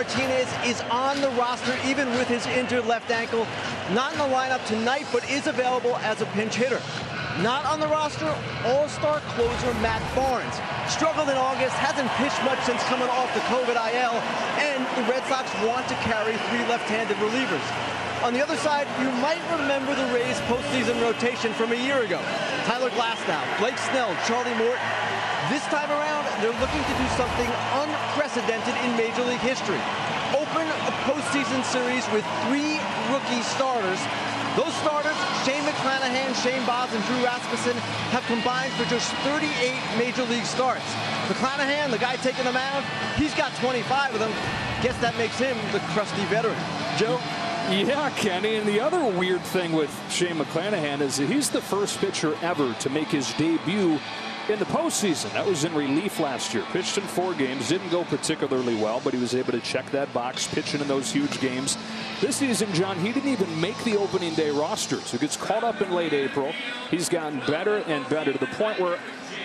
Martinez is on the roster even with his injured left ankle. Not in the lineup tonight, but is available as a pinch hitter. Not on the roster, all-star closer Matt Barnes. Struggled in August, hasn't pitched much since coming off the COVID IL, and the Red Sox want to carry 3 left-handed relievers. On the other side, you might remember the Rays postseason rotation from a year ago. Tyler Glasnow, Blake Snell, Charlie Morton. This time around, they're looking to do something unprecedented in Major League history. Open a postseason series with 3 rookie starters. Those starters, Shane McClanahan, Shane Baz, and Drew Rasmussen, have combined for just 38 Major League starts. McClanahan, the guy taking the mound, he's got 25 of them. Guess that makes him the crusty veteran. Joe? Yeah, Kenny, and the other weird thing with Shane McClanahan is that he's the first pitcher ever to make his debut in the postseason. That was in relief last year. Pitched in 4 games, didn't go particularly well, but he was able to check that box, pitching in those huge games. This season, John, he didn't even make the opening day roster, so he gets caught up in late April. He's gotten better and better to the point where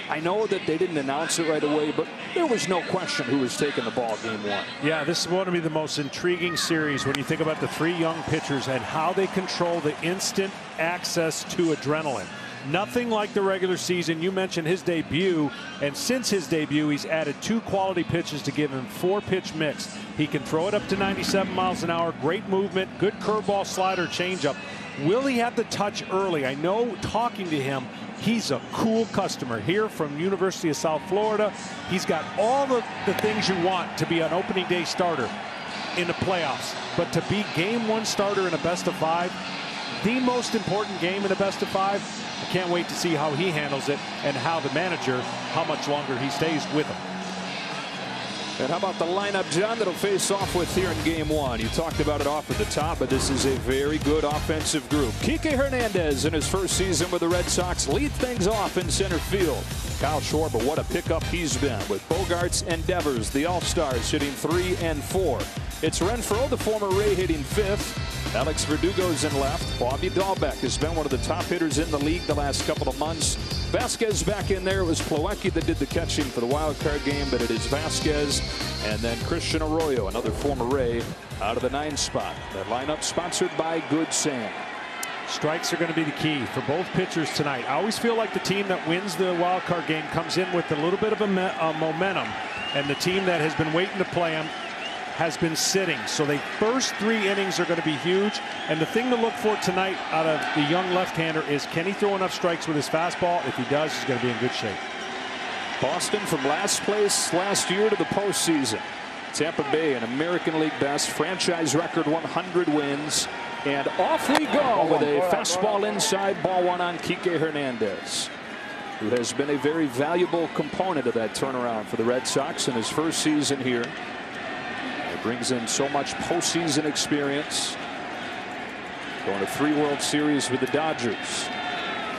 I know that they didn't announce it right away, but there was no question who was taking the ball game 1. Yeah, this is going to be the most intriguing series when you think about the 3 young pitchers and how they control the instant access to adrenaline. Nothing like the regular season. You mentioned his debut, and since his debut, he's added 2 quality pitches to give him 4-pitch mix. He can throw it up to 97 miles an hour. Great movement, good curveball, slider, changeup. Will he have the touch early? I know, talking to him, he's a cool customer here from University of South Florida. He's got all the things you want to be an opening day starter in the playoffs. But to be game 1 starter in a best-of-5, the most important game in a best-of-5, I can't wait to see how he handles it and how the manager, how much longer he stays with him. And how about the lineup, John, that'll face off with here in game 1? You talked about it off at the top, but this is a very good offensive group. Kike Hernandez in his first season with the Red Sox lead things off in center field. Kyle Schwarber, what a pickup he's been with Bogarts and Devers, the All-Stars, hitting 3 and 4. It's Renfroe, the former Ray, hitting 5th. Alex Verdugo's in left. Bobby Dahlbeck has been one of the top hitters in the league the last couple of months. Vasquez back in there. It was Plawecki that did the catching for the wild card game, but it is Vasquez and then Christian Arroyo, another former Ray, out of the 9 spot. That lineup sponsored by Good Sam. Strikes are going to be the key for both pitchers tonight. I always feel like the team that wins the wild card game comes in with a little bit of a momentum, and the team that has been waiting to play them has been sitting. So the first 3 innings are going to be huge. And the thing to look for tonight out of the young left-hander is, can he throw enough strikes with his fastball? If he does, he's going to be in good shape. Boston from last place last year to the postseason. Tampa Bay, an American League best, franchise record 100 wins. And off we go with a fastball inside, ball 1 on Kike Hernandez, who has been a very valuable component of that turnaround for the Red Sox in his first season here. He brings in so much postseason experience. Going to 3 World Series with the Dodgers.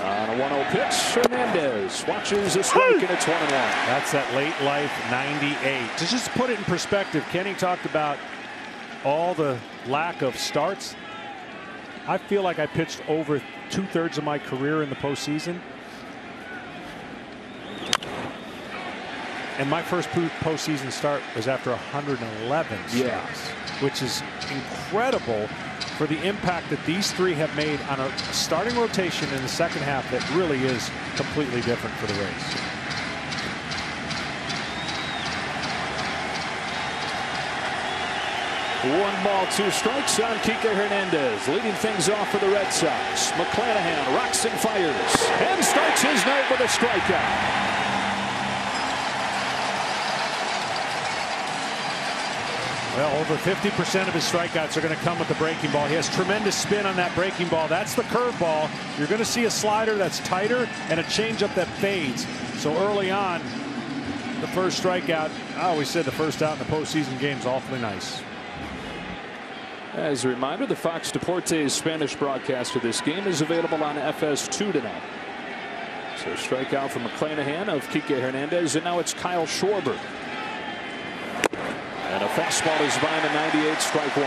On a 1-0 pitch, Hernandez watches a strike, and it's 1-1. That's that late life 98. To just put it in perspective, Kenny talked about all the lack of starts. I feel like I pitched over 2/3 of my career in the postseason. And my first postseason start was after 111 starts, which is incredible for the impact that these 3 have made on a starting rotation in the second half that really is completely different for the Rays. One ball, 2 strikes on Kike Hernandez, leading things off for the Red Sox. McClanahan rocks and fires and starts his night with a strikeout. Well, over 50% of his strikeouts are going to come with the breaking ball. He has tremendous spin on that breaking ball. That's the curveball. You're going to see a slider that's tighter and a changeup that fades. So early on, the first strikeout, I always said the first out in the postseason game is awfully nice. As a reminder, the Fox Deportes Spanish broadcast of this game is available on FS2 tonight. So strikeout from McClanahan of Kike Hernandez, and now it's Kyle Schwarber. And a fastball is by the 98, strike 1.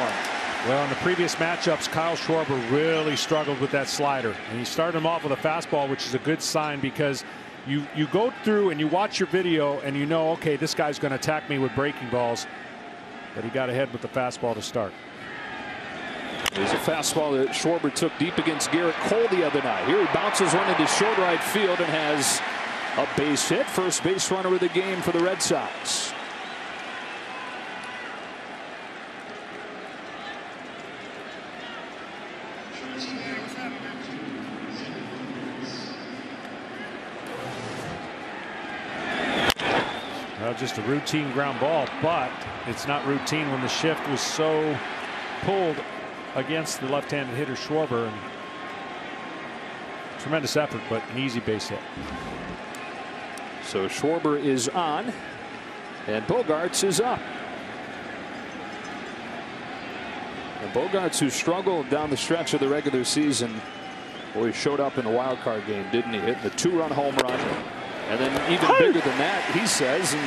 Well, in the previous matchups, Kyle Schwarber really struggled with that slider. And he started him off with a fastball, which is a good sign, because you go through and you watch your video and you know, okay, this guy's going to attack me with breaking balls. but he got ahead with the fastball to start. There's a fastball that Schwarber took deep against Garrett Cole the other night. Here he bounces one into short right field and has a base hit. First base runner of the game for the Red Sox. Well, just a routine ground ball, but it's not routine when the shift was so pulled against the left-handed hitter Schwarber. And tremendous effort, but an easy base hit. So Schwarber is on, and Bogaerts is up. And Bogaerts, who struggled down the stretch of the regular season, well, he showed up in the wild card game, didn't he? Hit the 2-run home run. And then even bigger than that, he says, and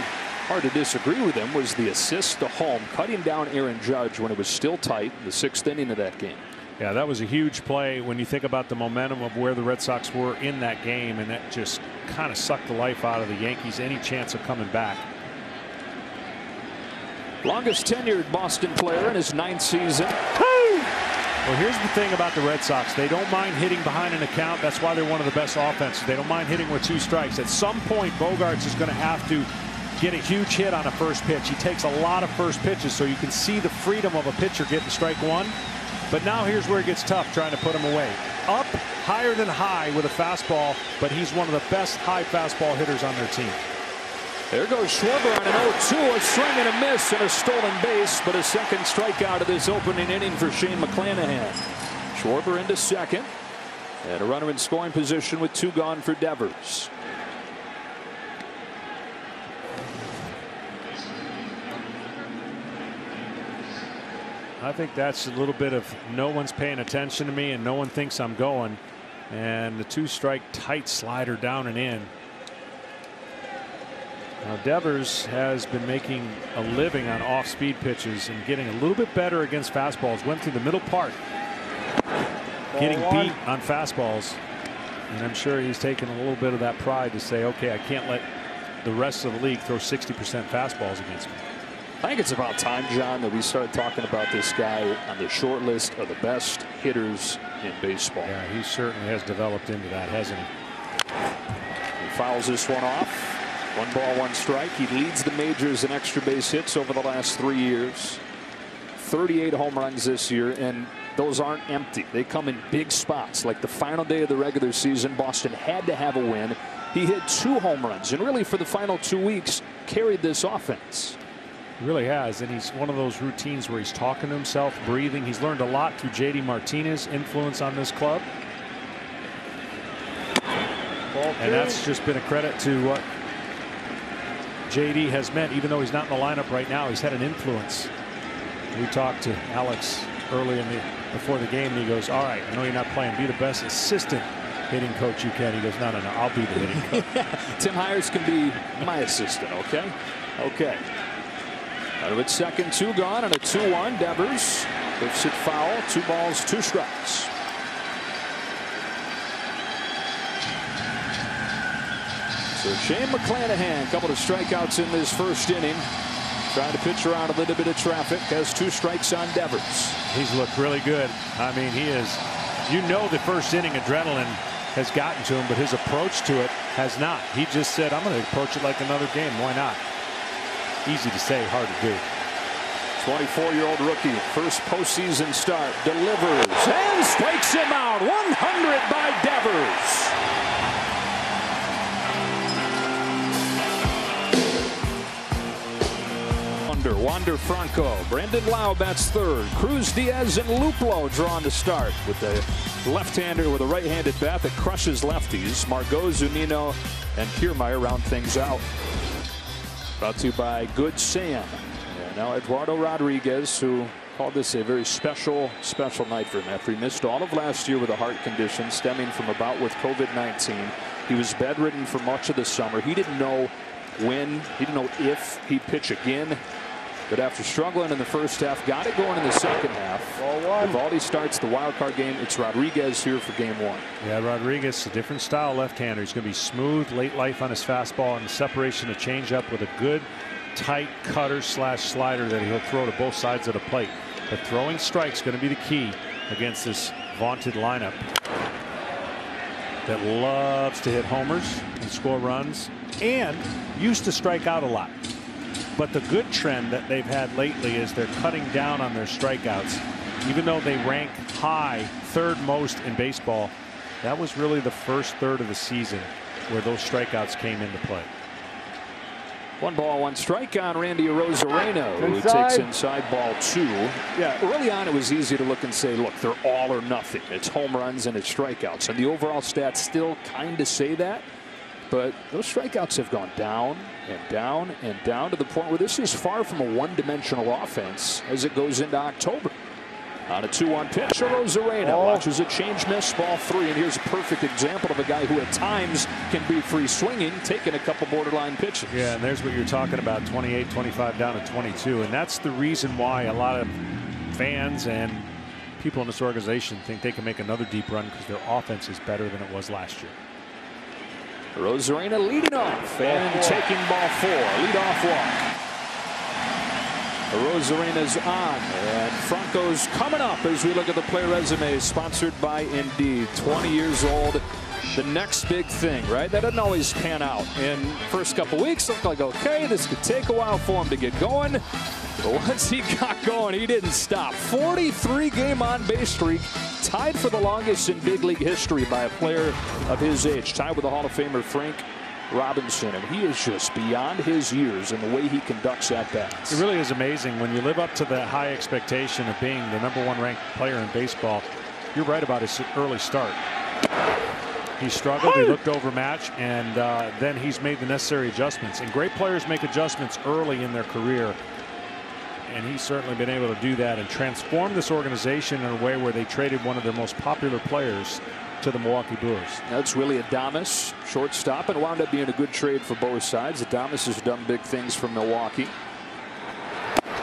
hard to disagree with him, was the assist to home, cutting down Aaron Judge when it was still tight in the 6th inning of that game. Yeah, that was a huge play when you think about the momentum of where the Red Sox were in that game, and that just kind of sucked the life out of the Yankees any chance of coming back. Longest tenured Boston player in his 9th season. Well, here's the thing about the Red Sox. They don't mind hitting behind an account. That's why they're one of the best offenses. They don't mind hitting with 2 strikes. At some point, Bogaerts is going to have to get a huge hit on a first pitch. He takes a lot of first pitches, so you can see the freedom of a pitcher getting strike 1. But now here's where it gets tough trying to put him away. Up higher than high with a fastball, but he's one of the best high fastball hitters on their team. There goes Schwarber on an 0-2, a swing and a miss and a stolen base, but a second strikeout of this opening inning for Shane McClanahan. Schwarber into second, and a runner in scoring position with 2 gone for Devers. I think that's a little bit of no one's paying attention to me and no one thinks I'm going. And the 2-strike tight slider down and in. Now Devers has been making a living on off-speed pitches and getting a little bit better against fastballs. Went through the middle part, getting beat on fastballs, and I'm sure he's taken a little bit of that pride to say, okay, I can't let the rest of the league throw 60% fastballs against me. I think it's about time, John, that we start talking about this guy on the short list of the best hitters in baseball. Yeah, he certainly has developed into that, hasn't he? He fouls this one off. 1 ball, 1 strike. He leads the majors in extra base hits over the last 3 years. 38 home runs this year, and those aren't empty. They come in big spots. Like the final day of the regular season, Boston had to have a win. He hit 2 home runs, and really for the final 2 weeks carried this offense. He really has, and he's one of those routines where he's talking to himself, breathing. He's learned a lot through J.D. Martinez's influence on this club. And that's just been a credit to what J.D. has meant. Even though he's not in the lineup right now, he's had an influence. We talked to Alex early before the game, and he goes, all right, I know you're not playing. Be the best assistant hitting coach you can. He goes, no, I'll be the hitting coach. Tim Hires can be my assistant, okay? Okay. Out of its second, 2 gone, and a 2-1. Devers lifts it foul. 2 balls, 2 strikes. So Shane McClanahan, a couple of strikeouts in this first inning. Trying to pitch around a little bit of traffic. Has 2 strikes on Devers. He's looked really good. I mean, he is. You know, the first inning adrenaline has gotten to him, but his approach to it has not. He just said, I'm going to approach it like another game. Why not? Easy to say, hard to do. 24-year-old rookie, first postseason start, delivers and strikes him out. 100 by Devers. Wander Franco, Brandon Lau bats third. Cruz, Diaz, and Luplow drawn to start with a left-hander with a right-handed bat that crushes lefties. Margot, Zunino, and Kiermaier round things out. Brought to you by Good Sam. And now Eduardo Rodriguez, who called this a very special night for him after he missed all of last year with a heart condition stemming from a bout with COVID-19. He was bedridden for much of the summer. He didn't know when, he didn't know if he'd pitch again. But after struggling in the first half, got it going in the second half. Eovaldi starts the wild card game. It's Rodriguez here for game 1. Yeah, Rodriguez, a different style left-hander. He's going to be smooth, late life on his fastball, and the separation of changeup with a good tight cutter slash slider that he'll throw to both sides of the plate. But throwing strikes going to be the key against this vaunted lineup that loves to hit homers and score runs and used to strike out a lot. But the good trend that they've had lately is they're cutting down on their strikeouts. Even though they rank high, third most in baseball, that was really the first third of the season where those strikeouts came into play. 1 ball, 1 strike on Randy Arozarena, who takes inside ball 2. Yeah, early on it was easy to look and say, look, they're all or nothing. It's home runs and it's strikeouts. And the overall stats still kind of say that. But those strikeouts have gone down and down and down to the point where this is far from a one-dimensional offense as it goes into October. On a 2-1 pitch, Arozarena watches a change miss, ball 3, and here's a perfect example of a guy who at times can be free swinging, taking a couple borderline pitches. Yeah, and there's what you're talking about, 28, 25 down to 22, and that's the reason why a lot of fans and people in this organization think they can make another deep run because their offense is better than it was last year. Arozarena leading off and taking ball 4, leadoff walk. Arozarena's on, and Franco's coming up as we look at the play resume, sponsored by Indeed. 20 years old, the next big thing, right? That doesn't always pan out. In first couple weeks, looked like, okay, this could take a while for him to get going. But once he got going, he didn't stop. 43-game on-base streak, tied for the longest in big league history by a player of his age, tied with the Hall of Famer Frank Robinson, and he is just beyond his years in the way he conducts at-bats. It really is amazing when you live up to the high expectation of being the #1 ranked player in baseball. You're right about his early start. He struggled, he looked overmatched, and then he's made the necessary adjustments. And great players make adjustments early in their career, and he's certainly been able to do that and transform this organization in a way where they traded one of their most popular players to the Milwaukee Brewers. That's Willie Adames, shortstop, and wound up being a good trade for both sides. Adames has done big things for Milwaukee.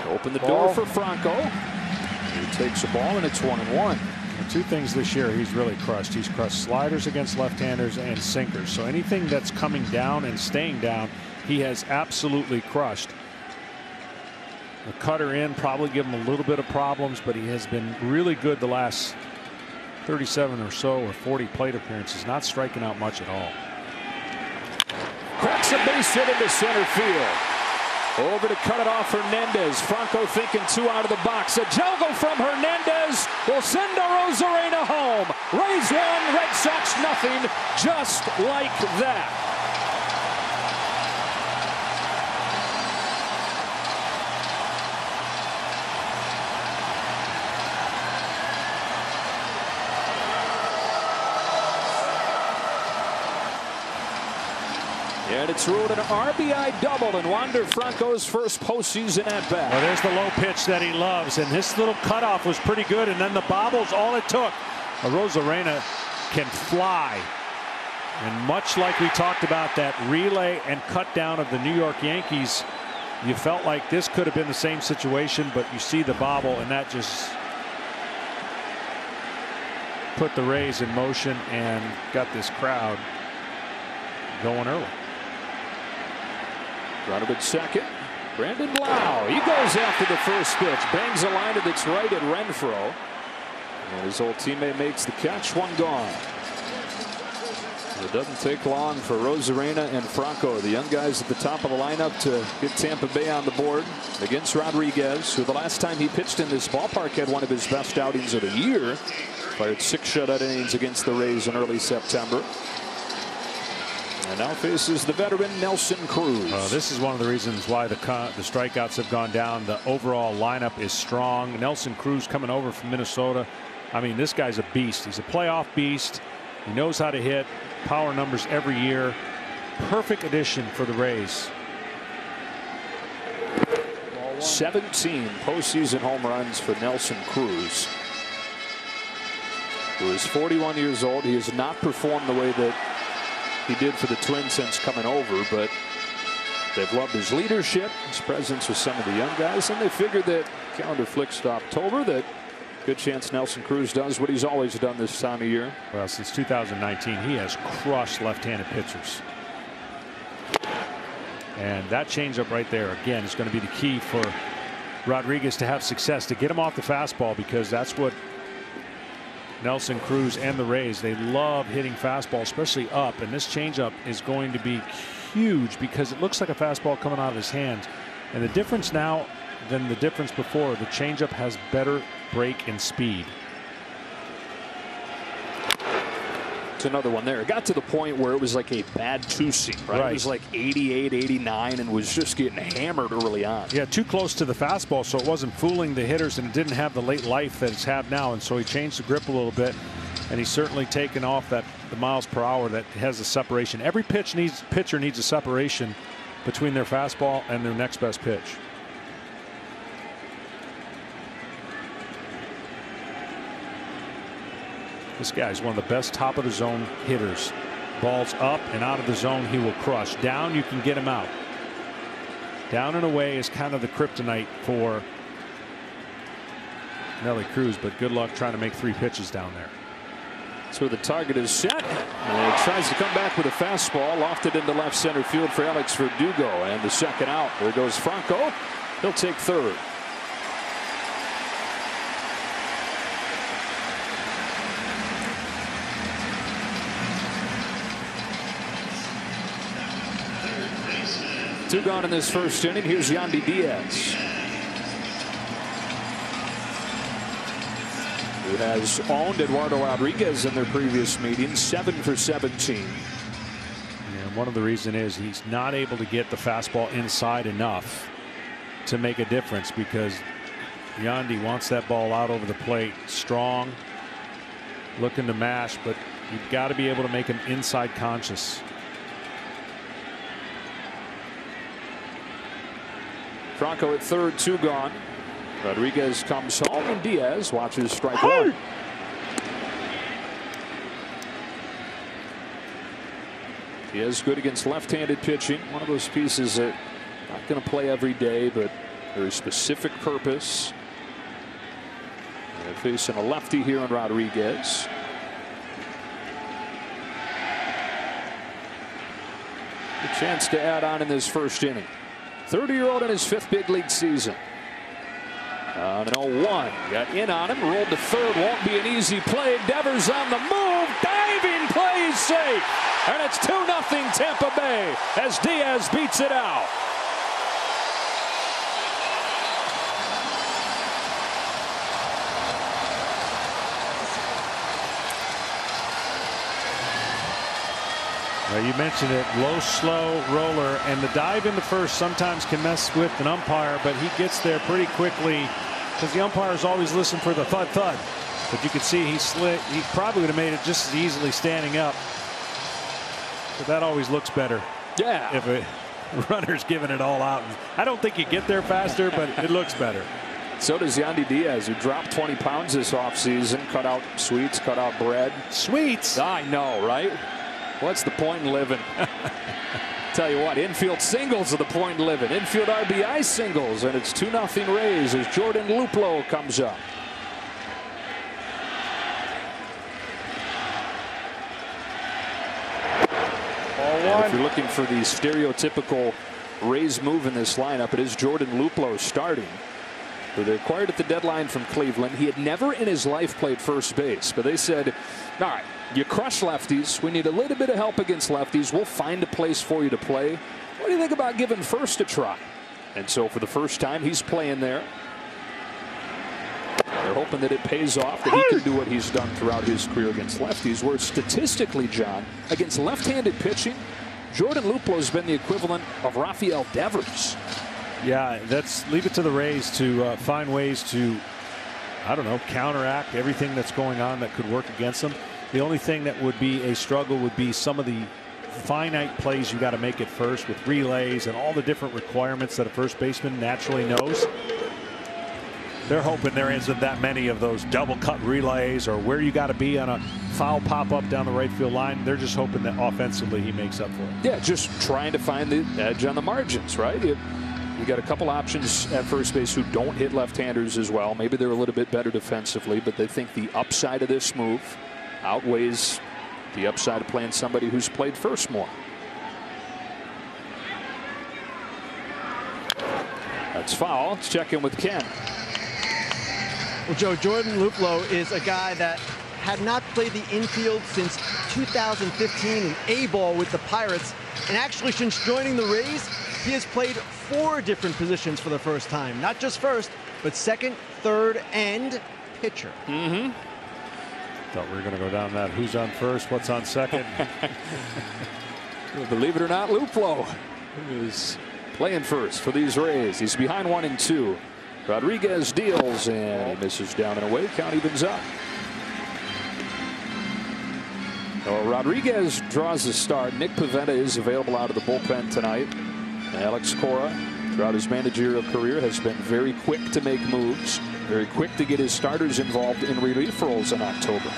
Open the door for Franco. He takes a ball, and it's 1-1. Two things this year he's really crushed. He's crushed sliders against left-handers and sinkers. So anything that's coming down and staying down, he has absolutely crushed. The cutter in probably give him a little bit of problems, but he has been really good the last 37 or so or 40 plate appearances, not striking out much at all. Cracks a base hit into center field. Over to cut it off Hernandez. Franco thinking 2 out of the box. A juggle from Hernandez will send Arozarena home. Rays 1, Red Sox nothing, just like that. And it's ruled an RBI double in Wander Franco's first postseason at bat. Well, there's the low pitch that he loves, and this little cutoff was pretty good, and then the bobble's all it took. Arozarena can fly, and much like we talked about that relay and cut down of the New York Yankees, you felt like this could have been the same situation, but you see the bobble, and that just put the Rays in motion and got this crowd going early. Runner at second. Brandon Lau. He goes after the first pitch. Bangs a liner that's right at Renfroe. And his old teammate makes the catch. 1 gone. It doesn't take long for Arozarena and Franco, the young guys at the top of the lineup, to get Tampa Bay on the board against Rodriguez, who the last time he pitched in this ballpark had one of his best outings of the year. Fired 6 shutout innings against the Rays in early September. And now faces the veteran Nelson Cruz. This is one of the reasons why the strikeouts have gone down. The overall lineup is strong. Nelson Cruz coming over from Minnesota. I mean, this guy's a beast. He's a playoff beast. He knows how to hit. Power numbers every year. Perfect addition for the Rays. 17 postseason home runs for Nelson Cruz, who is 41 years old. He has not performed the way that he did for the Twins since coming over, but they've loved his leadership, his presence with some of the young guys, and they figured that calendar flicks to October, that good chance Nelson Cruz does what he's always done this time of year. Well, since 2019, he has crushed left-handed pitchers. And that changeup right there, again, is going to be the key for Rodriguez to have success, to get him off the fastball, because that's what Nelson, Cruz, and the Rays, they love hitting fastball, especially up. And this changeup is going to be huge because it looks like a fastball coming out of his hands. And the difference now than the difference before, the changeup has better break and speed. Another one there. It got to the point where it was like a bad two-seam, right? It was like 88, 89, and was just getting hammered early on. Yeah, too close to the fastball, so it wasn't fooling the hitters, and it didn't have the late life that it's had now. And so he changed the grip a little bit, and he's certainly taken off the miles per hour that has a separation. Every pitcher needs a separation between their fastball and their next best pitch. This guy's one of the best top of the zone hitters. Balls up and out of the zone, he will crush. Down, you can get him out. Down and away is kind of the kryptonite for Nelly Cruz, but good luck trying to make 3 pitches down there. So the target is set, and he tries to come back with a fastball, lofted into left center field for Alex Verdugo, and the second out. There goes Franco. He'll take third. Two gone in this first inning. Here's Yandy Diaz, who has owned Eduardo Rodriguez in their previous meeting, 7 for 17. And one of the reasons is he's not able to get the fastball inside enough to make a difference, because Yandy wants that ball out over the plate, strong, looking to mash, but you've got to be able to make him inside conscious. Franco at third, 2 gone. Rodriguez comes home, and Diaz watches strike one. Diaz good against left-handed pitching. One of those pieces that not going to play every day, but very specific purpose. They're facing a lefty here on Rodriguez. A chance to add on in this first inning. 30-year-old in his 5th big league season. On an 0-1, got in on him, rolled to third. Won't be an easy play. Devers on the move, diving play, safe, and it's 2-0 Tampa Bay as Diaz beats it out. Well, you mentioned it, low, slow roller, and the dive into first sometimes can mess with an umpire, but he gets there pretty quickly because the umpires always listen for the thud thud. But you can see he slid. He probably would have made it just as easily standing up. But that always looks better. Yeah. If a runner's giving it all out. I don't think you get there faster, but it looks better. So does Yandy Diaz, who dropped 20 pounds this offseason, cut out sweets, cut out bread. Sweets? I know, right? What's the point in living? Tell you what, infield singles are the point in living. Infield RBI singles, and it's 2-0 Rays as Jordan Luplow comes up. And if you're looking for the stereotypical Rays move in this lineup, it is Jordan Luplow starting, who they acquired at the deadline from Cleveland. He had never in his life played first base, but they said, all right, you crush lefties. We need a little bit of help against lefties. We'll find a place for you to play. What do you think about giving first a try? And so for the first time, he's playing there. They're hoping that it pays off, that he can do what he's done throughout his career against lefties, where statistically, John, against left-handed pitching, Jordan Luplow has been the equivalent of Rafael Devers. Yeah, leave it to the Rays to find ways to, I don't know, counteract everything that's going on that could work against them. The only thing that would be a struggle would be some of the finite plays you got to make at first with relays and all the different requirements that a first baseman naturally knows. They're hoping there isn't that many of those double cut relays or where you got to be on a foul pop up down the right field line. They're just hoping that offensively he makes up for it. Yeah, just trying to find the edge on the margins, right? You got a couple options at first base who don't hit left-handers as well. Maybe they're a little bit better defensively, but they think the upside of this move outweighs the upside of playing somebody who's played first more. It's foul. Let's check in with Ken. Well, Joe, Jordan Luplow is a guy that had not played the infield since 2015 in A-ball with the Pirates. And actually, since joining the Rays, he has played 4 different positions for the first time. Not just first, but second, third, and pitcher. Thought we were going to go down that who's on first, what's on second. Believe it or not, Luplow is playing first for these Rays. He's behind 1-2. Rodriguez deals, and he misses down and away. Count evens up. Well, Rodriguez draws the start. Nick Pivetta is available out of the bullpen tonight. Alex Cora, throughout his managerial career, has been very quick to make moves, very quick to get his starters involved in relief roles in October.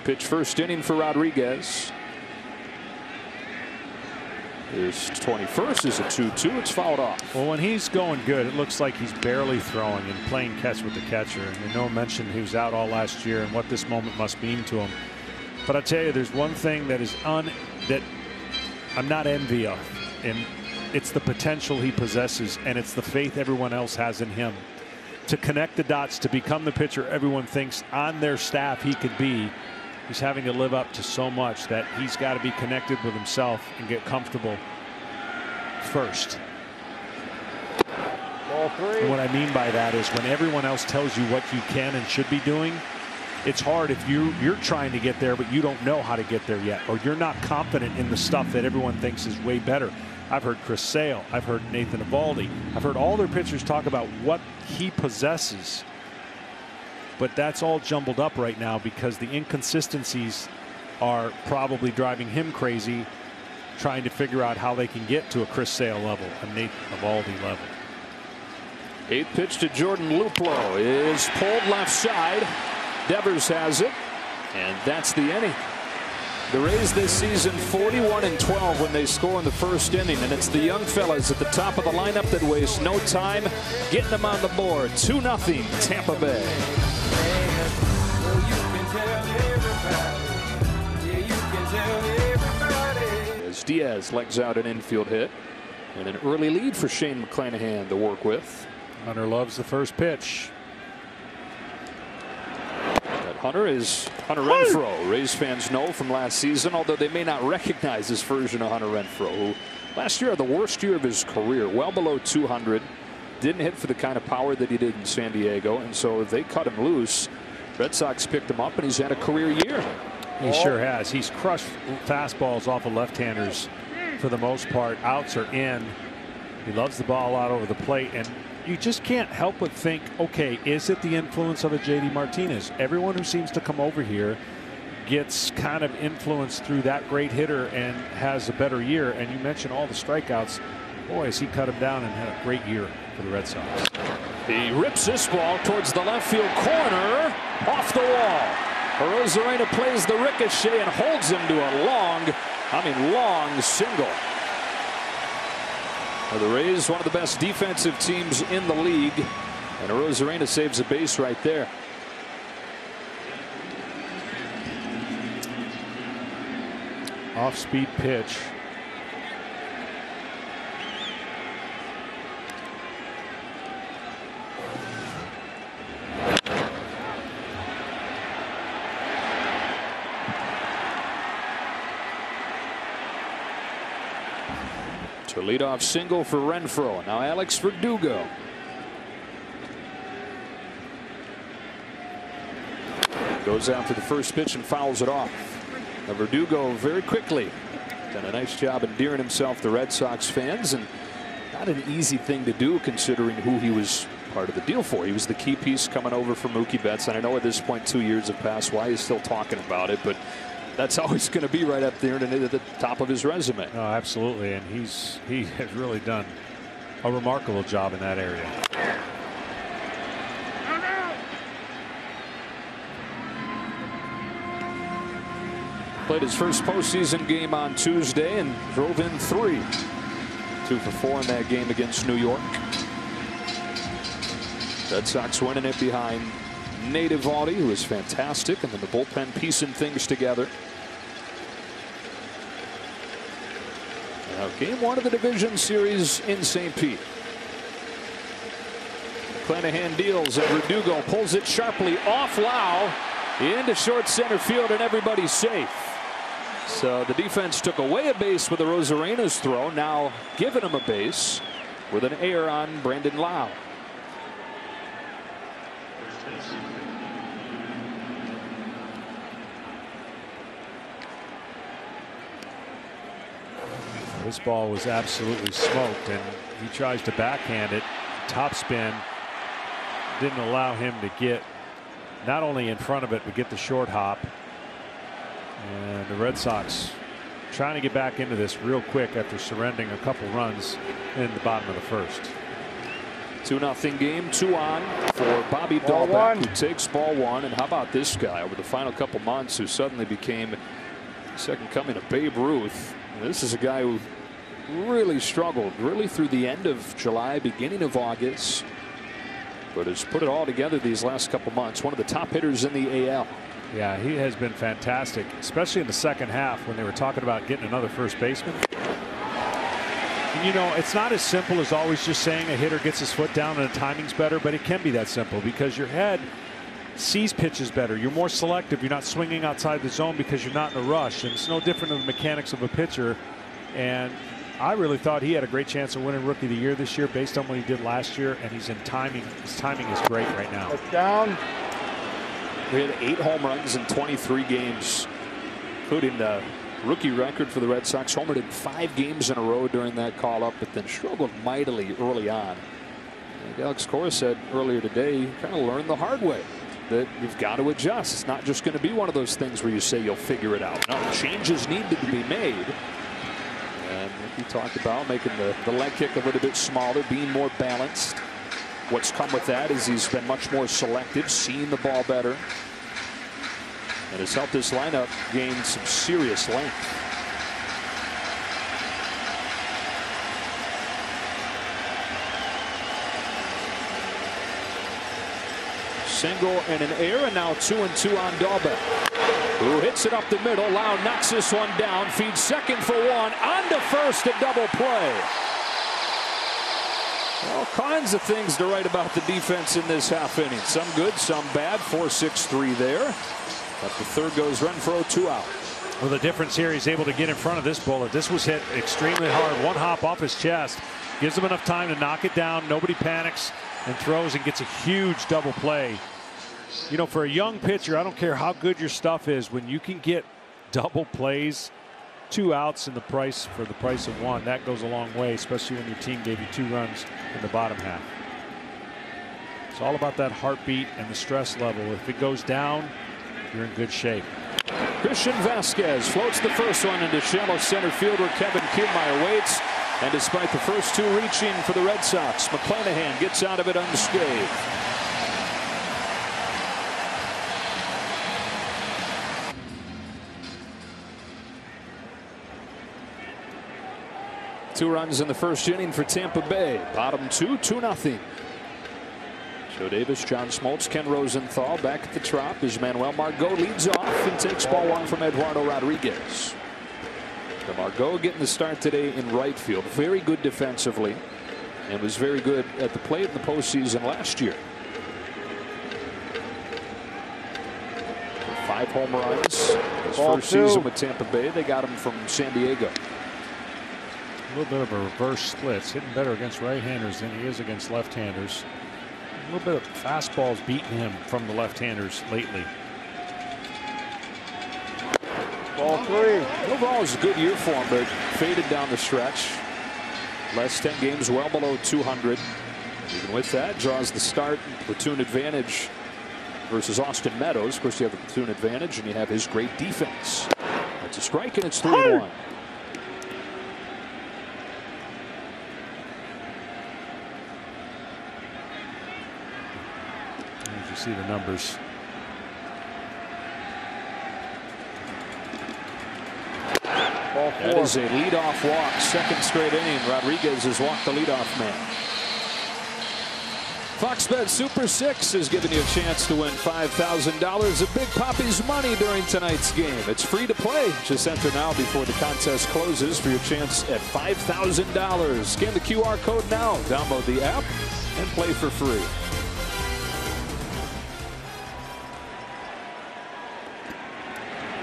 Pitch first inning for Rodriguez. His 21st is a 2-2. It's fouled off. Well, when he's going good, it looks like he's barely throwing and playing catch with the catcher. And no mention he was out all last year and what this moment must mean to him. But I tell you, there's one thing that is that I'm not envy of, and it's the potential he possesses, and it's the faith everyone else has in him to connect the dots to become the pitcher everyone thinks on their staff he could be. He's having to live up to so much that he's got to be connected with himself and get comfortable first. Ball 3. And what I mean by that is when everyone else tells you what you can and should be doing, it's hard if you're trying to get there, but you don't know how to get there yet, or you're not confident in the stuff that everyone thinks is way better. I've heard Chris Sale, I've heard Nathan Eovaldi, I've heard all their pitchers talk about what he possesses. But that's all jumbled up right now because the inconsistencies are probably driving him crazy, trying to figure out how they can get to a Chris Sale level, a Nathan Eovaldi level. 8th pitch to Jordan Luplow is pulled left side. Devers has it, and that's the inning. The Rays this season 41-12 when they score in the first inning, and it's the young fellas at the top of the lineup that waste no time getting them on the board. 2-0 Tampa Bay. As Diaz legs out an infield hit, and an early lead for Shane McClanahan to work with. Hunter loves the first pitch. That Hunter is Hunter Renfroe. Rays fans know from last season, although they may not recognize this version of Hunter Renfroe, who last year had the worst year of his career, well below 200. Didn't hit for the kind of power that he did in San Diego, and so they cut him loose. Red Sox picked him up, and he's had a career year. He sure has. He's crushed fastballs off of left-handers for the most part. Outs are in. He loves the ball out over the plate, and you just can't help but think, okay, is it the influence of a J.D. Martinez? Everyone who seems to come over here gets kind of influenced through that great hitter and has a better year. And you mentioned all the strikeouts. Boy, has he cut him down and had a great year for the Red Sox. He rips this ball towards the left field corner, off the wall. Rosarena plays the ricochet and holds him to a long single. Now the Rays, one of the best defensive teams in the league, and Rosarena saves a base right there. Off-speed pitch. A leadoff single for Renfroe. Now Alex Verdugo. Goes out to the first pitch and fouls it off. Now Verdugo very quickly done a nice job endearing himself to Red Sox fans, and not an easy thing to do considering who he was part of the deal for. He was the key piece coming over from Mookie Betts, and I know at this point 2 years have passed. Why he's still talking about it, but that's always going to be right up there and at the top of his resume. Oh, absolutely, and he has really done a remarkable job in that area. Played his first postseason game on Tuesday and drove in 3. 2 for 4 in that game against New York. Red Sox winning it behind Nate Eovaldi, who is fantastic, and then the bullpen piecing things together. Game 1 of the division series in St. Pete. Clanahan deals, and Verdugo pulls it sharply off Lau into short center field, and everybody's safe. So the defense took away a base with a Rosarena's throw, now giving him a base with an error on Brandon Lau. This ball was absolutely smoked, and he tries to backhand it. Top spin didn't allow him to get not only in front of it, but get the short hop. And the Red Sox trying to get back into this real quick after surrendering a couple runs in the bottom of the first. 2-0 game, 2 on for Bobby Dahlbeck, who takes ball 1. And how about this guy over the final couple months, who suddenly became second coming of Babe Ruth. And this is a guy who really struggled really through the end of July, beginning of August, but has put it all together these last couple months. One of the top hitters in the AL. Yeah, he has been fantastic, especially in the second half when they were talking about getting another first baseman. And you know, it's not as simple as always just saying a hitter gets his foot down and the timing's better, but it can be that simple because your head sees pitches better. You're more selective. You're not swinging outside the zone because you're not in a rush. And it's no different than the mechanics of a pitcher. And I really thought he had a great chance of winning Rookie of the Year this year based on what he did last year. And he's in timing. His timing is great right now. Down. We had 8 home runs in 23 games, including the rookie record for the Red Sox. Homered in 5 games in a row during that call-up, but then struggled mightily early on. Like Alex Cora said earlier today, you kind of learned the hard way that you've got to adjust. It's not just going to be one of those things where you say you'll figure it out. No, changes need to be made. And like we talked about, making the leg kick a little bit smaller, being more balanced. What's come with that is he's been much more selective, seeing the ball better, and has helped this lineup gain some serious length. Single and an error, and now 2-2 on Dahlbeck, who hits it up the middle. Lau knocks this one down, feeds second for 1, on to first, a double play. All kinds of things to write about the defense in this half inning. Some good, some bad. 4-6-3 there. But the third goes run for 2 out. Well, the difference here, he's able to get in front of this bullet. This was hit extremely hard. One hop off his chest. Gives him enough time to knock it down. Nobody panics and throws and gets a huge double play. You know, for a young pitcher, I don't care how good your stuff is, when you can get double plays, 2 outs in the price for the price of 1, that goes a long way, especially when your team gave you 2 runs in the bottom half. It's all about that heartbeat and the stress level. If it goes down, you're in good shape. Christian Vasquez floats the first one into shallow center field where Kevin Kiermaier waits. And despite the first 2 reaching for the Red Sox, McClanahan gets out of it unscathed. Two runs in the first inning for Tampa Bay. Bottom 2, 2-0. Joe Davis, John Smoltz, Ken Rosenthal back at the Trop as Manuel Margot leads off and takes ball 1 from Eduardo Rodriguez. So Margot getting the start today in right field. Very good defensively and was very good at the plate in the postseason last year. 5 home runs his first season with Tampa Bay. They got him from San Diego. A little bit of a reverse splits, hitting better against right-handers than he is against left-handers. A little bit of fastballs beating him from the left-handers lately. Ball 3. Overall, it's a good year for him, but faded down the stretch. Last 10 games well below 200. Even with that, draws the start platoon advantage versus Austin Meadows. Of course, you have the platoon advantage, and you have his great defense. That's a strike, and it's 3-1. See the numbers. That is a leadoff walk. Second straight inning. Rodriguez has walked the leadoff man. Fox Bet Super 6 is giving you a chance to win $5,000 of Big Papi's money during tonight's game. It's free to play. Just enter now before the contest closes for your chance at $5,000. Scan the QR code now. Download the app and play for free.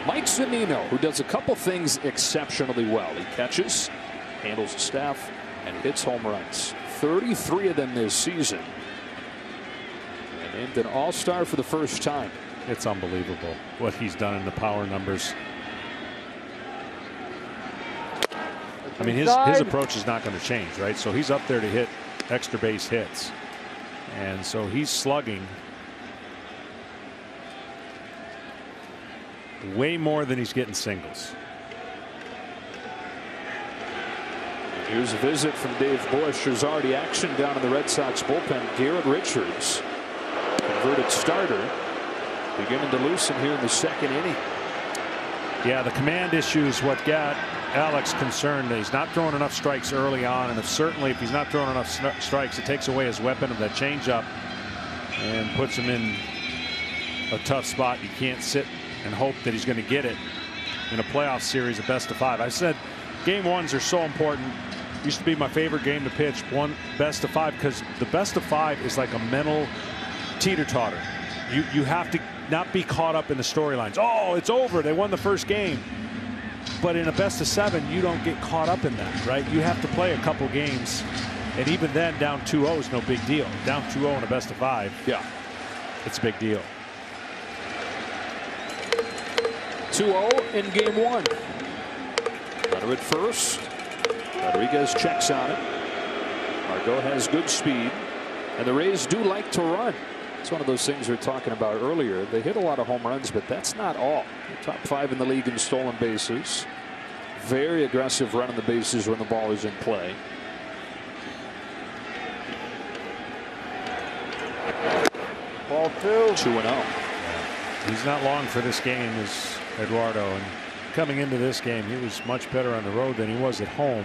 Mike Zunino, who does a couple things exceptionally well. He catches, handles the staff, and hits home runs. 33 of them this season. And named an all-star for the first time. It's unbelievable what he's done in the power numbers. I mean, his approach is not going to change, right? So he's up there to hit extra base hits. And so he's slugging way more than he's getting singles. Here's a visit from Dave Bush. There's already action down in the Red Sox bullpen. Garrett Richards, converted starter, beginning to loosen here in the second inning. Yeah, the command issue is what got Alex concerned. He's not throwing enough strikes early on, and certainly if he's not throwing enough strikes, it takes away his weapon of that changeup and puts him in a tough spot. You can't sit and hope that he's going to get it in a playoff series, a best of 5. I said game ones are so important. Used to be my favorite game to pitch, one best of 5, because the best of 5 is like a mental teeter-totter. You have to not be caught up in the storylines. Oh, it's over. They won the first game. But in a best of 7, you don't get caught up in that, right? You have to play a couple games. And even then, down 2-0 is no big deal. Down 2-0 in a best of 5. Yeah. It's a big deal. 2-0 in game 1. Runner at first. Rodriguez checks on it. Margot has good speed. And the Rays do like to run. It's one of those things we were talking about earlier. They hit a lot of home runs, but that's not all. They're top 5 in the league in stolen bases. Very aggressive running the bases when the ball is in play. Ball 2. 2-0. He's not long for this game, is Eduardo. And coming into this game, he was much better on the road than he was at home.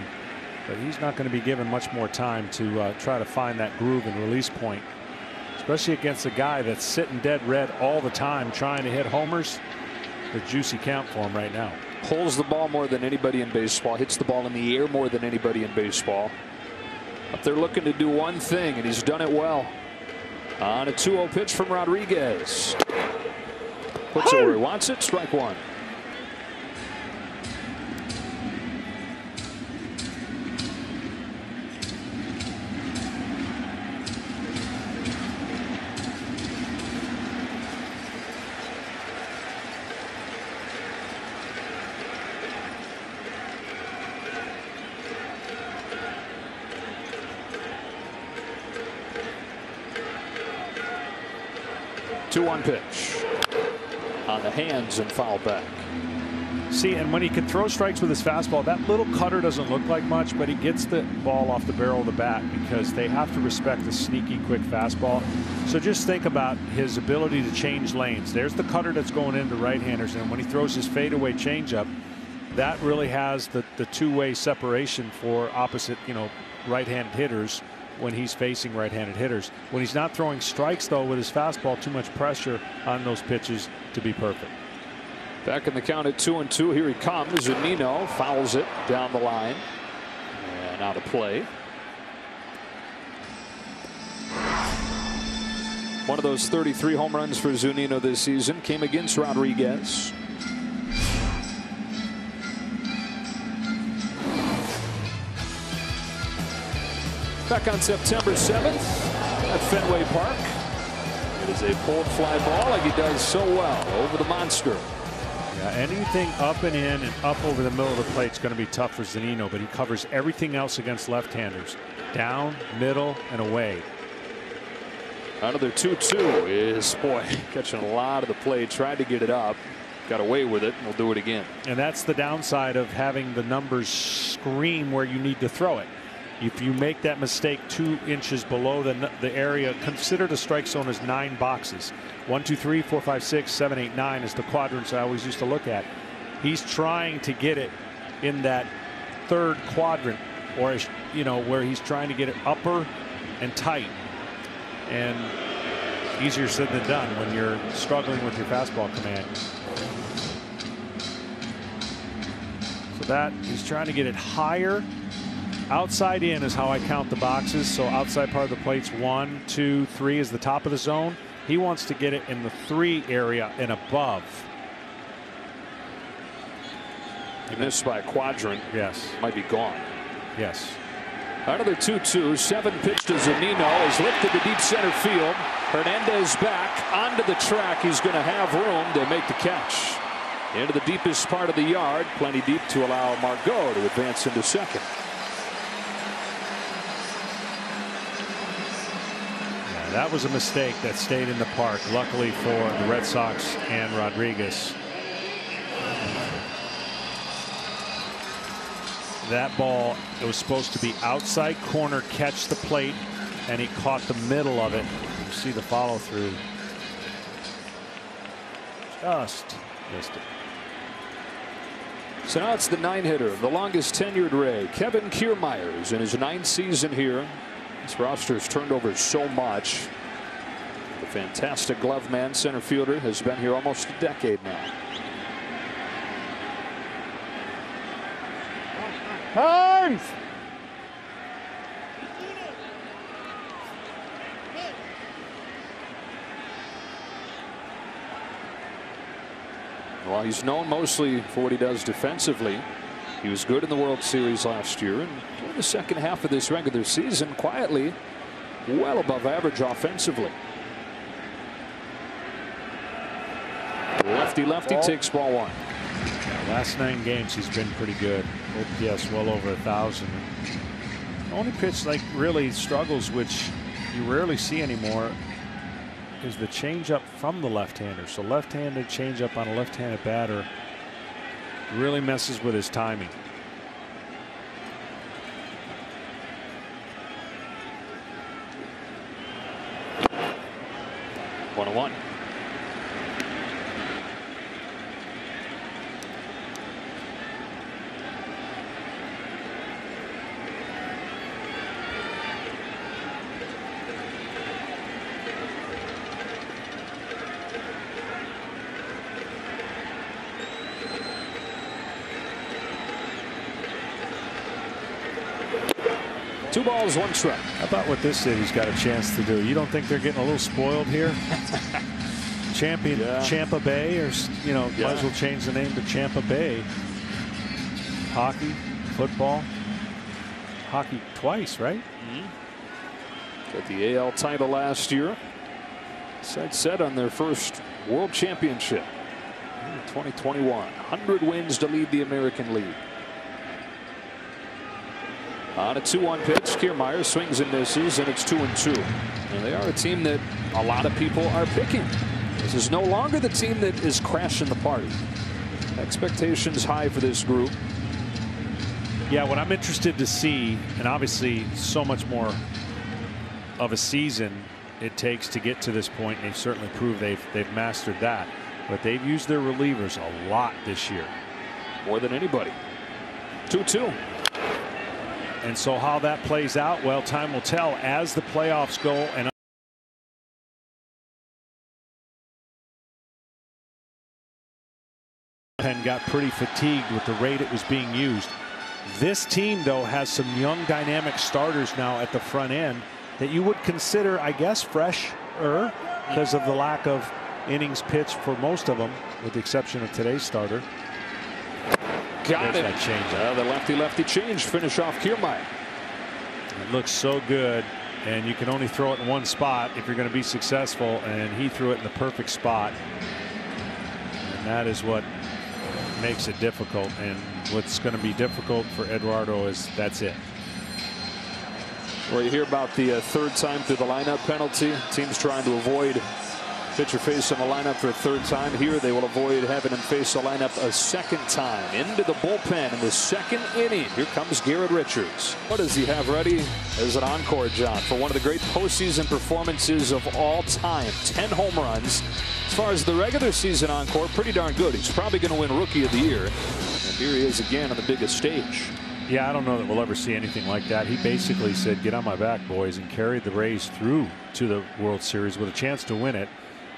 But he's not going to be given much more time to try to find that groove and release point, especially against a guy that's sitting dead red all the time trying to hit homers. A juicy count for him right now. Pulls the ball more than anybody in baseball. Hits the ball in the air more than anybody in baseball. Up there looking to do one thing, and he's done it well. On a 2-0 pitch from Rodriguez. Puts it where he wants it. Strike 1. Two-one pitch on the hands and foul back. See, and when he can throw strikes with his fastball, that little cutter doesn't look like much, but he gets the ball off the barrel of the bat because they have to respect the sneaky quick fastball. So just think about his ability to change lanes. There's the cutter that's going into right-handers, and when he throws his fadeaway changeup, that really has the two-way separation for opposite, right-handed hitters when he's facing right-handed hitters. When he's not throwing strikes, though, with his fastball, too much pressure on those pitches to be perfect. Back in the count at 2-2. Here he comes. Zunino fouls it down the line. And out of play. One of those 33 home runs for Zunino this season came against Rodriguez. Back on September 7th at Fenway Park. It is a pulled fly ball like he does so well over the monster. Yeah, anything up and in and up over the middle of the plate is going to be tough for Zunino, but he covers everything else against left-handers. Down, middle, and away. Another 2-2 is, boy, catching a lot of the play. Tried to get it up. Got away with it, and we'll do it again. And that's the downside of having the numbers scream where you need to throw it. If you make that mistake 2 inches below the area, consider the strike zone as 9 boxes. 1, 2, 3, 4, 5, 6, 7, 8, 9 is the quadrants I always used to look at. He's trying to get it in that 3rd quadrant, or where he's trying to get it upper and tight. and easier said than done when you're struggling with your fastball command. So that he's trying to get it higher. Outside in is how I count the boxes. So outside part of the plate's 1, 2, 3 is the top of the zone. He wants to get it in the 3 area and above. He missed by a quadrant. Yes. Might be gone. Yes. Another 2-2. 7 pitch to Zunino is lifted to deep center field. Hernandez back onto the track. He's going to have room to make the catch. Into the deepest part of the yard. Plenty deep to allow Margot to advance into second. Yeah, that was a mistake that stayed in the park. Luckily for the Red Sox and Rodriguez. That ball, it was supposed to be outside corner, catch the plate, and he caught the middle of it. You see the follow through. Just missed it. So now it's the 9-hitter, the longest tenured Ray, Kevin Kiermaier, in his 9th season here. This roster has turned over so much. The fantastic glove man, center fielder, has been here almost a decade now. Times. Well, he's known mostly for what he does defensively. He was good in the World Series last year, and in the second half of this regular season, quietly well above average offensively. Lefty takes ball 1. Last 9 games he's been pretty good. OPS well over 1,000. The only pitch like really struggles, which you rarely see anymore, is the changeup from the left-hander. So left-handed changeup on a left-handed batter really messes with his timing. One 1. Two balls, 1 strike. How about what this city's got a chance to do? You don't think they're getting a little spoiled here? Champion, yeah. Tampa Bay, or might as well change the name to Tampa Bay. Hockey, football, hockey twice, right? Got the AL title last year. Sights set on their first World Championship in 2021. 100 wins to lead the American League. On a 2-1 pitch, Kiermaier swings and misses, and it's 2-2. And they are a team that a lot of people are picking. This is no longer the team that is crashing the party. Expectations high for this group. Yeah, what I'm interested to see, and obviously so much more of a season it takes to get to this point, and they've certainly proved they've mastered that. But they've used their relievers a lot this year. More than anybody. 2-2. And so how that plays out, well, time will tell as the playoffs go. And got pretty fatigued with the rate it was being used. This team, though, has some young dynamic starters now at the front end that you would consider, I guess, fresher because of the lack of innings pitched for most of them, with the exception of today's starter. Got it. The lefty change finish off Kiermaier. It looks so good, and you can only throw it in one spot if you're going to be successful, and he threw it in the perfect spot. And that is what makes it difficult, and what's going to be difficult for Eduardo is that's it. Well, you hear about the 3rd time through the lineup penalty. Teams trying to avoid pitcher face in the lineup for a 3rd time. Here they will avoid having him face the lineup a 2nd time. Into the bullpen in the 2nd inning. Here comes Garrett Richards. What does he have ready as an encore, John, for one of the great postseason performances of all time? 10 home runs. As far as the regular season encore, pretty darn good. He's probably going to win Rookie of the Year. And here he is again on the biggest stage. Yeah, I don't know that we'll ever see anything like that. He basically said, get on my back, boys, and carried the Rays through to the World Series with a chance to win it.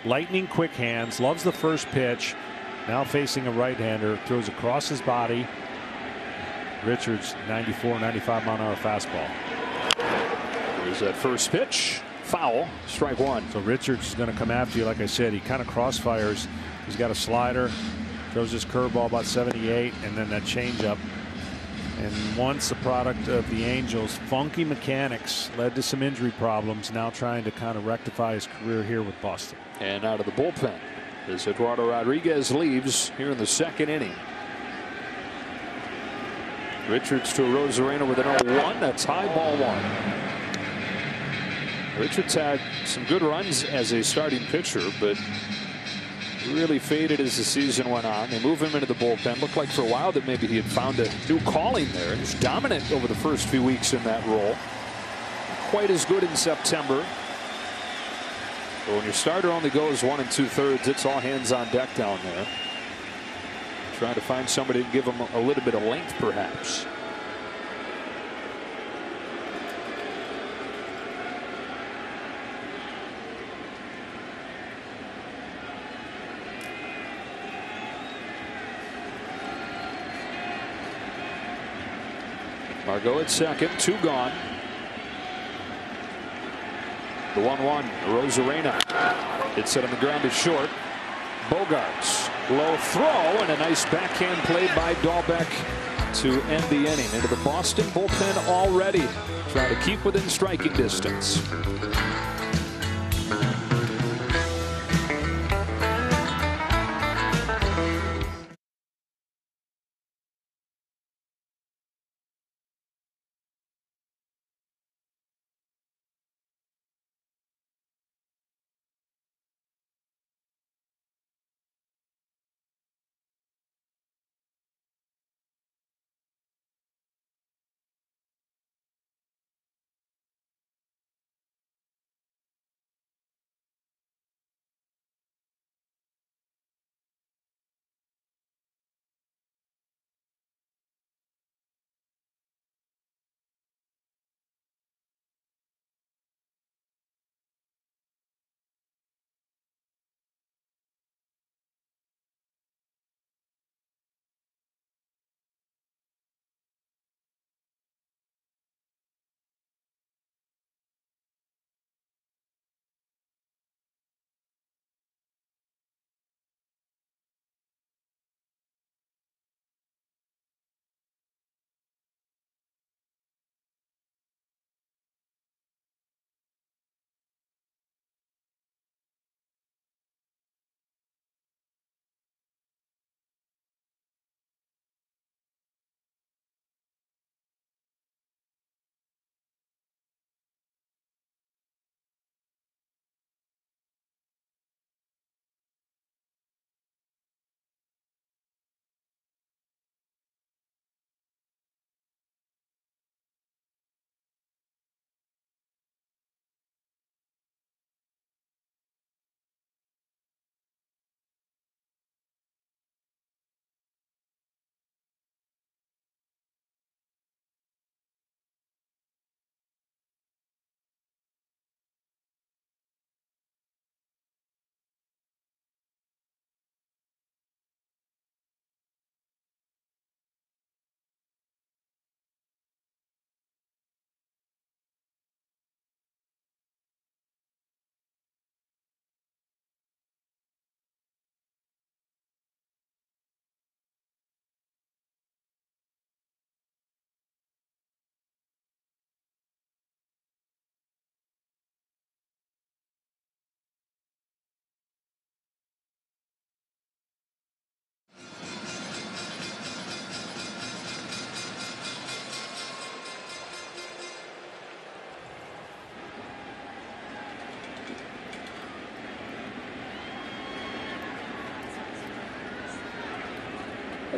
Lightning quick hands, loves the first pitch. Now facing a right-hander, throws across his body. Richards, 94, 95 mile-an-hour fastball. There's that first pitch. Foul. Strike one. So Richards is going to come after you. Like I said, he kind of crossfires. He's got a slider. Throws his curveball about 78, and then that changeup. And once a product of the Angels, funky mechanics led to some injury problems. Now trying to kind of rectify his career here with Boston. And out of the bullpen as Eduardo Rodriguez leaves here in the second inning. Richards to Rosarena with an 0-1. That's high, ball one. Richards had some good runs as a starting pitcher, but really faded as the season went on. They move him into the bullpen. Looked like for a while that maybe he had found a new calling there. He was dominant over the first few weeks in that role. Quite as good in September. But when your starter only goes 1 2/3, it's all hands on deck down there. Trying to find somebody to give him a little bit of length, perhaps. Margot at second, 2 gone. The 1-1, Rosarena. It's set on the ground is short. Bogarts, low throw, and a nice backhand play by Dahlbeck to end the inning. Into the Boston bullpen already, trying to keep within striking distance.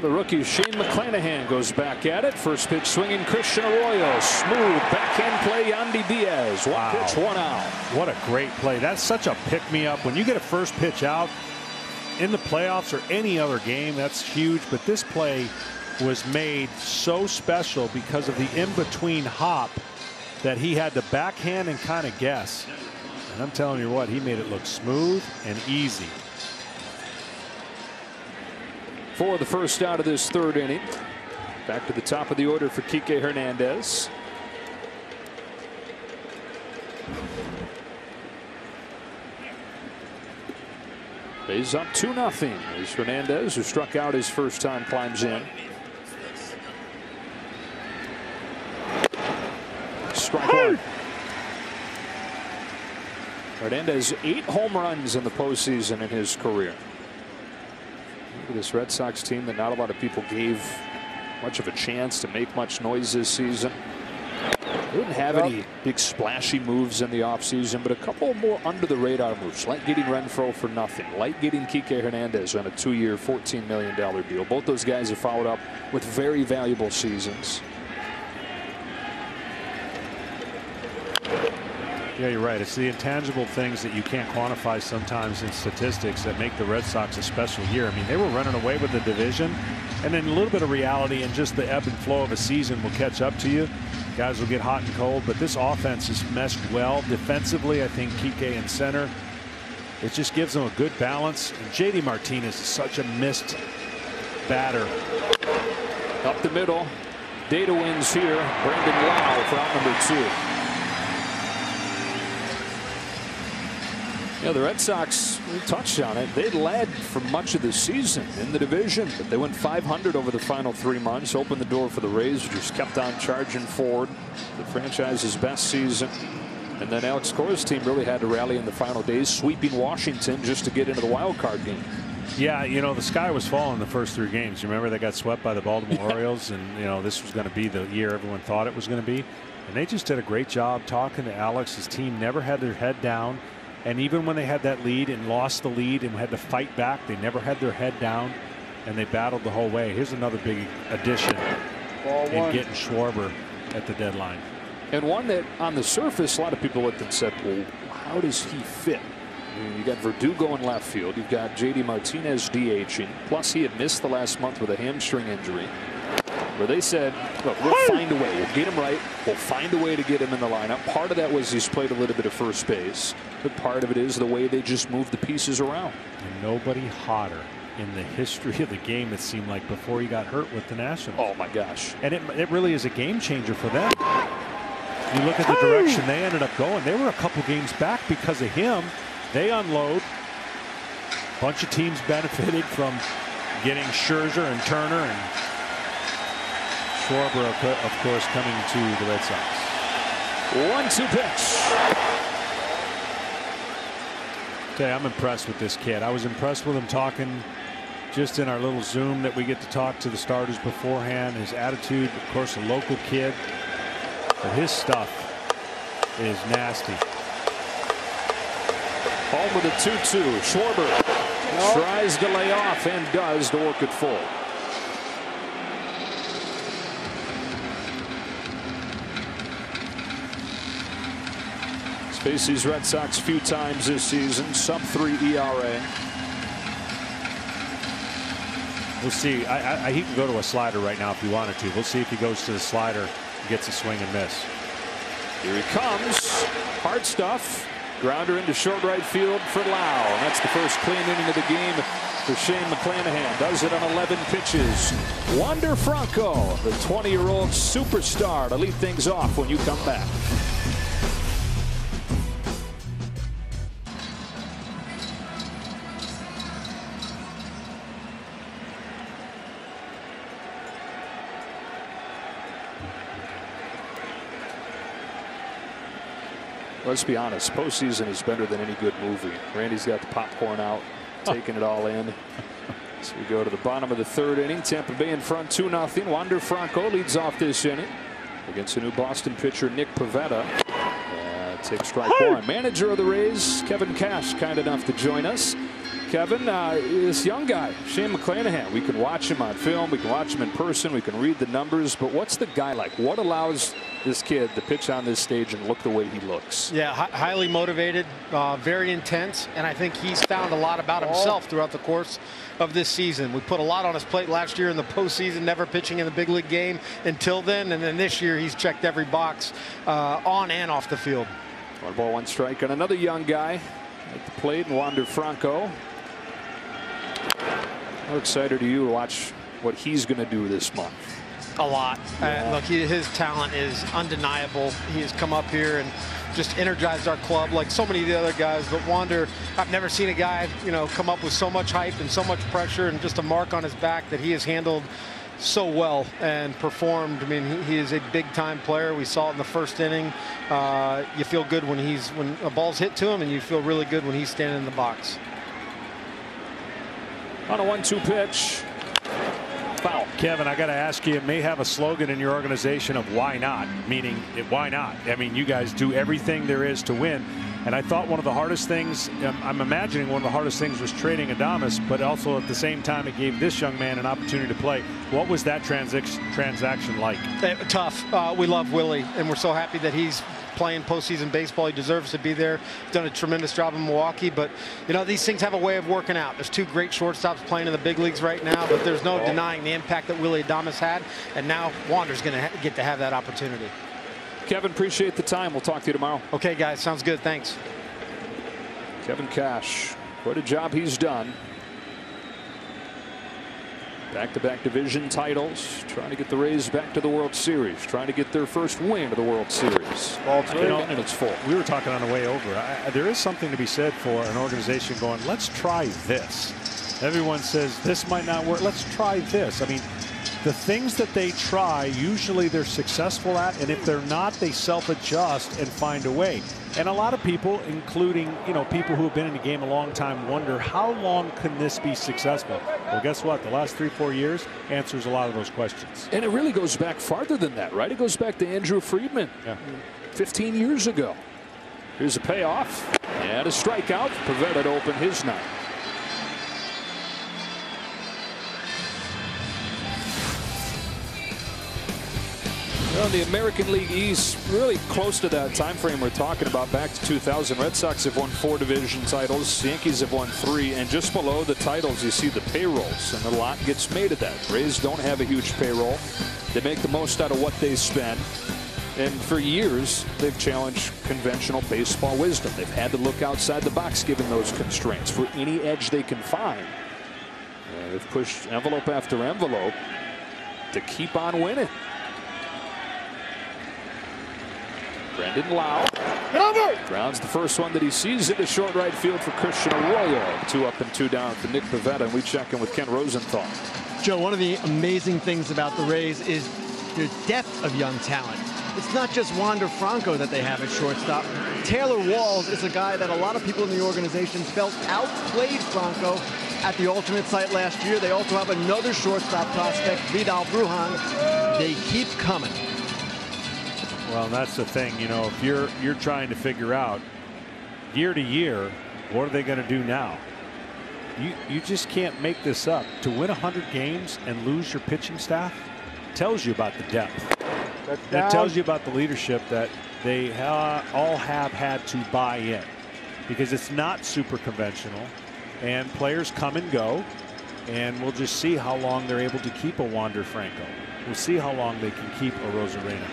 The rookie Shane McClanahan goes back at it. First pitch swinging Christian Arroyo. Smooth backhand play, Yandy Diaz. One pitch, 1 out. What a great play. That's such a pick-me-up. When you get a first pitch out in the playoffs or any other game, that's huge. But this play was made so special because of the in-between hop that he had to backhand and kind of guess. And I'm telling you what, he made it look smooth and easy. For the first out of this third inning. Back to the top of the order for Kike Hernandez. He's up 2-0 as Hernandez, who struck out his first time, climbs in. Strike one. Hernandez 8 home runs in the postseason in his career. Look at this Red Sox team that not a lot of people gave much of a chance to make much noise this season. They didn't have any big splashy moves in the offseason, but a couple more under the radar moves, like getting Renfroe for nothing, like getting Kike Hernandez on a 2-year, $14 million deal. Both those guys have followed up with very valuable seasons. Yeah, you're right. It's the intangible things that you can't quantify sometimes in statistics that make the Red Sox a special year. I mean, they were running away with the division, and then a little bit of reality and just the ebb and flow of a season will catch up to you. Guys will get hot and cold, but this offense is meshed well defensively. I think Kike in center, it just gives them a good balance. And JD Martinez is such a missed batter. Up the middle, Data wins here. Brandon Lau for out number 2. Yeah, the Red Sox, we touched on it. They led for much of the season in the division, but they went .500 over the final 3 months. Opened the door for the Rays, who just kept on charging forward. The franchise's best season. And then Alex Cora's team really had to rally in the final days, sweeping Washington just to get into the wild card game. Yeah, you know, the sky was falling the first 3 games. You remember they got swept by the Baltimore Orioles, and, you know, this was going to be the year everyone thought it was going to be. And they just did a great job talking to Alex. His team never had their head down. And even when they had that lead and lost the lead and had to fight back, they never had their head down, and they battled the whole way. Here's another big addition in getting Schwarber at the deadline. And one that on the surface, a lot of people looked and said, well, how does he fit? I mean, you got Verdugo in left field. You've got JD Martinez DHing. Plus, he had missed the last month with a hamstring injury. Where they said, look, we'll find a way. We'll get him right. We'll find a way to get him in the lineup. Part of that was he's played a little bit of first base. But part of it is the way they just move the pieces around. And nobody hotter in the history of the game, it seemed like, before he got hurt with the Nationals. Oh, my gosh. And it really is a game changer for them. You look at the direction they ended up going. They were a couple games back because of him. They unload. A bunch of teams benefited from getting Scherzer and Turner and Schwarber, of course, coming to the Red Sox. 1-2 pitch. Okay, I'm impressed with this kid. I was impressed with him talking just in our little Zoom that we get to talk to the starters beforehand. His attitude, of course, a local kid. But his stuff is nasty. Home with a 2-2. Schwarber tries to lay off and does to work it full. Faced these Red Sox a few times this season, sub-3 ERA. We'll see. He can go to a slider right now if he wanted to. We'll see if he goes to the slider and gets a swing and miss. Here he comes. Hard stuff. Grounder into short right field for Lau. And that's the first clean inning of the game for Shane McClanahan. Does it on 11 pitches. Wander Franco, the 20-year-old superstar, to lead things off when you come back. Let's be honest, postseason is better than any good movie. Randy's got the popcorn out, taking it all in. So we go to the bottom of the 3rd inning. Tampa Bay in front 2-0. Wander Franco leads off this inning against the new Boston pitcher Nick Pivetta. Takes strike 1. Manager of the Rays, Kevin Cash, kind enough to join us. Kevin, this young guy, Shane McClanahan, we can watch him on film, we can watch him in person, we can read the numbers, but what's the guy like? What allows this kid to pitch on this stage and look the way he looks. Yeah, highly motivated, very intense, and I think he's found a lot about himself throughout the course of this season. We put a lot on his plate last year in the postseason, never pitching in the big league game until then, and then this year he's checked every box on and off the field. 1 ball, 1 strike, and another young guy at the plate, Wander Franco. How excited are you to watch what he's going to do this month? A lot. Look, his talent is undeniable. He has come up here and just energized our club like so many of the other guys. But Wander, I've never seen a guy, come up with so much hype and so much pressure and just a mark on his back that he has handled so well and performed. I mean, he is a big-time player. We saw it in the first inning. You feel good when a ball's hit to him, and you feel really good when he's standing in the box. On a 1-2 pitch. Foul. Kevin, I got to ask you, it may have a slogan in your organization of why not, meaning why not? I mean, you guys do everything there is to win. And I thought one of the hardest things, I'm imagining one of the hardest things was trading Adames, but also at the same time it gave this young man an opportunity to play. What was that transaction like? Tough. We love Willie, and we're so happy that he's playing postseason baseball. He deserves to be there. He's done a tremendous job in Milwaukee, but these things have a way of working out. There's 2 great shortstops playing in the big leagues right now, but there's no denying the impact that Willie Adames had, and now Wander's going to get to have that opportunity. Kevin, appreciate the time. We'll talk to you tomorrow. Okay, guys, sounds good. Thanks. Kevin Cash, what a job he's done. Back-to-back division titles, trying to get the Rays back to the World Series, trying to get their first win of the World Series. Ball 2. And it's full. We were talking on the way over. There is something to be said for an organization going, let's try this. Everyone says this might not work. Let's try this. I mean, the things that they try, usually they're successful at, and if they're not, they self-adjust and find a way. And a lot of people, including people who have been in the game a long time, wonder how long can this be successful? Well, guess what? The last 3-4 years answers a lot of those questions. And it really goes back farther than that, right? It goes back to Andrew Friedman, 15 years ago. Here's a payoff and a strikeout. Pivetta to open his night. Well, the American League East, really close to that time frame we're talking about, back to 2000. Red Sox have won 4 division titles. Yankees have won 3. And just below the titles, you see the payrolls. And a lot gets made of that. Rays don't have a huge payroll. They make the most out of what they spend. And for years, they've challenged conventional baseball wisdom. They've had to look outside the box given those constraints for any edge they can find. And they've pushed envelope after envelope to keep on winning. Brendan Lau grounds the first one that he sees into short right field for Christian Arroyo. 2 up and 2 down for Nick Pivetta, and we check in with Ken Rosenthal. Joe, one of the amazing things about the Rays is their depth of young talent. It's not just Wander Franco that they have at shortstop. Taylor Walls is a guy that a lot of people in the organization felt outplayed Franco at the alternate site last year. They also have another shortstop prospect, Vidal Brujan. They keep coming. Well, that's the thing, if you're trying to figure out year to year, what are they going to do now? You just can't make this up. To win 100 games and lose your pitching staff tells you about the depth. It tells you about the leadership that they all have had to buy in, because it's not super conventional, and players come and go, and we'll just see how long they're able to keep a Wander Franco. We'll see how long they can keep a Rosarena.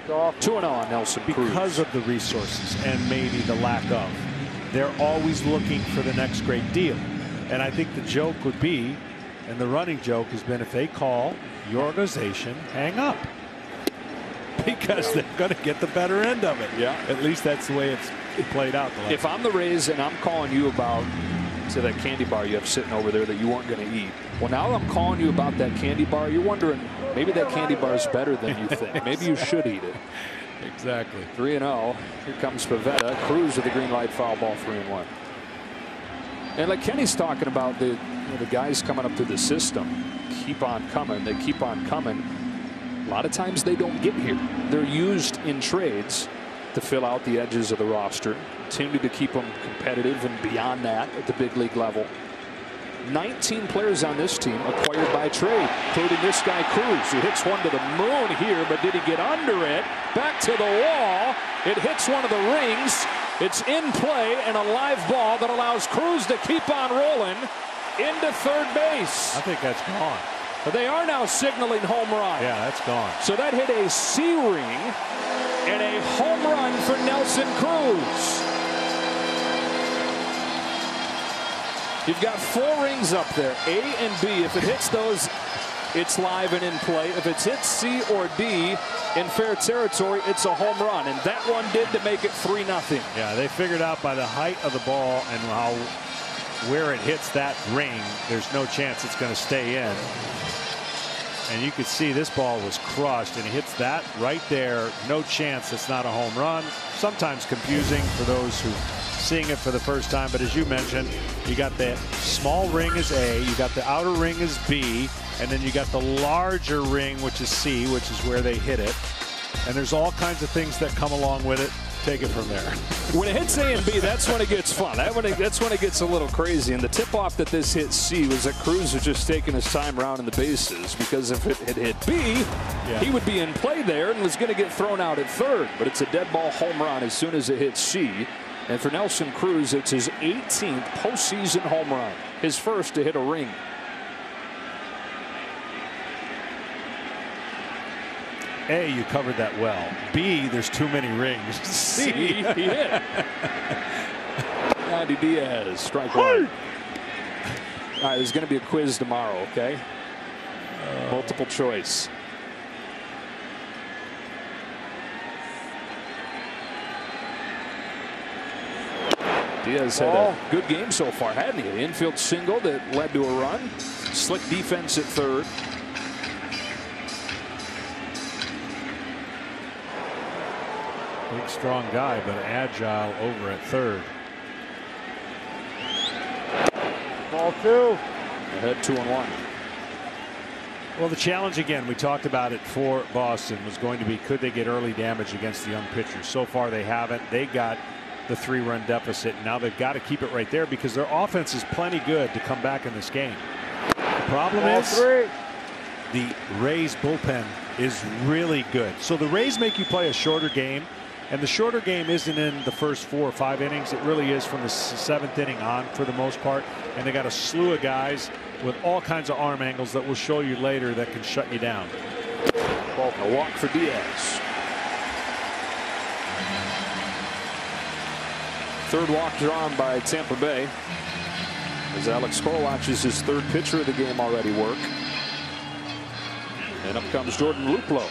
2-0 on Nelson Cruz. Because of the resources and maybe the lack of. They're always looking for the next great deal. And I think the joke would be, and the running joke has been, if they call your organization, hang up. Because they're going to get the better end of it. Yeah. At least that's the way it's played out. If I'm the Rays and I'm calling you about, say, that candy bar you have sitting over there that you weren't going to eat. Well, now I'm calling you about that candy bar. You're wondering, maybe that candy bar is better than you think. Maybe you should eat it. Exactly. 3-0. Here comes Pivetta. Cruz with a green light foul ball, 3-1. And like Kenny's talking about, the guys coming up through the system keep on coming. They keep on coming. A lot of times they don't get here. They're used in trades to fill out the edges of the roster, continue to keep them competitive and beyond that at the big league level. 19 players on this team acquired by trade, including this guy Cruz. He hits one to the moon here, but did he get under it? Back to the wall. It hits one of the rings. It's in play and a live ball that allows Cruz to keep on rolling into third base. I think that's gone. But they are now signaling home run. Yeah, that's gone. So that hit a C ring and a home run for Nelson Cruz. You've got 4 rings up there, A and B. If it hits those, it's live and in play. If it's hit C or D in fair territory, it's a home run. And that one did to make it 3-0. Yeah, they figured out by the height of the ball and where it hits that ring, there's no chance it's going to stay in. And you could see this ball was crushed, and it hits that right there. No chance it's not a home run. Sometimes confusing for those who seeing it for the first time, but as you mentioned, you got the small ring is A, you got the outer ring is B, and then you got the larger ring, which is C, which is where they hit it. And there's all kinds of things that come along with it. Take it from there. When it hits A and B, that's when it gets fun. That's when it gets a little crazy. And the tip-off that this hit C was that Cruz was just taking his time rounding the bases, because if it had hit B, he would be in play there and was going to get thrown out at third. But it's a dead ball home run as soon as it hits C. And for Nelson Cruz, it's his 18th postseason home run, his first to hit a ring. A, you covered that well. B, there's too many rings. C, he hit. Andy Diaz, strike one. All right, there's going to be a quiz tomorrow, okay? Multiple choice. Diaz had a good game so far, hadn't he? An infield single that led to a run. Slick defense at third. Big, strong guy, but agile over at third. Ball 2. Ahead 2-1. Well, the challenge again, we talked about it for Boston, was going to be, could they get early damage against the young pitchers? So far they haven't. They got the 3-run deficit. Now they've got to keep it right there because their offense is plenty good to come back in this game. The problem is the Rays bullpen is really good. So the Rays make you play a shorter game, and the shorter game isn't in the first 4 or 5 innings. It really is from the 7th inning on for the most part. And they got a slew of guys with all kinds of arm angles that we'll show you later that can shut you down. A walk for Diaz. Third walk drawn by Tampa Bay as Alex Cora watches his 3rd pitcher of the game already work. And up comes Jordan Luplow.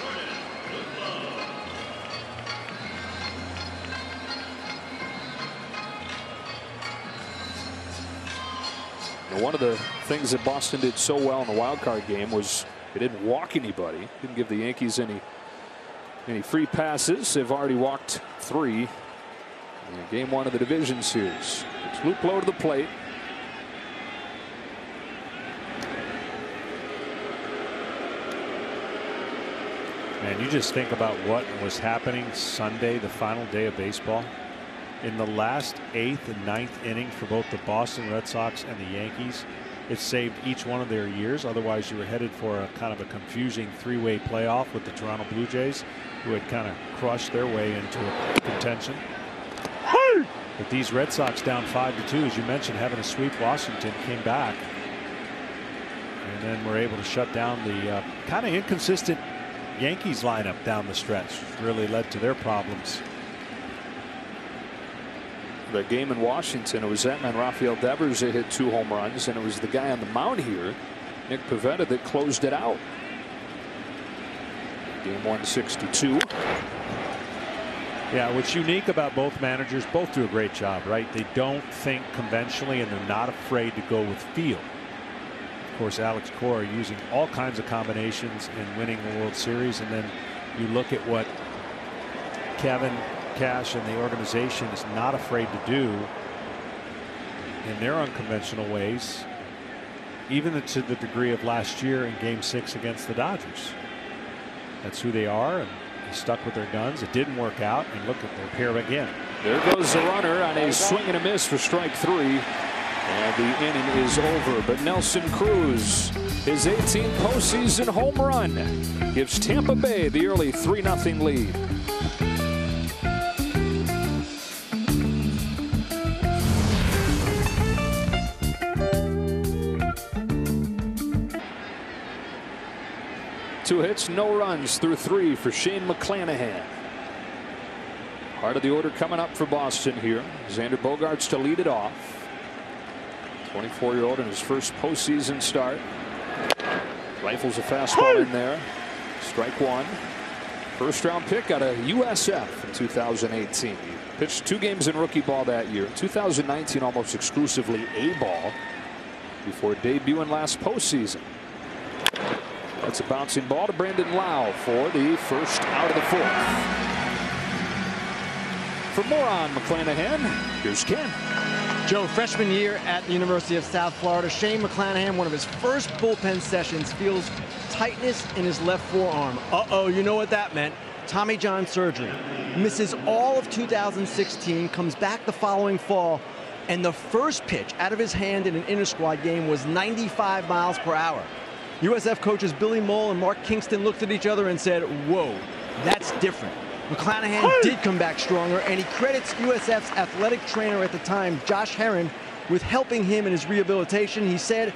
Now, one of the things that Boston did so well in the wild card game was they didn't walk anybody. Didn't give the Yankees any free passes. They've already walked 3 in game 1 of the division series. It's Luplow to the plate. Man, you just think about what was happening Sunday, the final day of baseball. In the last 8th and 9th inning for both the Boston Red Sox and the Yankees, it saved each one of their years. Otherwise, you were headed for a kind of a confusing 3-way playoff with the Toronto Blue Jays, who had kind of crushed their way into a contention. But these Red Sox down 5-2, as you mentioned, having to sweep Washington, came back and then were able to shut down the kind of inconsistent Yankees lineup down the stretch. Really led to their problems. The game in Washington, it was that man Rafael Devers that hit 2 home runs, and it was the guy on the mound here, Nick Pivetta, that closed it out. Game 162. Yeah, what's unique about both managers, both do a great job, right? They don't think conventionally, and they're not afraid to go with feel. Of course, Alex Cora using all kinds of combinations and winning the World Series, and then you look at what Kevin Cash and the organization is not afraid to do in their unconventional ways, even to the degree of last year in Game 6 against the Dodgers. That's who they are, and they stuck with their guns. It didn't work out, and look at their pair again. There goes the runner on a swing and a miss for strike 3. And the inning is over, but Nelson Cruz, his 18th postseason home run, gives Tampa Bay the early 3-0 lead. Two hits, no runs through 3 for Shane McClanahan. Part of the order coming up for Boston here. Xander Bogaerts to lead it off. 24-year-old in his first postseason start. Rifles a fastball in there. Strike 1. First round pick out of USF in 2018. He pitched 2 games in rookie ball that year. 2019 almost exclusively A ball before debuting last postseason. That's a bouncing ball to Brandon Lau for the first out of the 4th. For more on McClanahan, here's Ken. Joe, freshman year at the University of South Florida, Shane McClanahan, one of his first bullpen sessions, feels tightness in his left forearm. Uh-oh, you know what that meant. Tommy John surgery. Misses all of 2016, comes back the following fall, and the first pitch out of his hand in an inter-squad game was 95 miles per hour. USF coaches Billy Mole and Mark Kingston looked at each other and said, whoa, that's different. McClanahan did come back stronger, and he credits USF's athletic trainer at the time, Josh Herron, with helping him in his rehabilitation. He said,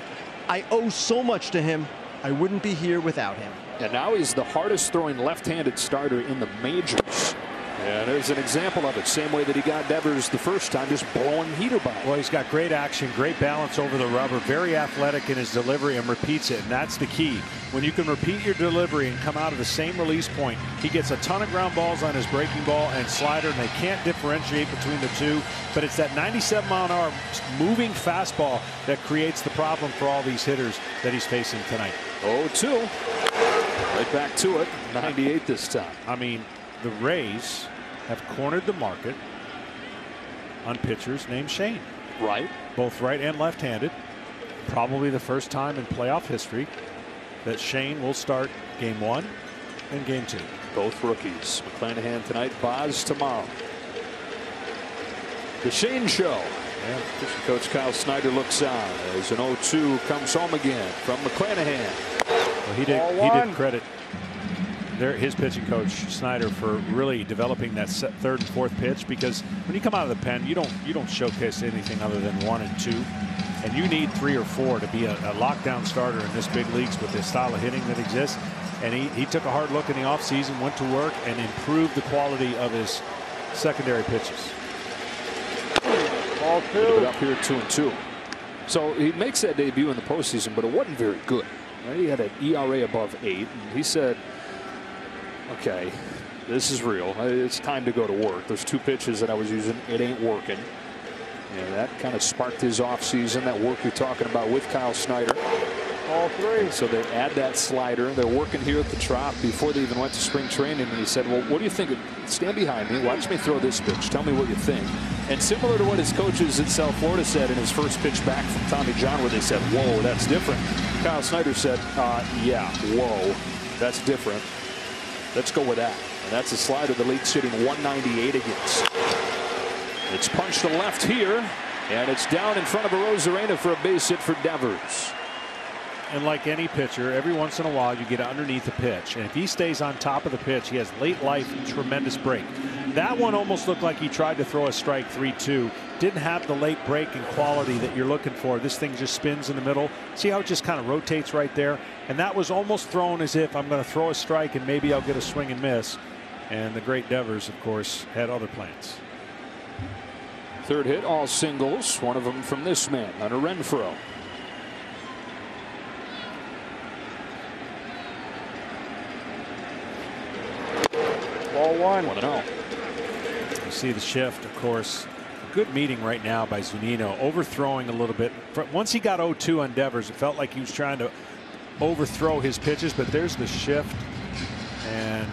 I owe so much to him. I wouldn't be here without him. And now he's the hardest throwing left-handed starter in the majors. And there's an example of it. Same way that he got Devers the first time, just blowing heater by. Well, he's got great action, great balance over the rubber, very athletic in his delivery, and repeats it. And that's the key. When you can repeat your delivery and come out of the same release point, he gets a ton of ground balls on his breaking ball and slider, and they can't differentiate between the two. But it's that 97-mile-an-hour moving fastball that creates the problem for all these hitters that he's facing tonight. 0-2. Right back to it. 98 this time. I mean, the Rays have cornered the market on pitchers named Shane. Right. Both right and left-handed. Probably the first time in playoff history that Shane will start game 1 and game 2. Both rookies. McClanahan tonight, Boz tomorrow. The Shane Show. And pitching coach Kyle Snyder looks on as an 0-2 comes home again from McClanahan. Well, he did credit his pitching coach Snyder for really developing that 3rd and 4th pitch, because when you come out of the pen, you don't showcase anything other than 1 and 2, and you need 3 or 4 to be a lockdown starter in this big leagues with the style of hitting that exists. And he took a hard look in the offseason, went to work, and improved the quality of his secondary pitches. Ball 2. A little bit up here, 2-2. So he makes that debut in the postseason, but it wasn't very good. Right? He had an ERA above 8, and he said, okay, this is real. It's time to go to work. There's 2 pitches that I was using. It ain't working. And that kind of sparked his offseason, that work you're talking about with Kyle Snyder. All 3. And so they add that slider. They're working here at the Trop before they even went to spring training. And he said, well, what do you think? Stand behind me. Watch me throw this pitch. Tell me what you think. And similar to what his coaches in South Florida said in his first pitch back from Tommy John, where they said, whoa, that's different. Kyle Snyder said, yeah, whoa, that's different. Let's go with that. And that's a slider the league's sitting 198 against. It's punched to left here, and it's down in front of Arozarena for a base hit for Devers. And like any pitcher, every once in a while you get underneath the pitch, and if he stays on top of the pitch, he has late life tremendous break. That one almost looked like he tried to throw a strike 3-2. Didn't have the late break and quality that you're looking for. This thing just spins in the middle. See how it just kind of rotates right there? And that was almost thrown as if I'm going to throw a strike and maybe I'll get a swing and miss. And the great Devers, of course, had other plans. 3rd hit, all singles. One of them from this man, Hunter Renfroe. Ball 1. 1-0. You see the shift, of course. Good meeting right now by Zunino, overthrowing a little bit. Once he got 0-2 on Devers, it felt like he was trying to overthrow his pitches, but there's the shift, and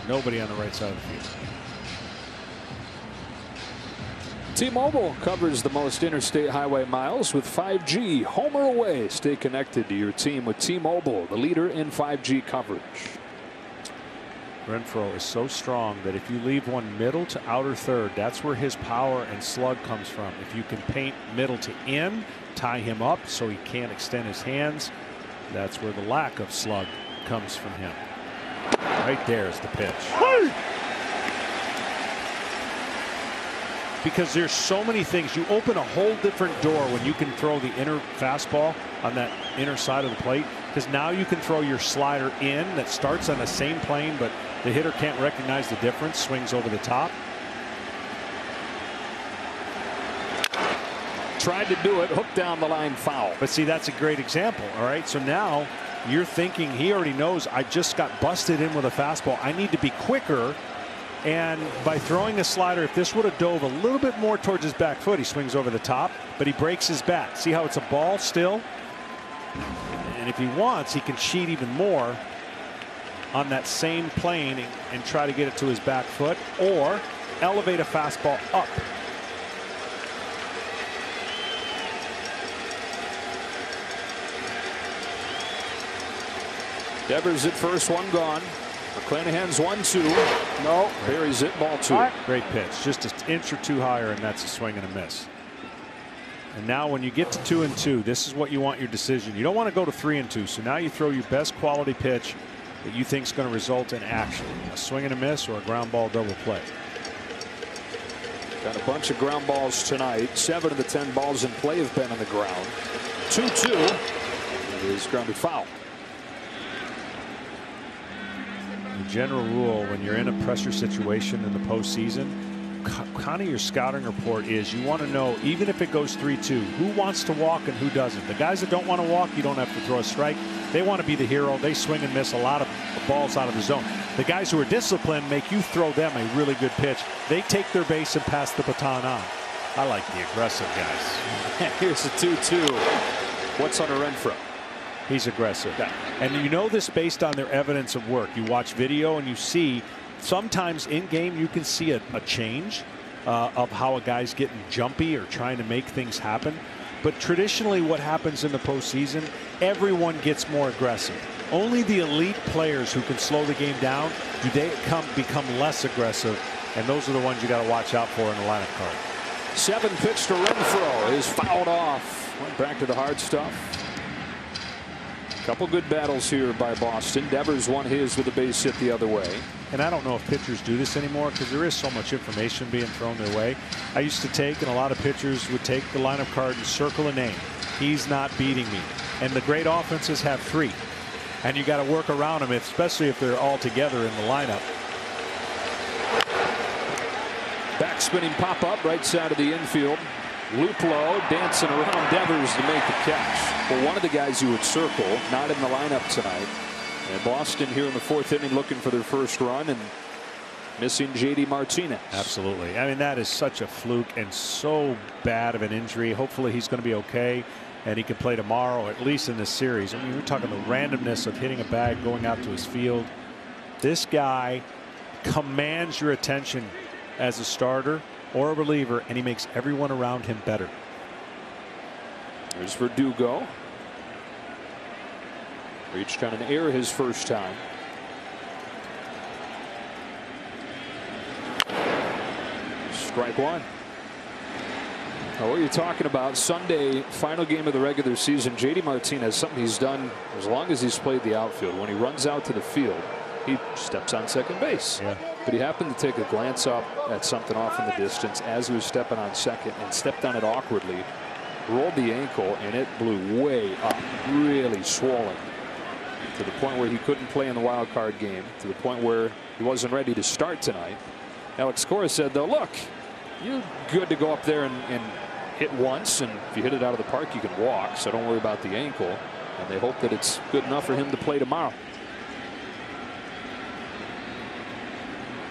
nobody on the right side of the field. T-Mobile covers the most interstate highway miles with 5G. Home or away, stay connected to your team with T-Mobile, the leader in 5G coverage. Renfroe is so strong that if you leave one middle to outer third, that's where his power and slug comes from. If you can paint middle to in, tie him up so he can't extend his hands, that's where the lack of slug comes from him. Right there is the pitch. Because there's so many things. You open a whole different door when you can throw the inner fastball on that inner side of the plate, because now you can throw your slider in that starts on the same plane, but the hitter can't recognize the difference, swings over the top. Tried to do it, hooked down the line, foul. But see, that's a great example. All right, so now you're thinking he already knows I just got busted in with a fastball. I need to be quicker. And by throwing a slider, if this would have dove a little bit more towards his back foot, he swings over the top, but he breaks his bat. See how it's a ball still? And if he wants, he can cheat even more on that same plane and try to get it to his back foot, or elevate a fastball up. Devers at first, one gone. McClanahan's 1-2. No. Buries it, ball 2. Great pitch, just an inch or two higher, and that's a swing and a miss. And now when you get to 2-2, this is what you want your decision. You don't want to go to 3-2, so now you throw your best quality pitch that you think is going to result in action. A swing and a miss or a ground ball double play. Got a bunch of ground balls tonight. 7 of the 10 balls in play have been on the ground. 2-2. It is grounded foul. The general rule when you're in a pressure situation in the postseason, kind of your scouting report is you want to know, even if it goes 3-2, who wants to walk and who doesn't. The guys that don't want to walk, you don't have to throw a strike. They want to be the hero. They swing and miss a lot of balls out of the zone. The guys who are disciplined make you throw them a really good pitch. They take their base and pass the baton on. I like the aggressive guys. Here's a 2-2. What's on a Renfroe? He's aggressive. Yeah. And you know this based on their evidence of work. You watch video and you see sometimes in game you can see a change of how a guy's getting jumpy or trying to make things happen. But traditionally what happens in the postseason, everyone gets more aggressive. Only the elite players who can slow the game down, do they become less aggressive, and those are the ones you got to watch out for in the lineup card. 7 pitch to Renfroe is fouled off. Went back to the hard stuff. Couple good battles here by Boston. Devers won his with a base hit the other way. And I don't know if pitchers do this anymore because there is so much information being thrown their way. I used to take, and a lot of pitchers would take the lineup card and circle a name. He's not beating me. And the great offenses have 3. And you got to work around them, especially if they're all together in the lineup. Back spinning pop up right side of the infield. Loop low, dancing around Devers to make the catch. Well, one of the guys you would circle, not in the lineup tonight. And Boston here in the 4th inning looking for their first run and missing J.D. Martinez. Absolutely. I mean, that is such a fluke and so bad of an injury. Hopefully he's going to be okay and he can play tomorrow, at least in this series. I mean, we're talking the randomness of hitting a bag going out to his field. This guy commands your attention as a starter or a reliever, and he makes everyone around him better. There's Verdugo. Reached on an error his first time. Strike 1. Now, what you're talking about, Sunday, final game of the regular season, J.D. Martinez, something he's done as long as he's played the outfield. When he runs out to the field, he steps on second base. Yeah. But he happened to take a glance up at something off in the distance as he was stepping on second and stepped on it awkwardly, rolled the ankle, and it blew way up, really swollen, to the point where he couldn't play in the wild card game, to the point where he wasn't ready to start tonight. Alex Cora said, though, look, you're good to go up there and hit once, and if you hit it out of the park, you can walk, so don't worry about the ankle. And they hope that it's good enough for him to play tomorrow.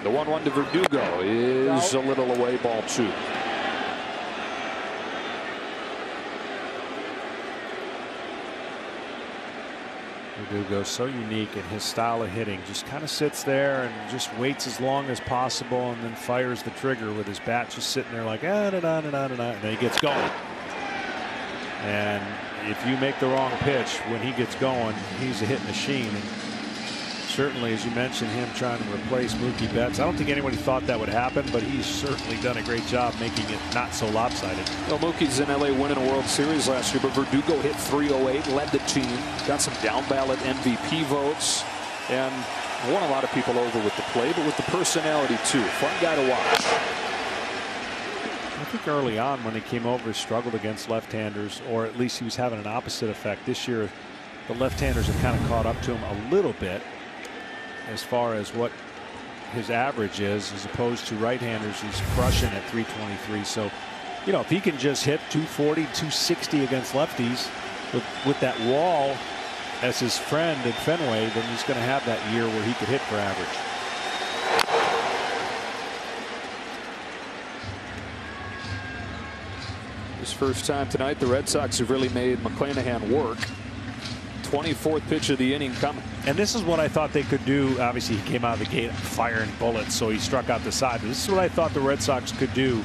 The 1-1 to Verdugo is a little away, ball 2. Verdugo so unique in his style of hitting, just kind of sits there and just waits as long as possible and then fires the trigger with his bat just sitting there like and then he gets going. And if you make the wrong pitch when he gets going, he's a hit machine. And certainly, as you mentioned, him trying to replace Mookie Betts. I don't think anybody thought that would happen, but he's certainly done a great job making it not so lopsided. Well, Mookie's in LA winning a World Series last year, but Verdugo hit .308, led the team, got some down ballot MVP votes, and won a lot of people over with the play, but with the personality too. Fun guy to watch. I think early on when he came over, he struggled against left-handers, or at least he was having an opposite effect. This year, the left-handers have kind of caught up to him a little bit as far as what his average is, as opposed to right-handers. He's crushing at .323. So, you know, if he can just hit 240, 260 against lefties with that wall as his friend in Fenway, then he's going to have that year where he could hit for average. His first time tonight, the Red Sox have really made McClanahan work. 24th pitch of the inning coming. And this is what I thought they could do. Obviously, he came out of the gate firing bullets, so he struck out the side. But this is what I thought the Red Sox could do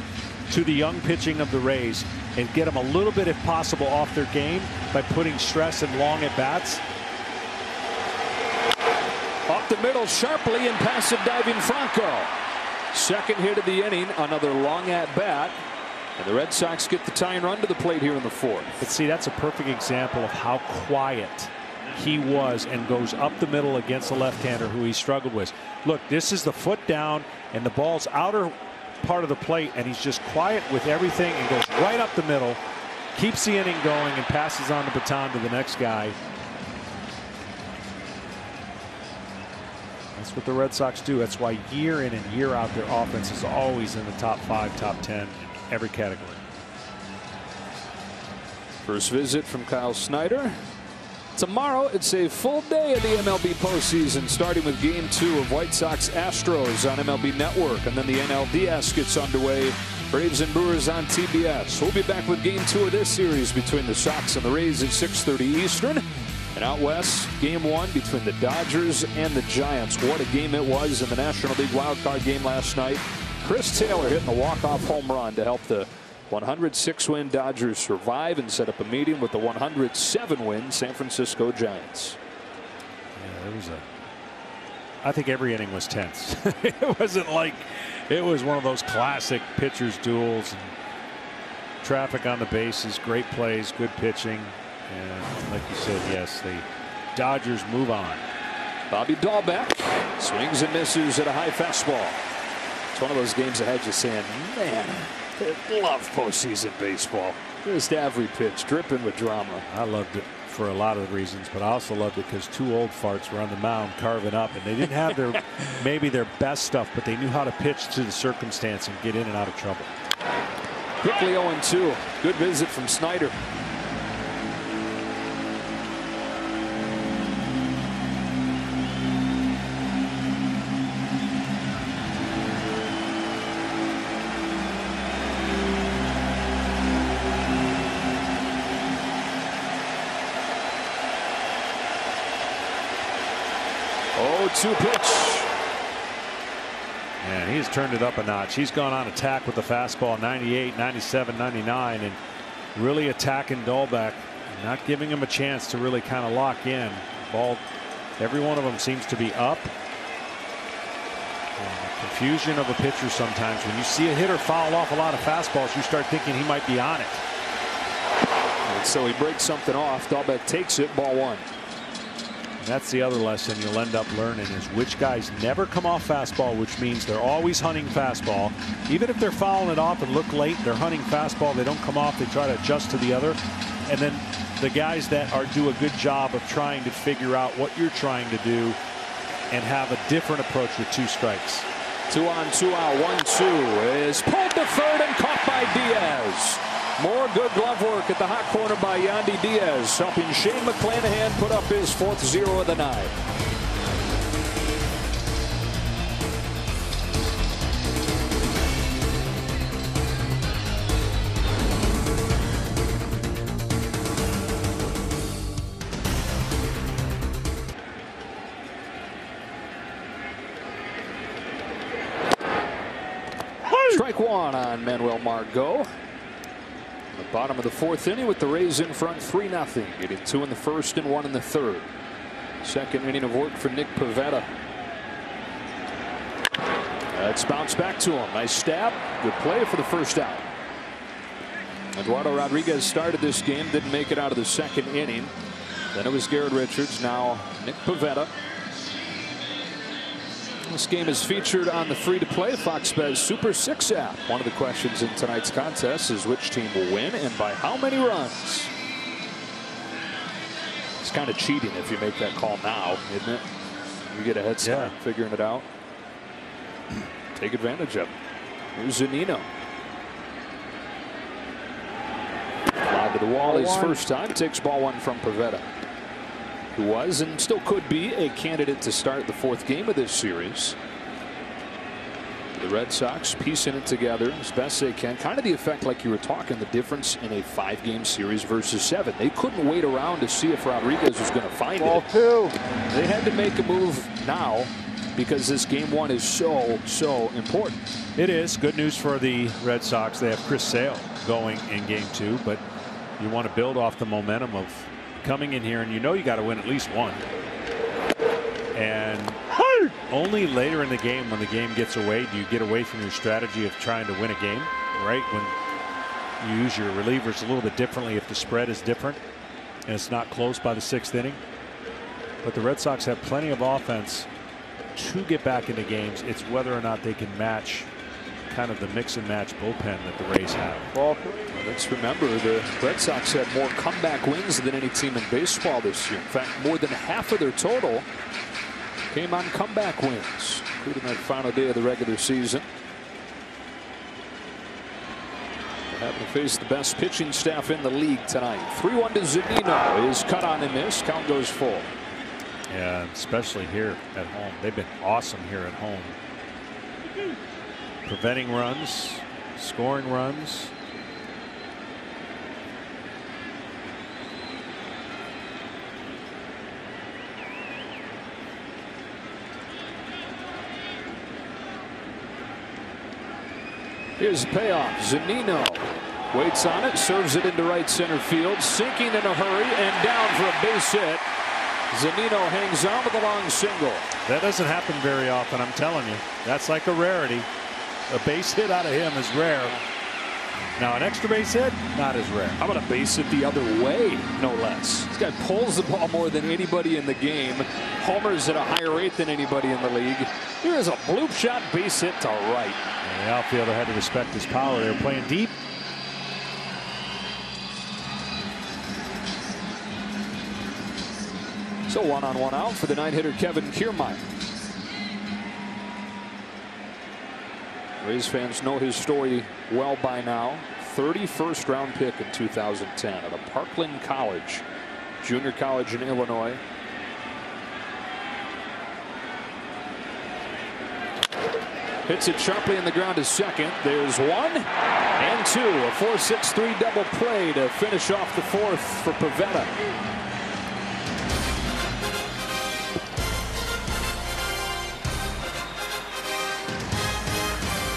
to the young pitching of the Rays and get them a little bit, if possible, off their game by putting stress and long at bats. Up the middle sharply and passive diving Franco. Second hit of the inning, another long at bat. And the Red Sox get the tying run to the plate here in the fourth. But see, that's a perfect example of how quiet he was and goes up the middle against the left-hander who he struggled with. Look, this is the foot down and the ball's outer part of the plate, and he's just quiet with everything and goes right up the middle, keeps the inning going, and passes on the baton to the next guy. That's what the Red Sox do. That's why year in and year out their offense is always in the top 5, top 10 in every category. First visit from Kyle Snyder. Tomorrow, it's a full day of the MLB postseason, starting with Game 2 of White Sox Astros on MLB Network, and then the NLDS gets underway. Braves and Brewers on TBS. We'll be back with Game 2 of this series between the Sox and the Rays at 6:30 Eastern. And out west, Game 1 between the Dodgers and the Giants. What a game it was in the National League wildcard game last night. Chris Taylor hitting a walk-off home run to help the 106-win Dodgers survive and set up a meeting with the 107-win San Francisco Giants. Yeah, I think every inning was tense. It wasn't like it was one of those classic pitchers duels. And traffic on the bases, great plays, good pitching. And like you said, yes, the Dodgers move on. Bobby Dahlbeck swings and misses at a high fastball. It's one of those games that had you saying, man, I love postseason baseball. Just every pitch dripping with drama. I loved it for a lot of reasons, but I also loved it because two old farts were on the mound carving up, and they didn't have their maybe their best stuff, but they knew how to pitch to the circumstance and get in and out of trouble. Quickly 0-2. Good visit from Snyder. Two pitch. And he's turned it up a notch. He's gone on attack with the fastball, 98, 97, 99, and really attacking Dahlbeck, not giving him a chance to really kind of lock in. Ball, every one of them seems to be up. And the confusion of a pitcher sometimes. When you see a hitter foul off a lot of fastballs, you start thinking he might be on it. And so he breaks something off. Dahlbeck takes it, ball one. That's the other lesson you'll end up learning is which guys never come off fastball, which means they're always hunting fastball. Even if they're fouling it off and look late, they're hunting fastball. They don't come off. They try to adjust to the other. And then the guys that do a good job of trying to figure out what you're trying to do and have a different approach with 2 strikes. 2 on, 2 out, 1-2 is pulled to third and caught by Diaz. More good glove work at the hot corner by Yandy Diaz, helping Shane McClanahan put up his 4th 0 of the night. Strike 1 on Manuel Margot. The bottom of the 4th inning with the Rays in front 3-0, getting 2 in the first and 1 in the third. Second inning of work for Nick Pivetta. It's bounced back to him. Nice stab. Good play for the first out. Eduardo Rodriguez started this game, didn't make it out of the second inning. Then it was Garrett Richards, now Nick Pivetta. This game is featured on the free-to-play Fox Bet Super 6 app. One of the questions in tonight's contest is which team will win and by how many runs. It's kind of cheating if you make that call now, isn't it? You get a head start figuring it out. Take advantage of it. Here's Zunino. Fly to the wall his first time. Takes ball one from Pivetta, who was and still could be a candidate to start the fourth game of this series. The Red Sox piecing it together as best they can. Kind of the effect, like you were talking, the difference in a 5-game series versus 7. They couldn't wait around to see if Rodriguez was going to find Ball it. 2. They had to make a move now because this game one is so important. It is good news for the Red Sox. They have Chris Sale going in game 2, but you want to build off the momentum of coming in here, and you know you got to win at least one. And only later in the game, when the game gets away, do you get away from your strategy of trying to win a game, right? When you use your relievers a little bit differently if the spread is different and it's not close by the 6th inning. But the Red Sox have plenty of offense to get back into games. It's whether or not they can match kind of the mix and match bullpen that the Rays have. Well, let's remember the Red Sox had more comeback wins than any team in baseball this year. In fact, more than half of their total came on comeback wins, including that final day of the regular season. They're having to face the best pitching staff in the league tonight. 3-1 to Zunino is cut on and missed. Count goes full. Yeah, especially here at home. They've been awesome here at home. Preventing runs, scoring runs. Here's the payoff. Zunino waits on it, serves it into right center field, sinking in a hurry and down for a base hit. Zunino hangs on with a long single. That doesn't happen very often, I'm telling you. That's like a rarity. A base hit out of him is rare. Now an extra base hit, not as rare. How about a base hit the other way, no less? This guy pulls the ball more than anybody in the game. Homers at a higher rate than anybody in the league. Here is a bloop shot base hit to right. And the outfielder had to respect his power. They were playing deep. So 1-on-1 out for the 9-hitter Kevin Kiermaier. Rays fans know his story well by now. 31st round pick in 2010 at a Parkland College, junior college in Illinois. Hits it sharply in the ground to second. There's 1 and 2. A 4-6-3 double play to finish off the 4th for Pivetta.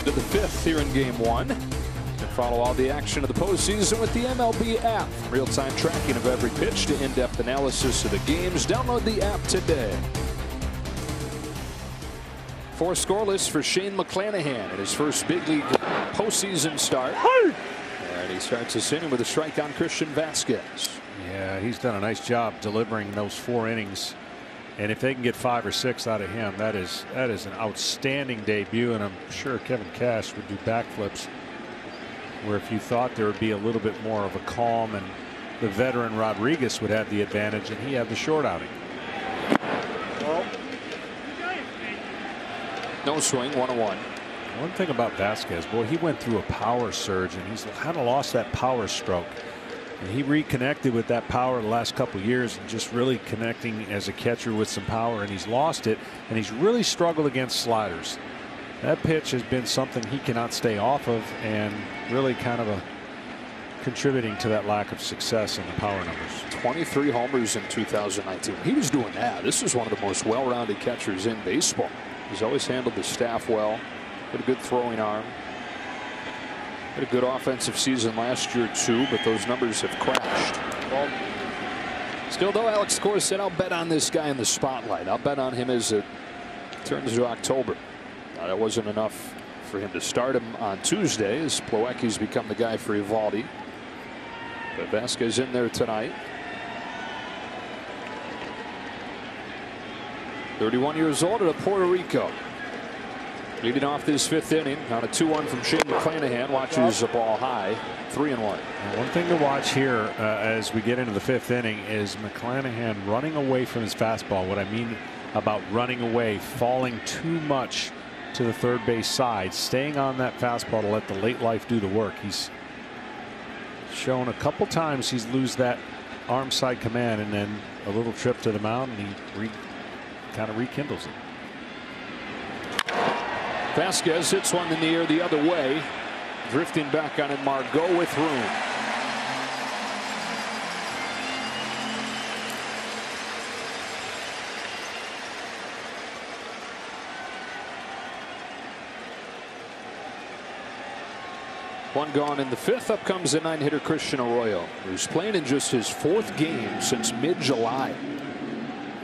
To the 5th here in game 1. And follow all the action of the postseason with the MLB app. Real-time tracking of every pitch to in-depth analysis of the games. Download the app today. 4 scoreless for Shane McClanahan in his first big league postseason start. And he starts this inning with a strike on Christian Vasquez. Yeah, he's done a nice job delivering those 4 innings. And if they can get 5 or 6 out of him, that is an outstanding debut. And I'm sure Kevin Cash would do backflips where if you thought there would be a little bit more of a calm and the veteran Rodriguez would have the advantage and he had the short outing. No swing, 1-1. One thing about Vasquez, boy, he went through a power surge and he's kind of lost that power stroke. And he reconnected with that power the last couple years and just really connecting as a catcher with some power, and he's lost it, and he's really struggled against sliders. That pitch has been something he cannot stay off of, and really kind of contributing to that lack of success in the power numbers. 23 homers in 2019. He was doing that. This is one of the most well-rounded catchers in baseball. He's always handled the staff well. Had a good throwing arm. Had a good offensive season last year too, but those numbers have crashed. Still, though, Alex Cora said, I'll bet on this guy in the spotlight. I'll bet on him as it turns to October. That wasn't enough for him to start him on Tuesday, as Plawecki's become the guy for Eovaldi. But Vasquez in there tonight. 31 years old out of Puerto Rico. Leading off this 5th inning on a 2-1 from Shane McClanahan. Watches the ball high, 3-1. One thing to watch here as we get into the 5th inning is McClanahan running away from his fastball. What I mean about running away, falling too much to the third base side, staying on that fastball to let the late life do the work. He's shown a couple times he's lose that arm side command, and then a little trip to the mound, and he kind of rekindles it. Vasquez hits one in the air the other way. Drifting back on it, Margot with room. One gone in the 5th. Up comes the 9-hitter Christian Arroyo, who's playing in just his 4th game since mid-July.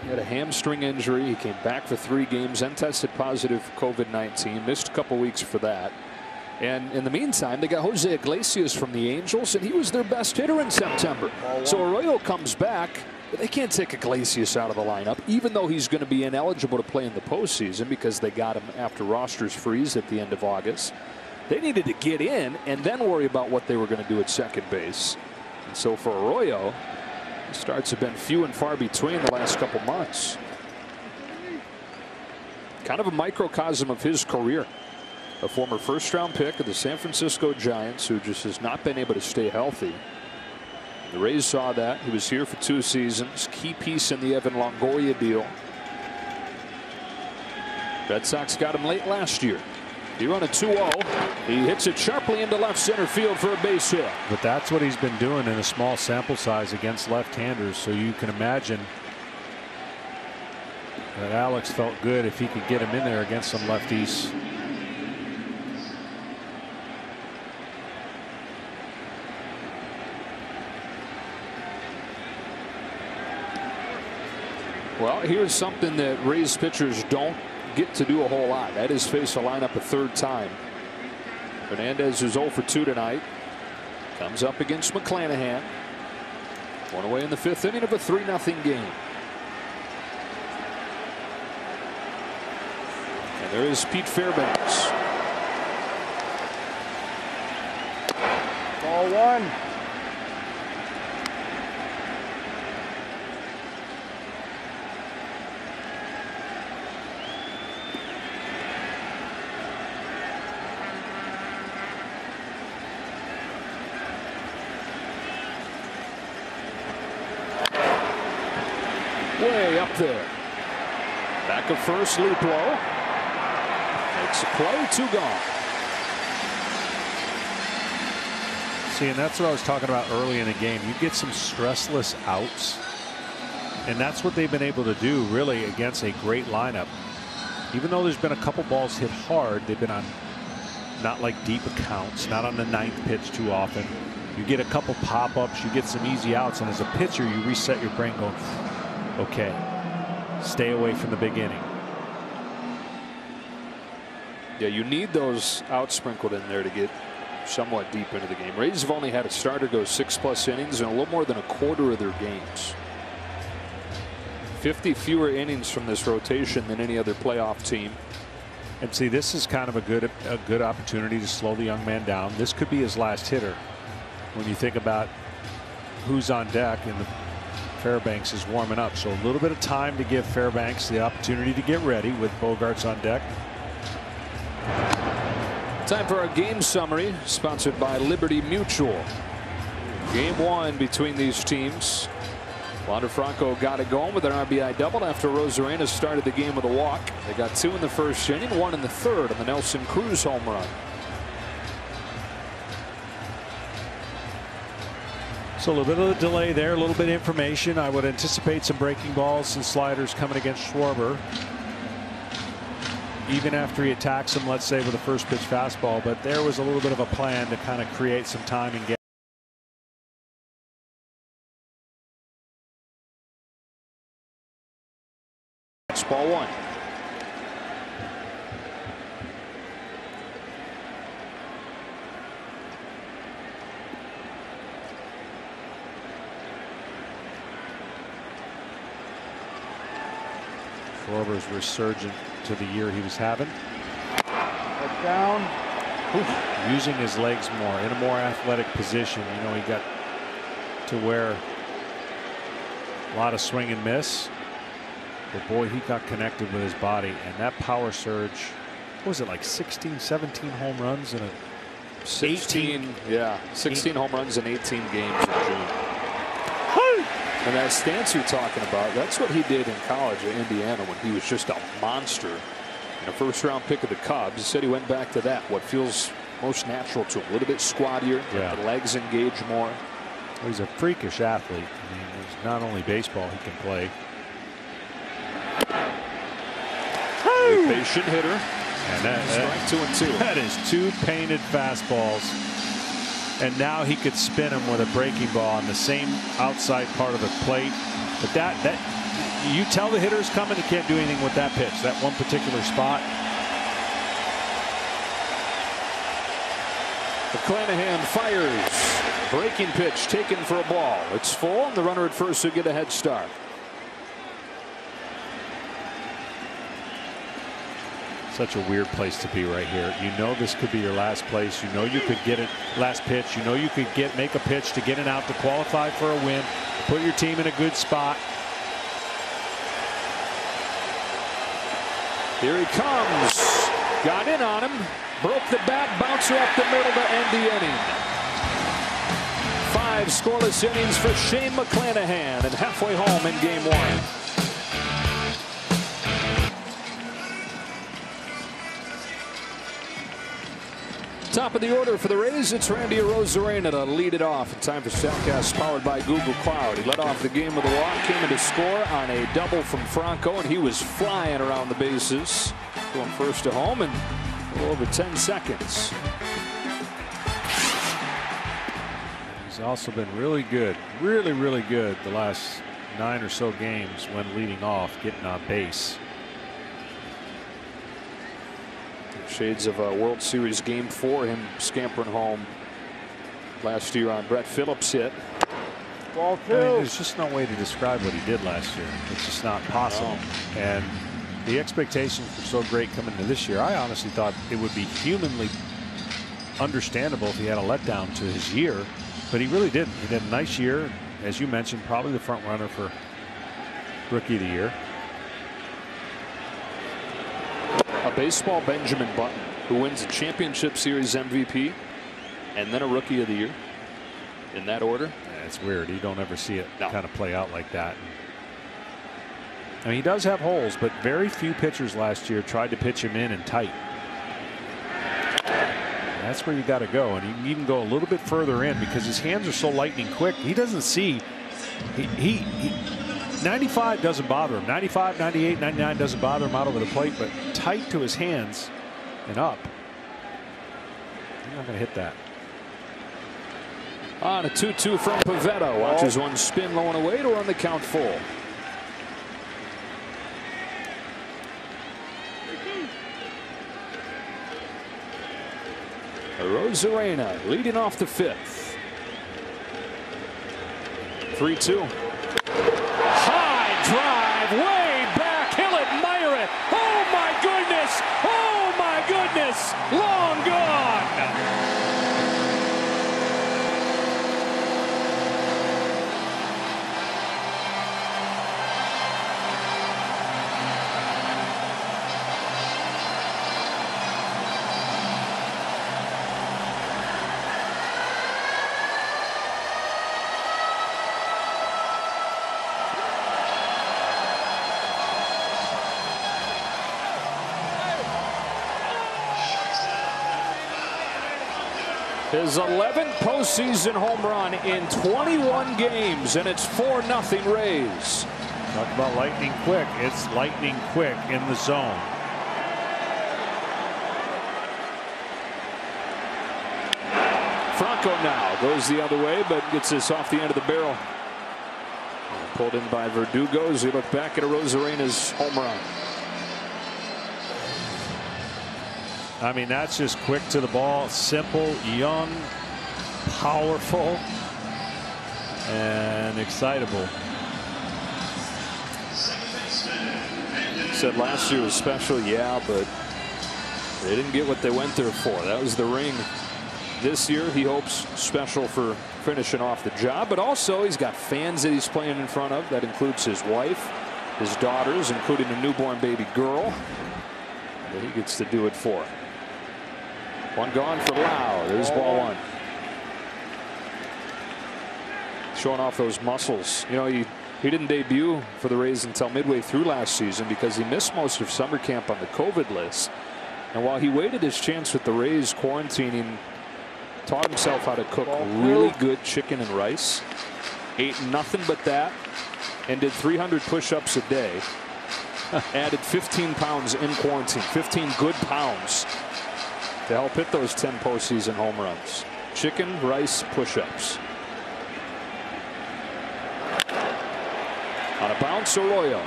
He had a hamstring injury. He came back for 3 games and tested positive for COVID-19. Missed a couple weeks for that. And in the meantime, they got Jose Iglesias from the Angels, and he was their best hitter in September. So Arroyo comes back. But they can't take Iglesias out of the lineup, even though he's going to be ineligible to play in the postseason because they got him after rosters freeze at the end of August. They needed to get in and then worry about what they were going to do at second base. And so for Arroyo, starts have been few and far between the last couple months. Kind of a microcosm of his career. A former first-round pick of the San Francisco Giants who just has not been able to stay healthy. The Rays saw that. He was here for 2 seasons. Key piece in the Evan Longoria deal. Red Sox got him late last year. He run a 2-0. He hits it sharply into left center field for a base hit. But that's what he's been doing in a small sample size against left-handers. So you can imagine that Alex felt good if he could get him in there against some lefties. Well, here's something that Rays pitchers don't get to do a whole lot. That is face a lineup a 3rd time. Hernandez is 0 for 2 tonight. Comes up against McClanahan. One away in the 5th inning of a 3-0 game. And there is Pete Fairbanks. Ball 1. Way up there. Back of first, Luplo. Makes a play, 2 gone. See, and that's what I was talking about early in the game. You get some stressless outs, and that's what they've been able to do really against a great lineup. Even though there's been a couple balls hit hard, they've been on not like deep accounts, not on the 9th pitch too often. You get a couple pop-ups, you get some easy outs, and as a pitcher, you reset your brain going, okay, stay away from the big inning. Yeah, you need those outs sprinkled in there to get somewhat deep into the game. Rays have only had a starter go 6+ innings in a little more than a quarter of their games. 50 fewer innings from this rotation than any other playoff team. And see, this is kind of a good opportunity to slow the young man down. This could be his last hitter. When you think about who's on deck, and Fairbanks is warming up, so a little bit of time to give Fairbanks the opportunity to get ready with Bogaerts on deck. Time for our game summary, sponsored by Liberty Mutual. Game 1 between these teams. Wander Franco got it going with an RBI double after Rosarena started the game with a walk. They got 2 in the 1st inning, 1 in the 3rd on the Nelson Cruz home run. So a little bit of a delay there, a little bit of information. I would anticipate some breaking balls and sliders coming against Schwarber, even after he attacks him, let's say, with a first pitch fastball. But there was a little bit of a plan to kind of create some time and get Schwarber's resurgent to the year he was having. That's down. Oof. Using his legs more in a more athletic position. You know, he got to wear a lot of swing and miss. But boy, he got connected with his body, and that power surge. What was it, like 16, 17 home runs in a 16 home runs in 18 games in June. And that stance you're talking about, that's what he did in college at Indiana when he was just a monster. And a first-round pick of the Cubs. He said he went back to that, what feels most natural to him. A little bit squattier, the legs engage more. Well, he's a freakish athlete. I mean, it's not only baseball he can play. A patient hitter. And strike 2 and 2. That is 2 painted fastballs. And now he could spin them with a breaking ball on the same outside part of the plate. But that you tell the hitter's coming, he can't do anything with that pitch, that one particular spot. McClanahan fires. Breaking pitch taken for a ball. It's full, and the runner at first will get a head start. Such a weird place to be right here. You know this could be your last place. You know you could get it last pitch. You know you could make a pitch to get it out to qualify for a win. Put your team in a good spot. Here he comes. Got in on him. Broke the bat. Bouncer up the middle to end the inning. 5 scoreless innings for Shane McClanahan, and halfway home in game 1. Top of the order for the Rays, it's Randy Arozarena to lead it off. In time for StatCast, powered by Google Cloud. He led off the game with a walk, came in to score on a double from Franco, and he was flying around the bases, going first to home in a little over 10 seconds. He's also been really good, really good the last 9 or so games when leading off, getting on base. Shades of a World Series Game 4, him scampering home last year on Brett Phillips' hit. Ball 2. I mean, there's just no way to describe what he did last year. It's just not possible. No. And the expectations were so great coming into this year. I honestly thought it would be humanly understandable if he had a letdown to his year, but he really didn't. He did a nice year, as you mentioned, probably the front runner for Rookie of the Year. A baseball Benjamin Button, who wins a championship series MVP and then a Rookie of the Year in that order. Yeah, it's weird. You don't ever see it kind of play out like that. I mean, he does have holes, but very few pitchers last year tried to pitch him in and tight. And that's where you got to go, and you can even go a little bit further in because his hands are so lightning quick. He doesn't see. 95 doesn't bother him. 95, 98, 99 doesn't bother him out over the plate, but tight to his hands and up. He's not going to hit that. On a 2-2 from Pivetta. Watches one spin low and away to run the count full. Arozarena leading off the 5th. 3-2. Drive way back. He'll admire it. Oh my goodness. Oh my goodness. Long gone. His 11th postseason home run in 21 games, and it's 4-0 Rays. Talk about lightning quick. It's lightning quick in the zone. Franco now goes the other way, but gets this off the end of the barrel. Pulled in by Verdugo as we look back at Arozarena's home run. I mean, that's just quick to the ball, simple, young, powerful, and excitable. Said last year was special, yeah, but they didn't get what they went there for. That was the ring. This year, he hopes special for finishing off the job, but also he's got fans that he's playing in front of. That includes his wife, his daughters, including a newborn baby girl that he gets to do it for. One gone for Lau. There's ball one. Showing off those muscles. You know, he didn't debut for the Rays until midway through last season because he missed most of summer camp on the COVID list. And while he waited his chance with the Rays quarantining, taught himself how to cook really good chicken and rice. Ate nothing but that and did 300 push-ups a day. Added 15 pounds in quarantine, 15 good pounds to help hit those 10 postseason home runs. Chicken, rice, push-ups. On a bounce, Arroyo.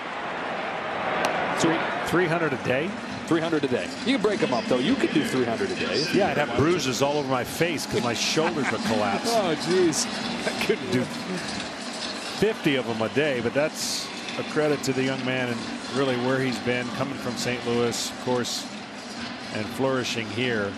300 a day? 300 a day. You can break them up, though. You could do 300 a day. Yeah, I'd have bruises all over my face because my shoulders would collapse. Oh, jeez. I couldn't do 50 of them a day, but that's a credit to the young man and really where he's been, coming from St. Louis, of course, and flourishing here.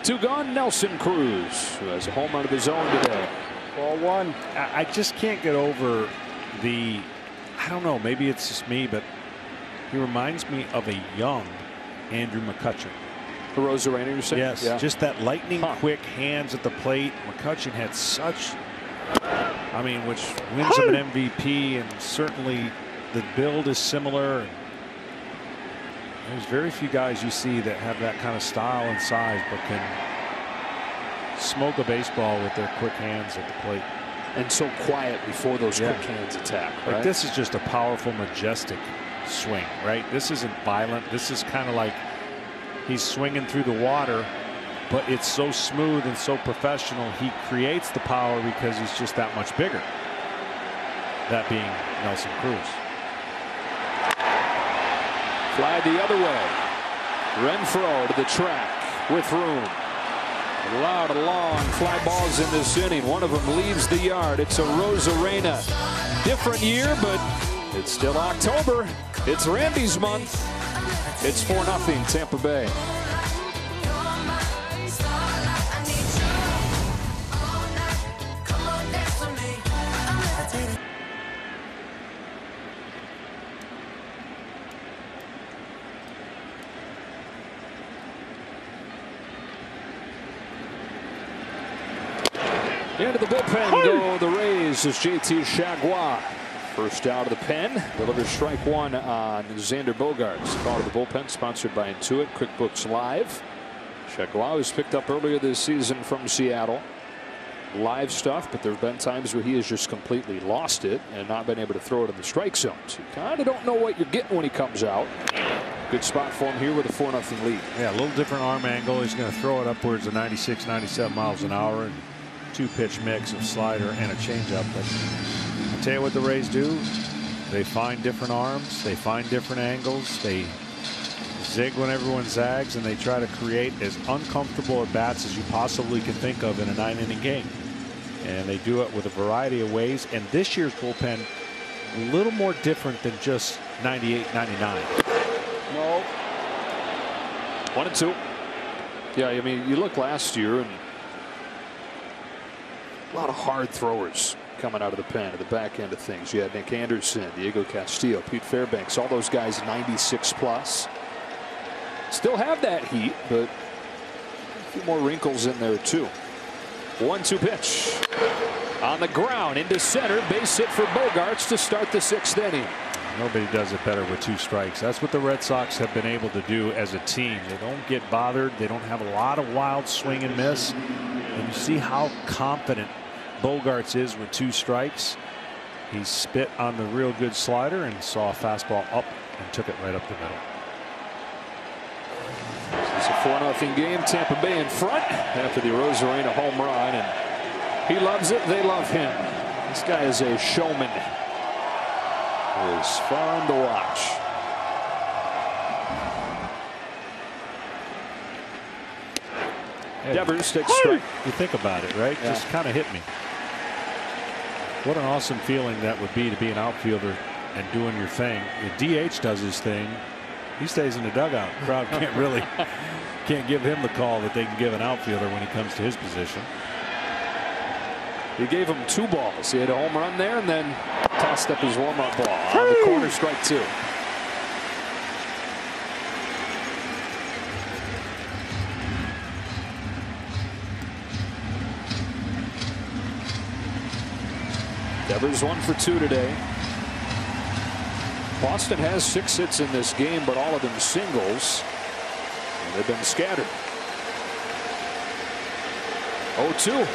Two gone. Nelson Cruz, who has a home run of his own today. Ball one. I just can't get over the, I don't know, maybe it's just me, but he reminds me of a young Andrew McCutchen. The Rosarena, you're saying? Yes, yeah. Just that lightning quick hands at the plate. McCutchen had such, I mean, which wins him an MVP, and certainly the build is similar. There's very few guys you see that have that kind of style and size, but can smoke a baseball with their quick hands at the plate. And so quiet before those quick hands attack. Right? Like this is just a powerful, majestic swing, right? This isn't violent. This is kind of like he's swinging through the water, but it's so smooth and so professional. He creates the power because he's just that much bigger. That being Nelson Cruz. Fly the other way. Renfroe to the track with room. A lot of long fly balls in this inning. One of them leaves the yard. It's a Rosarena. Different year, but it's still October. It's Randy's month. It's 4-0 Tampa Bay. Into the bullpen go the Rays as JT Chargois. First out of the pen. Delivers strike one on Xander Bogaerts. Call to the bullpen sponsored by Intuit QuickBooks Live. Chargois was picked up earlier this season from Seattle. Live stuff, but there have been times where he has just completely lost it and not been able to throw it in the strike zone. So you kind of don't know what you're getting when he comes out. Good spot for him here with a 4-0 lead. Yeah, a little different arm angle. He's going to throw it upwards of 96, 97 miles an hour. And two-pitch mix of slider and a changeup. But I'll tell you what the Rays do. They find different arms. They find different angles. They zig when everyone zags, and they try to create as uncomfortable at bats as you possibly can think of in a 9-inning game. And they do it with a variety of ways. And this year's bullpen, a little more different than just 98, 99. No. 1-2. Yeah, I mean, you look last year and a lot of hard throwers coming out of the pen at the back end of things. You had Nick Anderson, Diego Castillo, Pete Fairbanks, all those guys 96 plus. Still have that heat, but a few more wrinkles in there too. 1-2 pitch on the ground into center. Base hit for Bogaerts to start the 6th inning. Nobody does it better with 2 strikes. That's what the Red Sox have been able to do as a team. They don't get bothered. They don't have a lot of wild swing and miss. And you see how confident Bogaerts is with 2 strikes. He spit on the real good slider and saw a fastball up and took it right up the middle. It's a 4-0 game. Tampa Bay in front after the Rosarena home run, and he loves it. They love him. This guy is a showman. It is fun to watch. Devers takes strike. You think about it, right? Yeah. Just kind of hit me. What an awesome feeling that would be to be an outfielder and doing your thing. The DH does his thing. He stays in the dugout. The crowd can't give him the call that they can give an outfielder when he comes to his position. He gave him 2 balls. He had a home run there and then tossed up his warm-up ball on the corner, strike 2. Devers 1 for 2 today. Boston has 6 hits in this game, but all of them singles. And they've been scattered. 0-2.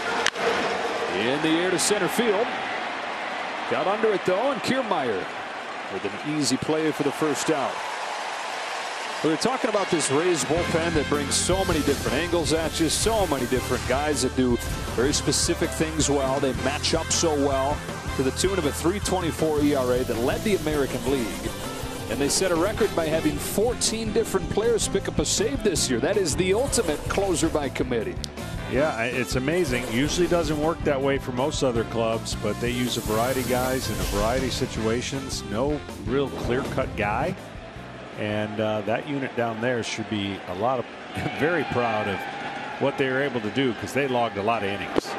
In the air to center field. Got under it though, and Kiermaier with an easy play for the first out. We were talking about this Rays bullpen that brings so many different angles at you, so many different guys that do very specific things well. They match up so well, to the tune of a 3.24 ERA that led the American League. And they set a record by having 14 different players pick up a save this year. That is the ultimate closer by committee. Yeah, it's amazing. Usually doesn't work that way for most other clubs, but they use a variety of guys in a variety of situations. No real clear-cut guy. And that unit down there should be very proud of what they were able to do, because they logged a lot of innings.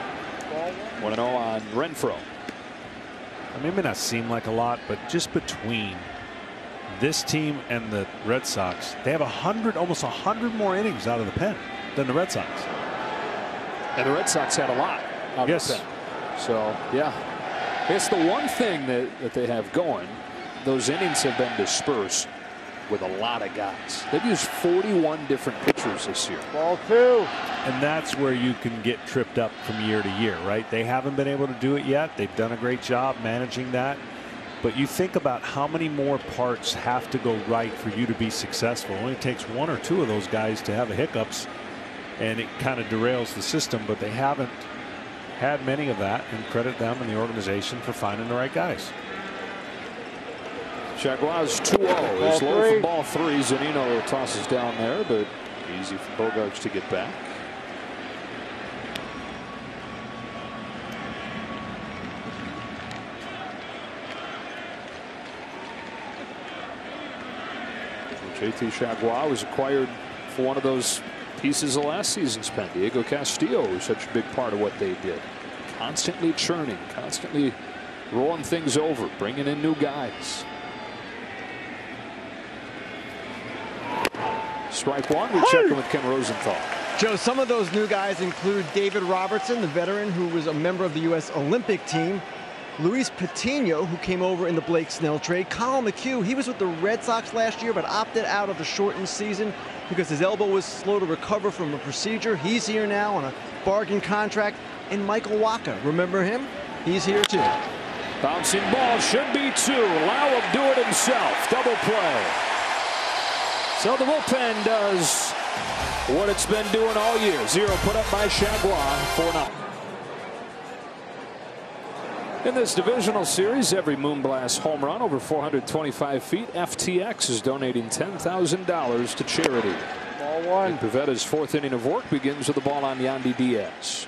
1-0 on Renfroe. I mean, it may not seem like a lot, but just between this team and the Red Sox, they have almost 100 more innings out of the pen than the Red Sox. And the Red Sox had a lot out of the pen. So, yeah. It's the one thing that they have going. Those innings have been dispersed with a lot of guys. They've used 41 different pitchers this year. Ball 2. And that's where you can get tripped up from year to year, right? They haven't been able to do it yet. They've done a great job managing that. But you think about how many more parts have to go right for you to be successful. It only takes 1 or 2 of those guys to have the hiccups, and it kind of derails the system. But they haven't had many of that, and credit them and the organization for finding the right guys. Jaguars 2-0 is low for ball 3. Zunino tosses down there, but easy for Bogarts to get back. JT Jaguar was acquired for one of those pieces of last season's pen. Diego Castillo was such a big part of what they did. Constantly churning, constantly rolling things over, bringing in new guys. Strike 1. We check in with Ken Rosenthal. Joe, some of those new guys include David Robertson, the veteran who was a member of the U.S. Olympic team. Luis Patino, who came over in the Blake Snell trade. Colin McHugh, he was with the Red Sox last year but opted out of the shortened season because his elbow was slow to recover from a procedure. He's here now on a bargain contract. And Michael Wacha, remember him? He's here too. Bouncing ball should be 2. Lau will do it himself. Double play. So the bullpen does what it's been doing all year. 0 put up by Jaguar, 4-0. In this divisional series, every Moonblast home run over 425 feet, FTX is donating $10,000 to charity. Ball 1. And Pavetta's 4th inning of work begins with the ball on Yandy Diaz.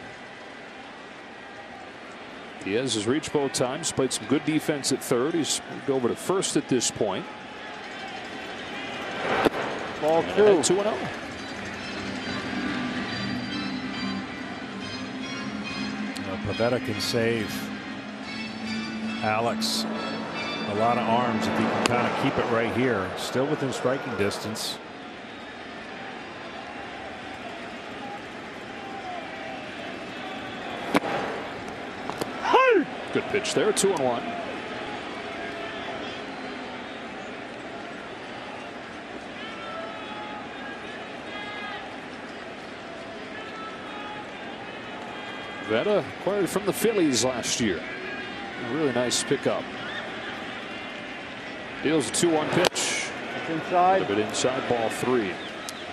Diaz has reached both times, played some good defense at third. He's moved over to first at this point. Ball 2. 2-0. Pavetta can save Alex a lot of arms if he can kind of keep it right here. Still within striking distance. Good pitch there. 2-1. Pavetta acquired from the Phillies last year. A really nice pickup. Deals a 2-1 pitch. It's inside. A bit inside, ball 3.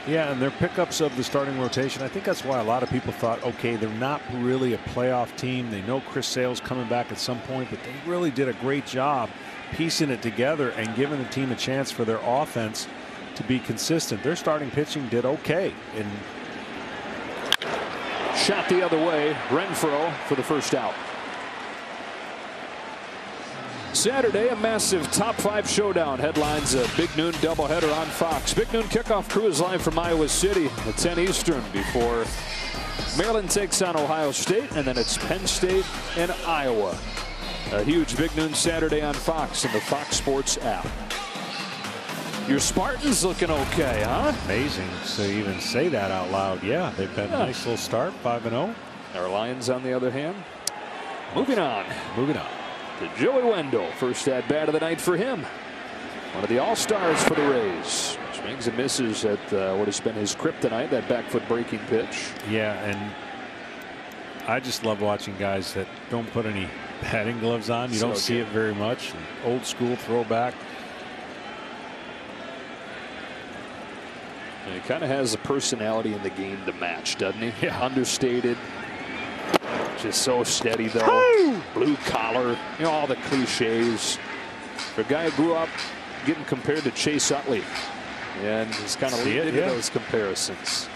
Yeah, and their pickups of the starting rotation, I think that's why a lot of people thought, okay, they're not really a playoff team. They know Chris Sale's coming back at some point, but they really did a great job piecing it together and giving the team a chance for their offense to be consistent. Their starting pitching did okay. And Shot the other way. Renfroe for the first out. Saturday, a massive top 5 showdown headlines a big noon doubleheader on Fox. Big noon kickoff crew is live from Iowa City at 10 Eastern before Maryland takes on Ohio State, and then it's Penn State and Iowa. A huge big noon Saturday on Fox and the Fox Sports app. Your Spartans looking okay, huh? Amazing to even say that out loud. Yeah, they've had a nice little start, 5-0. Our Lions, on the other hand, moving on. Moving on. To Joey Wendell, first at bat of the night for him. One of the all-stars for the Rays. Swings and misses at what has been his kryptonite, that back foot breaking pitch. Yeah, and I just love watching guys that don't put any batting gloves on. You don't see it very much. Old school throwback. And he kind of has the personality in the game to match, doesn't he? Yeah. Understated. Just so steady, though. Blue collar, you know, all the cliches. For a guy who grew up getting compared to Chase Utley, and he's kind of leading into those comparisons.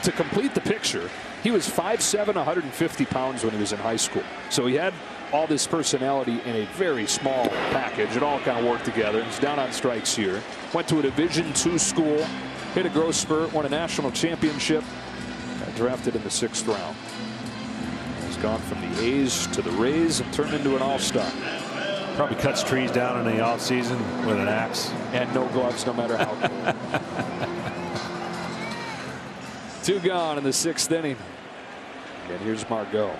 To complete the picture, he was 5'7", 150 pounds when he was in high school. So he had all this personality in a very small package. It all kind of worked together. He's down on strikes here. Went to a Division II school, hit a growth spurt, won a national championship, got drafted in the 6th round. Gone from the A's to the Rays and turned into an all-star. Probably cuts trees down in the offseason with an axe. And no gloves, no matter how cold. 2 gone in the 6th inning. And here's Margot,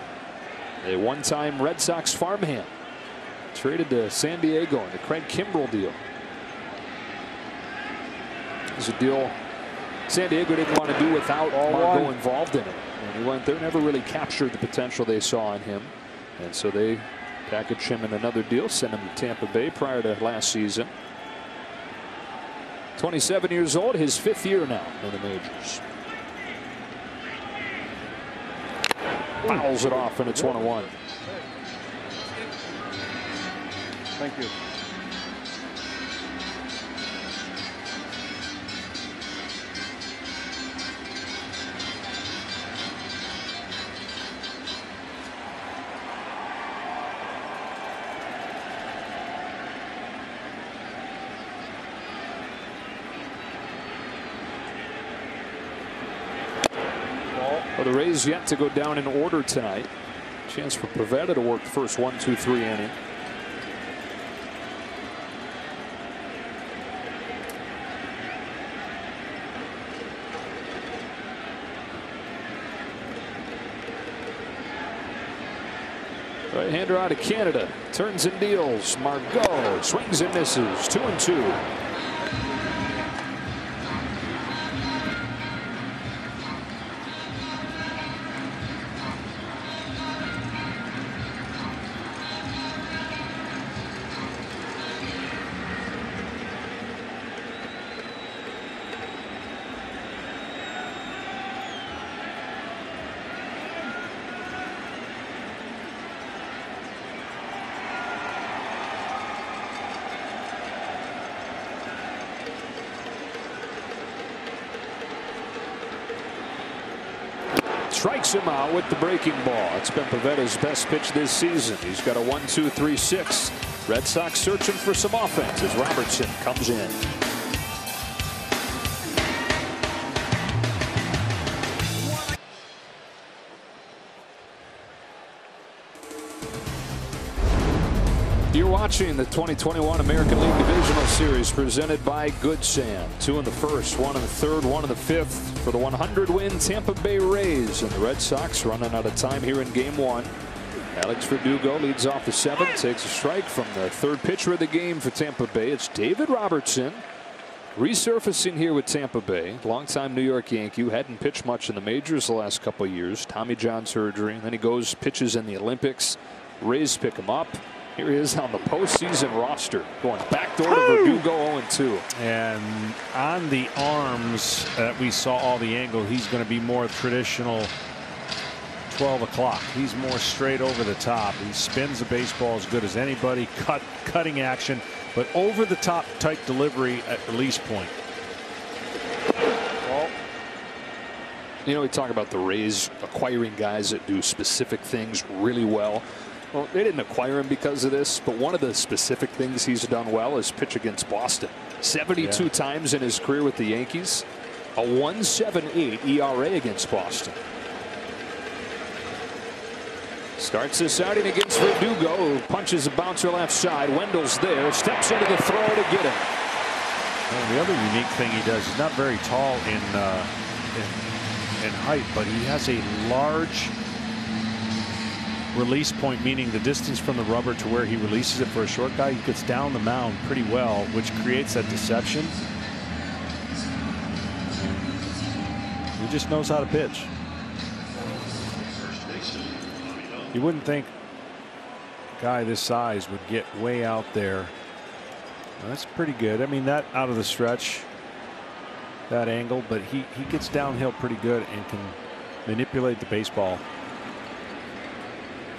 a one-time Red Sox farmhand, traded to San Diego in the Craig Kimbrell deal. It was a deal San Diego didn't want to do without Margot involved in it. And he went there, never really captured the potential they saw in him. And so they packaged him in another deal, sent him to Tampa Bay prior to last season. 27 years old, his 5th year now in the majors. Fouls it off, and it's 1-1. Thank you. Well, the Rays yet to go down in order tonight. Chance for Pivetta to work the first 1, 2, 3 inning. Right-hander out of Canada, turns and deals. Margot swings and misses. 2-2. Strikes him out with the breaking ball. It's been Pivetta's best pitch this season. He's got a 1-2-3-6. Red Sox searching for some offense as Robertson comes in. You're watching the 2021 American League Divisional Series presented by Good Sam. 2 in the first, 1 in the third, 1 in the 5th for the 100-win Tampa Bay Rays. And the Red Sox running out of time here in Game 1. Alex Verdugo leads off the 7th, takes a strike from the 3rd pitcher of the game for Tampa Bay. It's David Robertson resurfacing here with Tampa Bay. Longtime New York Yankee who hadn't pitched much in the majors the last couple of years. Tommy John surgery. And then he goes, pitches in the Olympics. Rays pick him up. Here he is on the postseason roster, going backdoor to Verdugo 0-2. And on the arms that we saw all the angle, he's going to be more traditional 12 o'clock. He's more straight over the top. He spins the baseball as good as anybody. Cutting action, but over the top tight delivery at release point. You know, we talk about the Rays acquiring guys that do specific things really well. Well, they didn't acquire him because of this, but one of the specific things he's done well is pitch against Boston. 72 times in his career with the Yankees, a 1.78 ERA against Boston. Starts this outing against Verdugo, who punches a bouncer left side. Wendell's there, steps into the throw to get him. Well, the other unique thing he does, he's not very tall in height, but he has a large release point, meaning the distance from the rubber to where he releases it for a short guy. He gets down the mound pretty well, which creates that deception. He just knows how to pitch. You wouldn't think a guy this size would get way out there. Well, that's pretty good. I mean, that out of the stretch, that angle, but he gets downhill pretty good and can manipulate the baseball.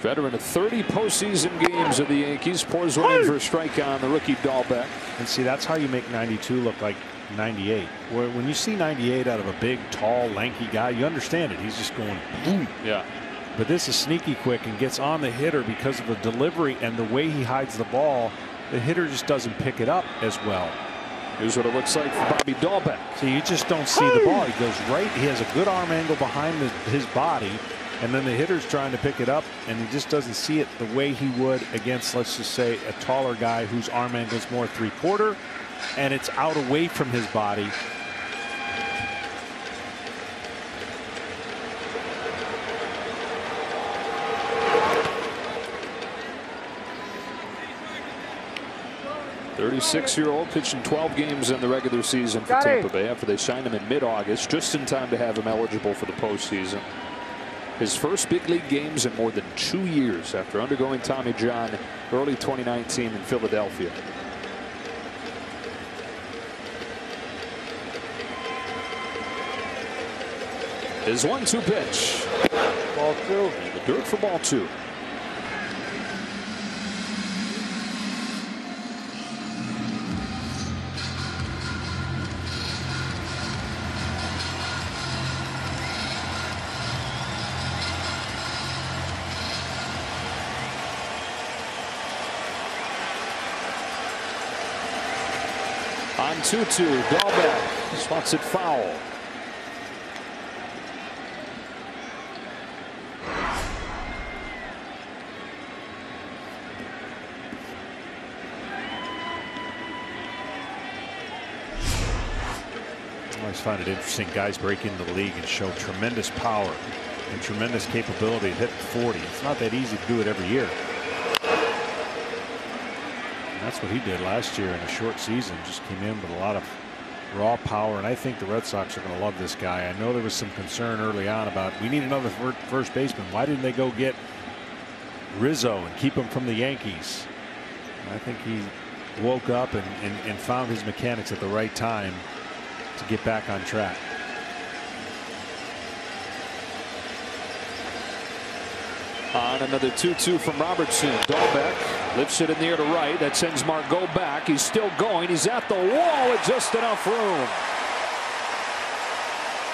Veteran of 30 postseason games of the Yankees, pours one in for a strikeout on the rookie Dahlbeck. And see, that's how you make 92 look like 98. When you see 98 out of a big, tall, lanky guy, you understand it. He's just going boom. Yeah. But this is sneaky quick and gets on the hitter because of the delivery and the way he hides the ball. The hitter just doesn't pick it up as well. Here's what it looks like for Bobby Dahlbeck. So you just don't see the ball. He goes right. He has a good arm angle behind his body. And then the hitter's trying to pick it up, and he just doesn't see it the way he would against, let's just say, a taller guy whose arm angle is more three-quarter, and it's out away from his body. .36-year-old pitching 12 games in the regular season for Tampa Bay after they signed him in mid-August, just in time to have him eligible for the postseason. His first big league games in more than 2 years after undergoing Tommy John early 2019 in Philadelphia. His 1-2 pitch. Ball 2. In the dirt for ball 2. On 2-2, Dahlbeck swats it foul. I always find it interesting. Guys break into the league and show tremendous power and tremendous capability of hitting 40. It's not that easy to do it every year. That's what he did last year in a short season. Just came in with a lot of raw power, and I think the Red Sox are going to love this guy. I know there was some concern early on about we need another first baseman. Why didn't they go get Rizzo and keep him from the Yankees? I think he woke up and found his mechanics at the right time to get back on track. On another 2-2 from Robertson. Dahlbeck lifts it in the air to right. That sends Margot back. He's still going. He's at the wall with just enough room.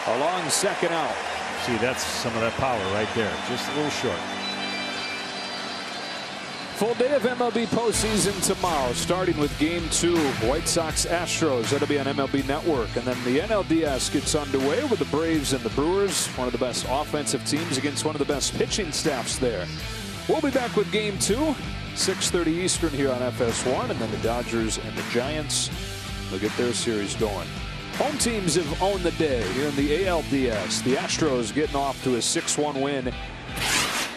A long second out. See, that's some of that power right there. Just a little short. Full day of MLB postseason tomorrow, starting with Game 2, White Sox Astros. That'll be on MLB Network. And then the NLDS gets underway with the Braves and the Brewers, one of the best offensive teams against one of the best pitching staffs there. We'll be back with Game 2, 6:30 Eastern here on FS1, and then the Dodgers and the Giants will get their series going. Home teams have owned the day here in the ALDS. The Astros getting off to a 6-1 win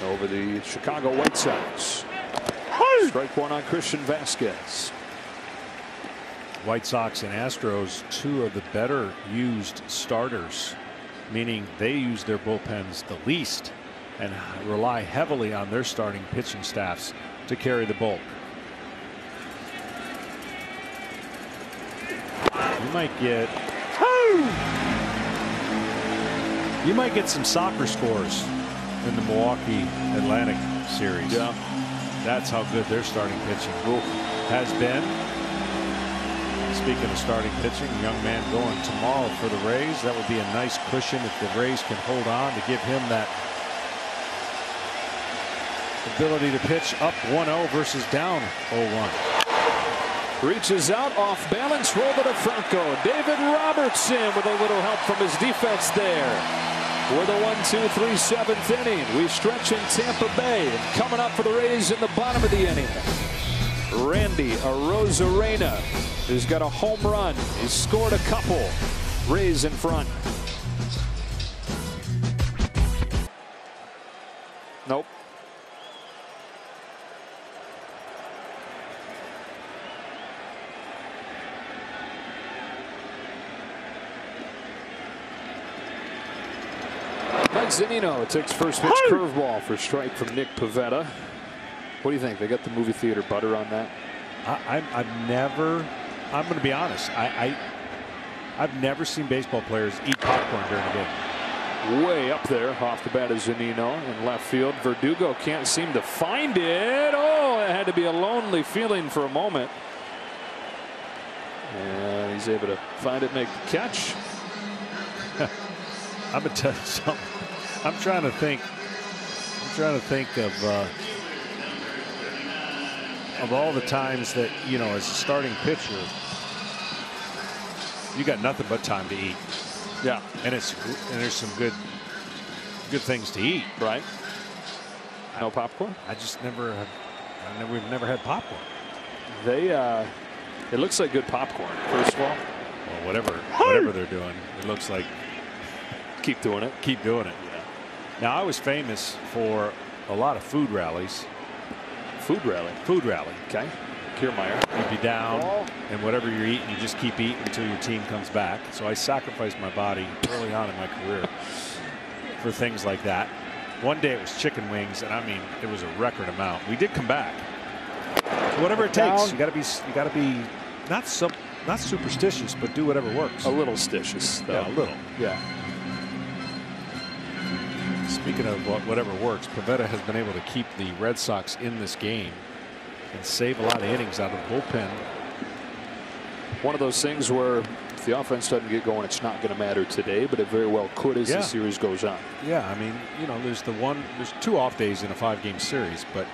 over the Chicago White Sox. Strike one on Christian Vasquez. White Sox and Astros, two of the better used starters, meaning they use their bullpens the least and rely heavily on their starting pitching staffs to carry the bulk. You might get some soccer scores in the Milwaukee Atlantic series. Yeah. That's how good their starting pitching has been. Speaking of starting pitching, young man going tomorrow for the Rays. That would be a nice cushion if the Rays can hold on to give him that ability to pitch up 1-0 versus down 0-1. Reaches out, off balance, roll to Franco. David Robertson with a little help from his defense there. With a 1-2-3 seventh inning. We stretch in Tampa Bay. And coming up for the Rays in the bottom of the inning, Randy Arozarena, who's got a home run. He's scored a couple. Rays in front. Nope. Zunino takes first pitch curveball for strike from Nick Pivetta. What do you think? They got the movie theater butter on that? I'm going to be honest. I've never seen baseball players eat popcorn during a game. Way up there off the bat is Zunino in left field. Verdugo can't seem to find it. Oh, it had to be a lonely feeling for a moment. And he's able to find it, make the catch. I'm going to tell you something. I'm trying to think of all the times that, you know, as a starting pitcher, you got nothing but time to eat. Yeah, and there's some good things to eat, right? No popcorn. We've never had popcorn. It looks like good popcorn. First of all, well, whatever they're doing, it looks like. Keep doing it. Keep doing it. Now, I was famous for a lot of food rallies. Food rally? Food rally. Okay. Kiermaier. You'd be down, and whatever you're eating, you just keep eating until your team comes back. So I sacrificed my body early on in my career for things like that. One day it was chicken wings, and I mean, it was a record amount. We did come back. So whatever it takes, you got to be not superstitious, but do whatever works. A little stitious, though. Yeah, a little. Yeah. Speaking of whatever works, Pivetta has been able to keep the Red Sox in this game and save a lot of innings out of the bullpen. One of those things where if the offense doesn't get going, it's not going to matter today, but it very well could as the series goes on. Yeah, I mean, you know, there's 2 off days in a 5-game series, but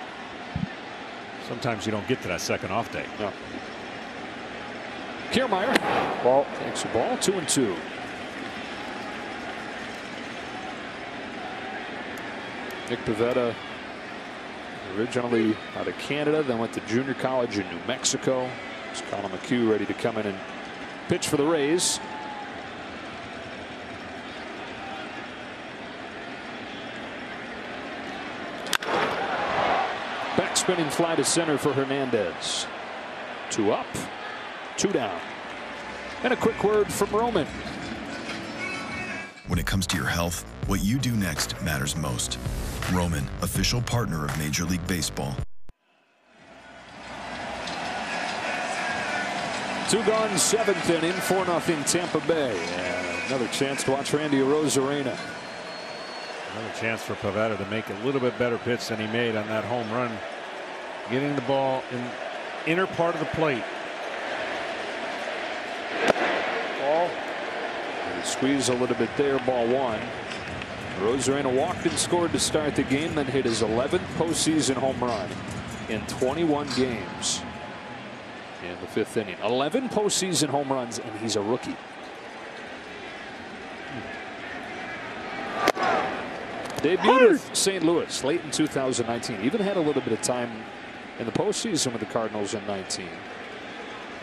sometimes you don't get to that second off day. No. Kiermaier. Ball takes a ball, 2-2. Nick Pivetta, originally out of Canada, then went to junior college in New Mexico. It's Colin McHugh ready to come in and pitch for the Rays. Back spinning fly to center for Hernandez. 2 up, 2 down. And a quick word from Roman. When it comes to your health, what you do next matters most. Roman, official partner of Major League Baseball. 2 gone, 7th inning, 4-0 Tampa Bay. And another chance to watch Randy Arozarena. Another chance for Pivetta to make a little bit better pitch than he made on that home run. Getting the ball in the inner part of the plate. Ball. Squeeze a little bit there, ball 1. Arozarena walked and scored to start the game, then hit his 11th postseason home run in 21 games in the 5th inning. 11 postseason home runs, and he's a rookie. Debuted with St. Louis late in 2019. Even had a little bit of time in the postseason with the Cardinals in 19.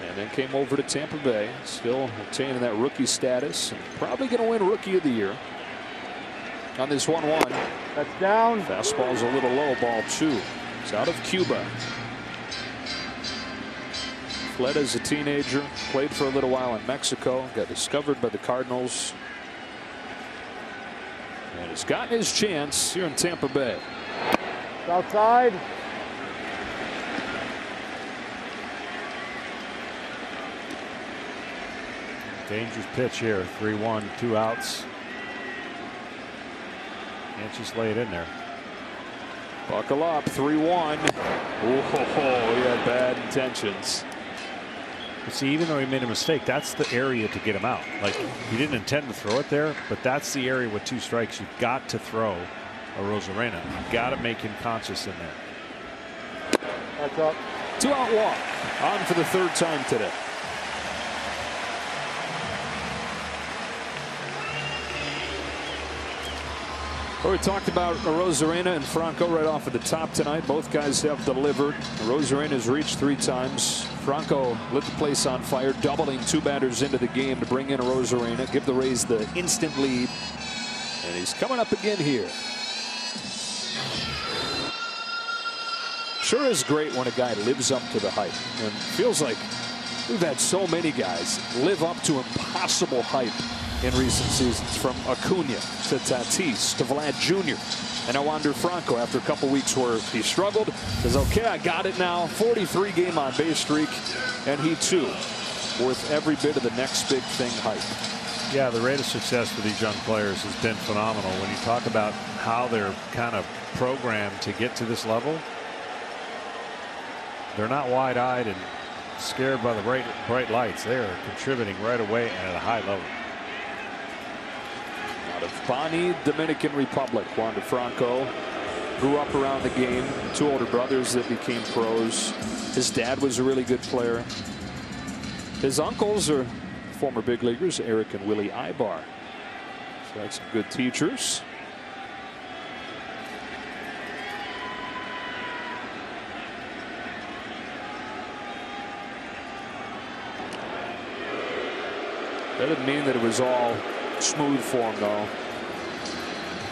And then came over to Tampa Bay, still obtaining that rookie status, and probably going to win Rookie of the Year. On this 1-1. That's down. Fastball's a little low, ball 2. It's out of Cuba. Fled as a teenager, played for a little while in Mexico, got discovered by the Cardinals, and has gotten his chance here in Tampa Bay. It's outside. Dangerous pitch here. 3-1, 2 outs. Can't just lay it in there. Buckle up, 3-1. Oh, he had bad intentions. But see, even though he made a mistake, that's the area to get him out. Like, he didn't intend to throw it there, but that's the area with 2 strikes. You've got to throw a Rosarena. You've got to make him conscious in there. That's up. 2-out walk. On for the 3rd time today. Well, we talked about Rosarena and Franco right off at the top tonight. Both guys have delivered. Rosarena's reached 3 times. Franco lit the place on fire, doubling 2 batters into the game to bring in Rosarena, give the Rays the instant lead. And he's coming up again here. Sure is great when a guy lives up to the hype. And feels like we've had so many guys live up to impossible hype in recent seasons, from Acuna to Tatis to Vlad Jr. And now Wander Franco, after a couple weeks where he struggled, says, okay, I got it now. 43 game on base streak, and he too worth every bit of the next big thing hype. Yeah, the rate of success for these young players has been phenomenal. When you talk about how they're kind of programmed to get to this level, they're not wide-eyed and scared by the bright lights. They are contributing right away and at a high level. Out of Bani, Dominican Republic, Wander Franco grew up around the game. 2 older brothers that became pros. His dad was a really good player. His uncles are former big leaguers, Eric and Willie Ibar. So that's some good teachers. That didn't mean that it was all smooth for him, though.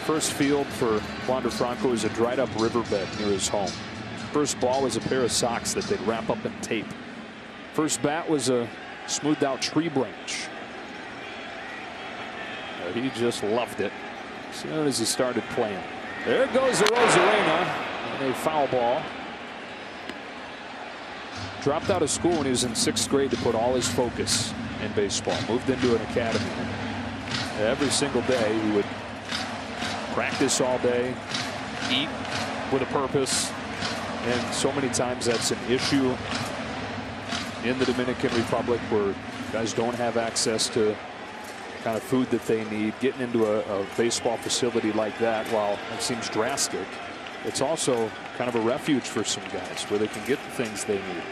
First field for Wander Franco is a dried up riverbed near his home. First ball was a pair of socks that they'd wrap up in tape. First bat was a smoothed out tree branch. He just loved it as soon as he started playing. There goes the Rosarena, and a foul ball. Dropped out of school when he was in 6th grade to put all his focus in baseball. Moved into an academy. Every single day he would practice all day, eat with a purpose, and so many times that's an issue in the Dominican Republic where guys don't have access to the kind of food that they need. Getting into a baseball facility like that, while it seems drastic, it's also kind of a refuge for some guys where they can get the things they need.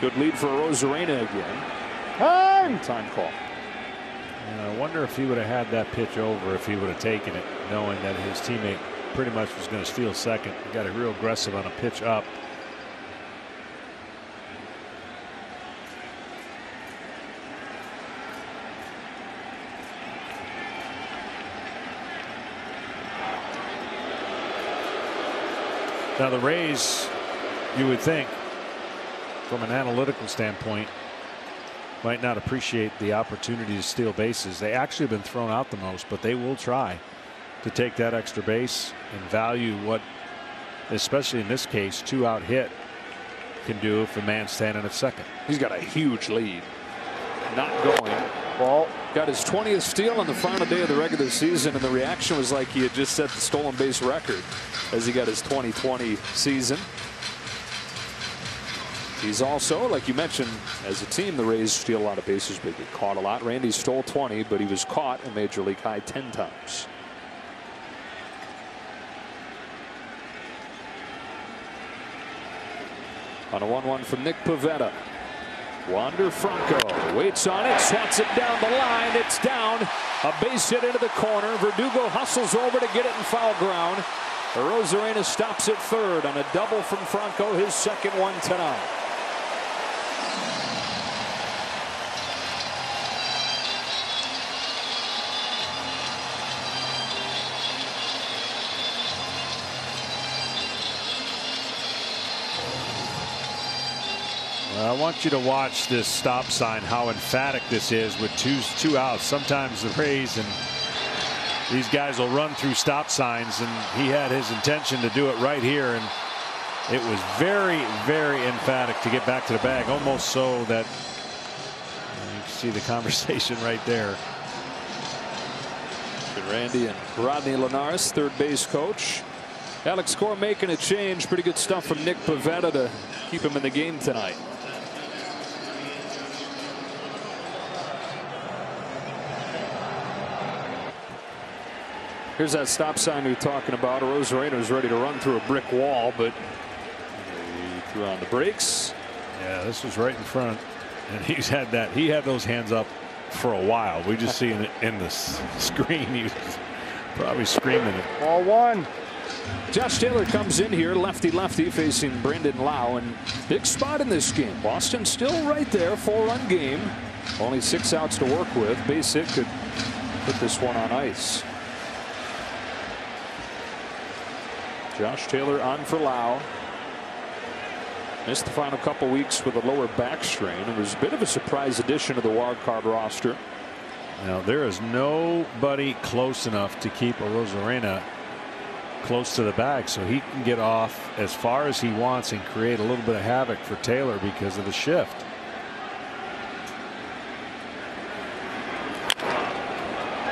Good lead for Rosarena again. Time call. And I wonder if he would have had that pitch over, if he would have taken it, knowing that his teammate pretty much was going to steal second. He got a real aggressive on a pitch up. Now the Rays, you would think, from an analytical standpoint, might not appreciate the opportunity to steal bases. They actually have been thrown out the most, but they will try to take that extra base and value what, especially in this case, 2-out hit can do if a man's standing at second. He's got a huge lead. Not going. Ball. Got his 20th steal on the final day of the regular season, and the reaction was like he had just set the stolen base record as he got his 2020 season. He's also, like you mentioned, as a team, the Rays steal a lot of bases, but get caught a lot. Randy stole 20, but he was caught a major league high 10 times. On a 1-1 from Nick Pivetta. Wander Franco waits on it, swats it down the line. It's down. A base hit into the corner. Verdugo hustles over to get it in foul ground. Rosarena stops at 3rd on a double from Franco, his 2nd one tonight. I want you to watch this stop sign, how emphatic this is with two outs. Sometimes the Rays and these guys will run through stop signs, and he had his intention to do it right here, and it was very, very emphatic to get back to the bag, almost so that you can see the conversation right there. Randy and Rodney Linares, 3rd base coach. Alex Cora making a change. Pretty good stuff from Nick Pivetta to keep him in the game tonight. Here's that stop sign we were talking about. Rosareno's ready to run through a brick wall, but he threw on the brakes. Yeah, this was right in front, and he's had that. He had those hands up for a while. We just see it in the screen. He was probably screaming it. Ball one. Josh Taylor comes in here, lefty-lefty, facing Brendan Lau, and big spot in this game. Boston still right there, 4-run game. Only 6 outs to work with. Base hit could put this one on ice. Josh Taylor on for Lau. Missed the final couple weeks with a lower back strain. It was a bit of a surprise addition to the wild card roster. Now there is nobody close enough to keep Rosarena close to the bag, so he can get off as far as he wants and create a little bit of havoc for Taylor because of the shift.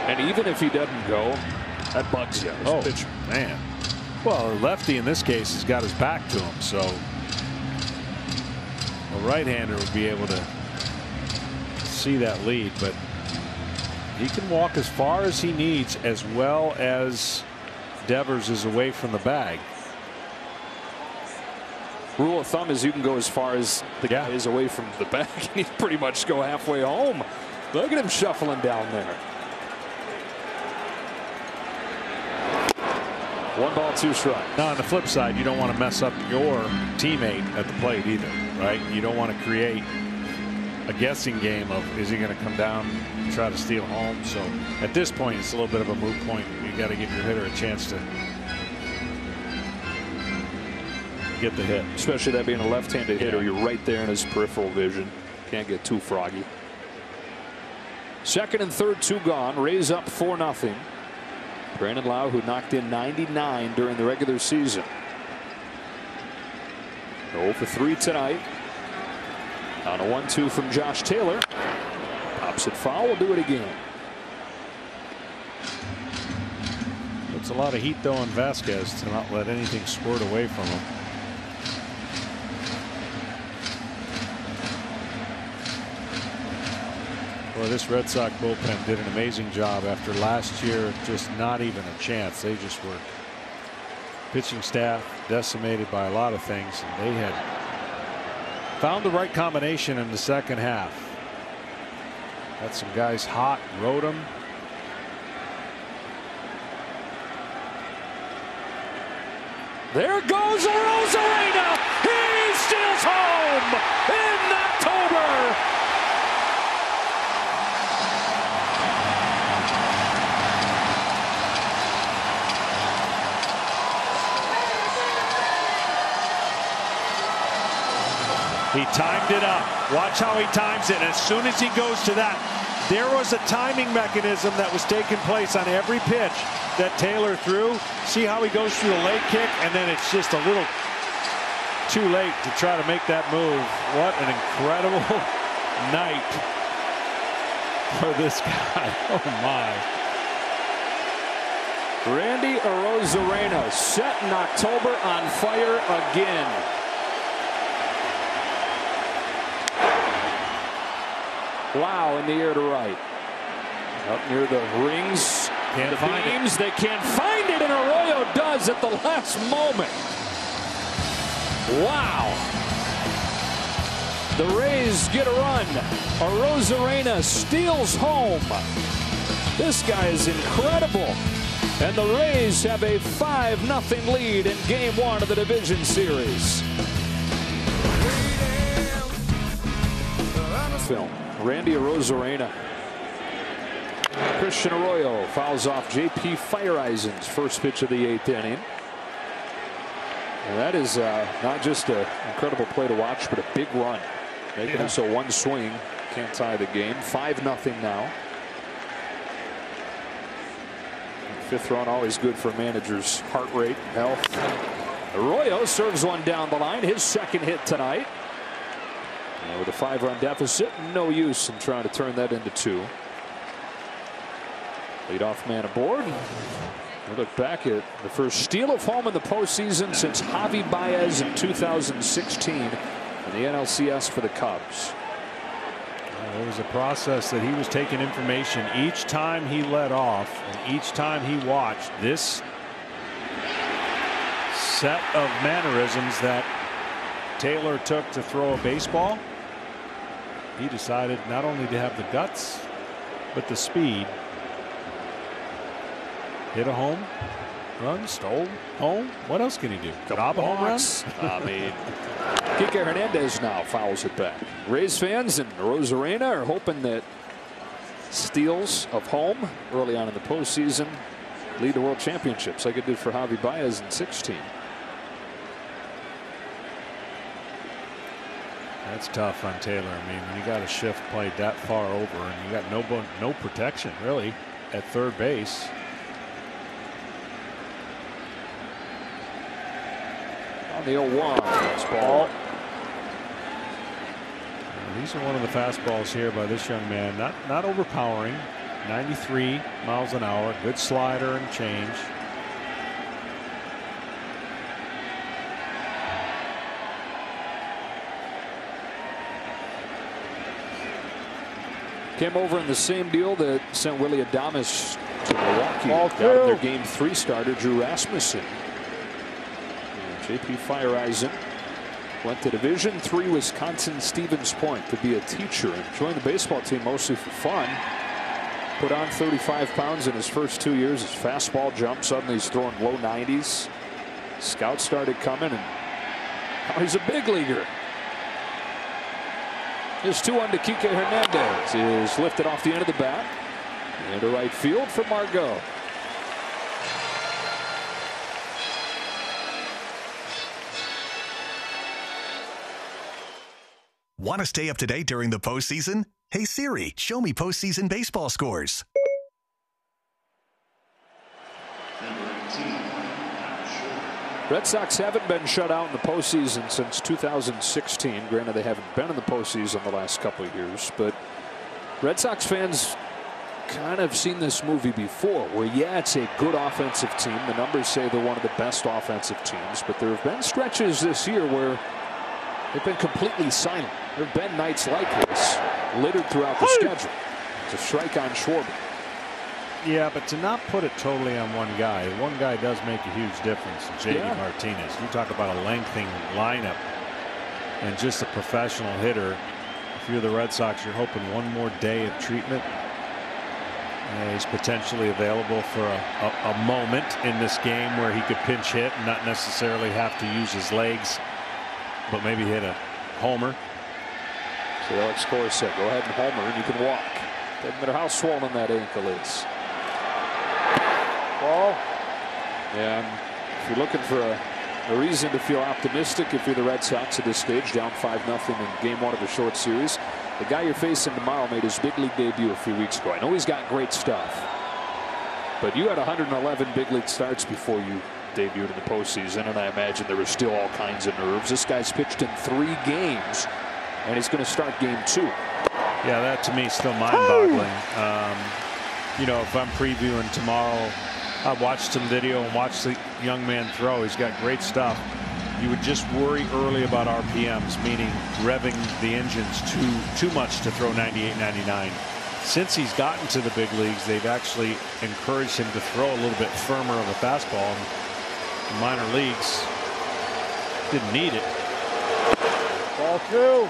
And even if he doesn't go, that bugs you. Oh, man. Well, lefty in this case has got his back to him, so a right-hander would be able to see that lead, but he can walk as far as he needs as well as Devers is away from the bag. Rule of thumb is you can go as far as the guy is away from the bag, and he pretty much go halfway home. Look at him shuffling down there. 1 ball, 2 strikes. Now on the flip side, you don't want to mess up your teammate at the plate either, right? You don't want to create a guessing game of is he going to come down and try to steal home. So at this point, it's a little bit of a moot point. You got to give your hitter a chance to get the hit. Especially that being a left-handed hitter, you're right there in his peripheral vision. Can't get too froggy. Second and third, 2 gone. Rays up 4-0. Brandon Lau, who knocked in 99 during the regular season. 0 for 3 tonight. On a 1-2 from Josh Taylor. Pops it foul. Will do it again. Puts a lot of heat though on Vasquez to not let anything squirt away from him. Well, this Red Sox bullpen did an amazing job after last year. Just not even a chance. They just were pitching staff decimated by a lot of things, and they had found the right combination in the second half. Got some guys hot, rode them. There goes Rosarena. He steals home in October. He timed it up. Watch how he times it. As soon as he goes to that, there was a timing mechanism that was taking place on every pitch that Taylor threw. See how he goes through the leg kick, and then it's just a little too late to try to make that move. What an incredible night for this guy. Oh my. Randy Arozarena set in October on fire again. Lau in the air to right. Up near the rings. Can't the find beams. it. They can't find it, and Arroyo does at the last moment. Wow. The Rays get a run. Arozarena steals home. This guy is incredible. And the Rays have a 5-0 lead in Game 1 of the division series. Film. Randy Arozarena. Christian Arroyo fouls off J.P. Fireeisen's first pitch of the 8th inning. And that is not just an incredible play to watch, but a big run. Making it so one swing can't tie the game. 5-0 now. 5th run always good for a manager's heart rate, health. Arroyo serves one down the line. His second hit tonight. And with a 5-run deficit, no use in trying to turn that into 2. Leadoff man aboard. Look back at the first steal of home in the postseason since Javi Baez in 2016 in the NLCS for the Cubs. It was a process that he was taking information each time he led off, and each time he watched this set of mannerisms that Taylor took to throw a baseball. He decided not only to have the guts, but the speed. Hit a home run, stole home. What else can he do? Rob a home run? I mean, Kike Hernandez now fouls it back. Rays fans and Rosarena are hoping that steals of home early on in the postseason lead to world championships like it did for Javi Baez in 16. That's tough on Taylor. I mean, when you got a shift played that far over and you got no protection really at third base. On the 0-1 fastball. These are one of the fastballs here by this young man. Not overpowering. 93 miles an hour. Good slider and change. Came over in the same deal that sent Willie Adames to Milwaukee. Ball Got two. their game 3 starter, Drew Rasmussen. JP Fireeisen went to Division III Wisconsin Stevens Point to be a teacher and joined the baseball team mostly for fun. Put on 35 pounds in his first 2 years. His fastball jumped. Suddenly he's throwing low 90s. Scouts started coming, and now he's a big leaguer. His 2-1 to Kike Hernandez is lifted off the end of the bat into right field for Margot. Want to stay up to date during the postseason? Hey Siri, show me postseason baseball scores. Red Sox haven't been shut out in the postseason since 2016. Granted, they haven't been in the postseason the last couple of years, but Red Sox fans kind of seen this movie before where, yeah, it's a good offensive team. The numbers say they're one of the best offensive teams, but there have been stretches this year where they've been completely silent. There have been nights like this littered throughout the schedule. It's a strike on Schwarber. Yeah, but to not put it totally on one guy does make a huge difference. JD Martinez. You talk about a lengthening lineup and just a professional hitter. If you're the Red Sox, you're hoping one more day of treatment. He's potentially available for a moment in this game where he could pinch hit and not necessarily have to use his legs, but maybe hit a homer. So Alex Cora said, go ahead and homer and you can walk. Doesn't matter how swollen that ankle is. Ball. And if you're looking for a reason to feel optimistic, if you're the Red Sox at this stage, down 5-0 in game 1 of a short series, the guy you're facing tomorrow made his big league debut a few weeks ago. I know he's got great stuff, but you had 111 big league starts before you debuted in the postseason, and I imagine there were still all kinds of nerves. This guy's pitched in 3 games, and he's going to start game 2. Yeah, that to me is still mind-boggling. You know, if I'm previewing tomorrow, I watched some video and watched the young man throw. He's got great stuff. You would just worry early about RPMs, meaning revving the engines too much to throw 98, 99. Since he's gotten to the big leagues, they've actually encouraged him to throw a little bit firmer of a fastball. In the minor leagues, didn't need it. Ball 2.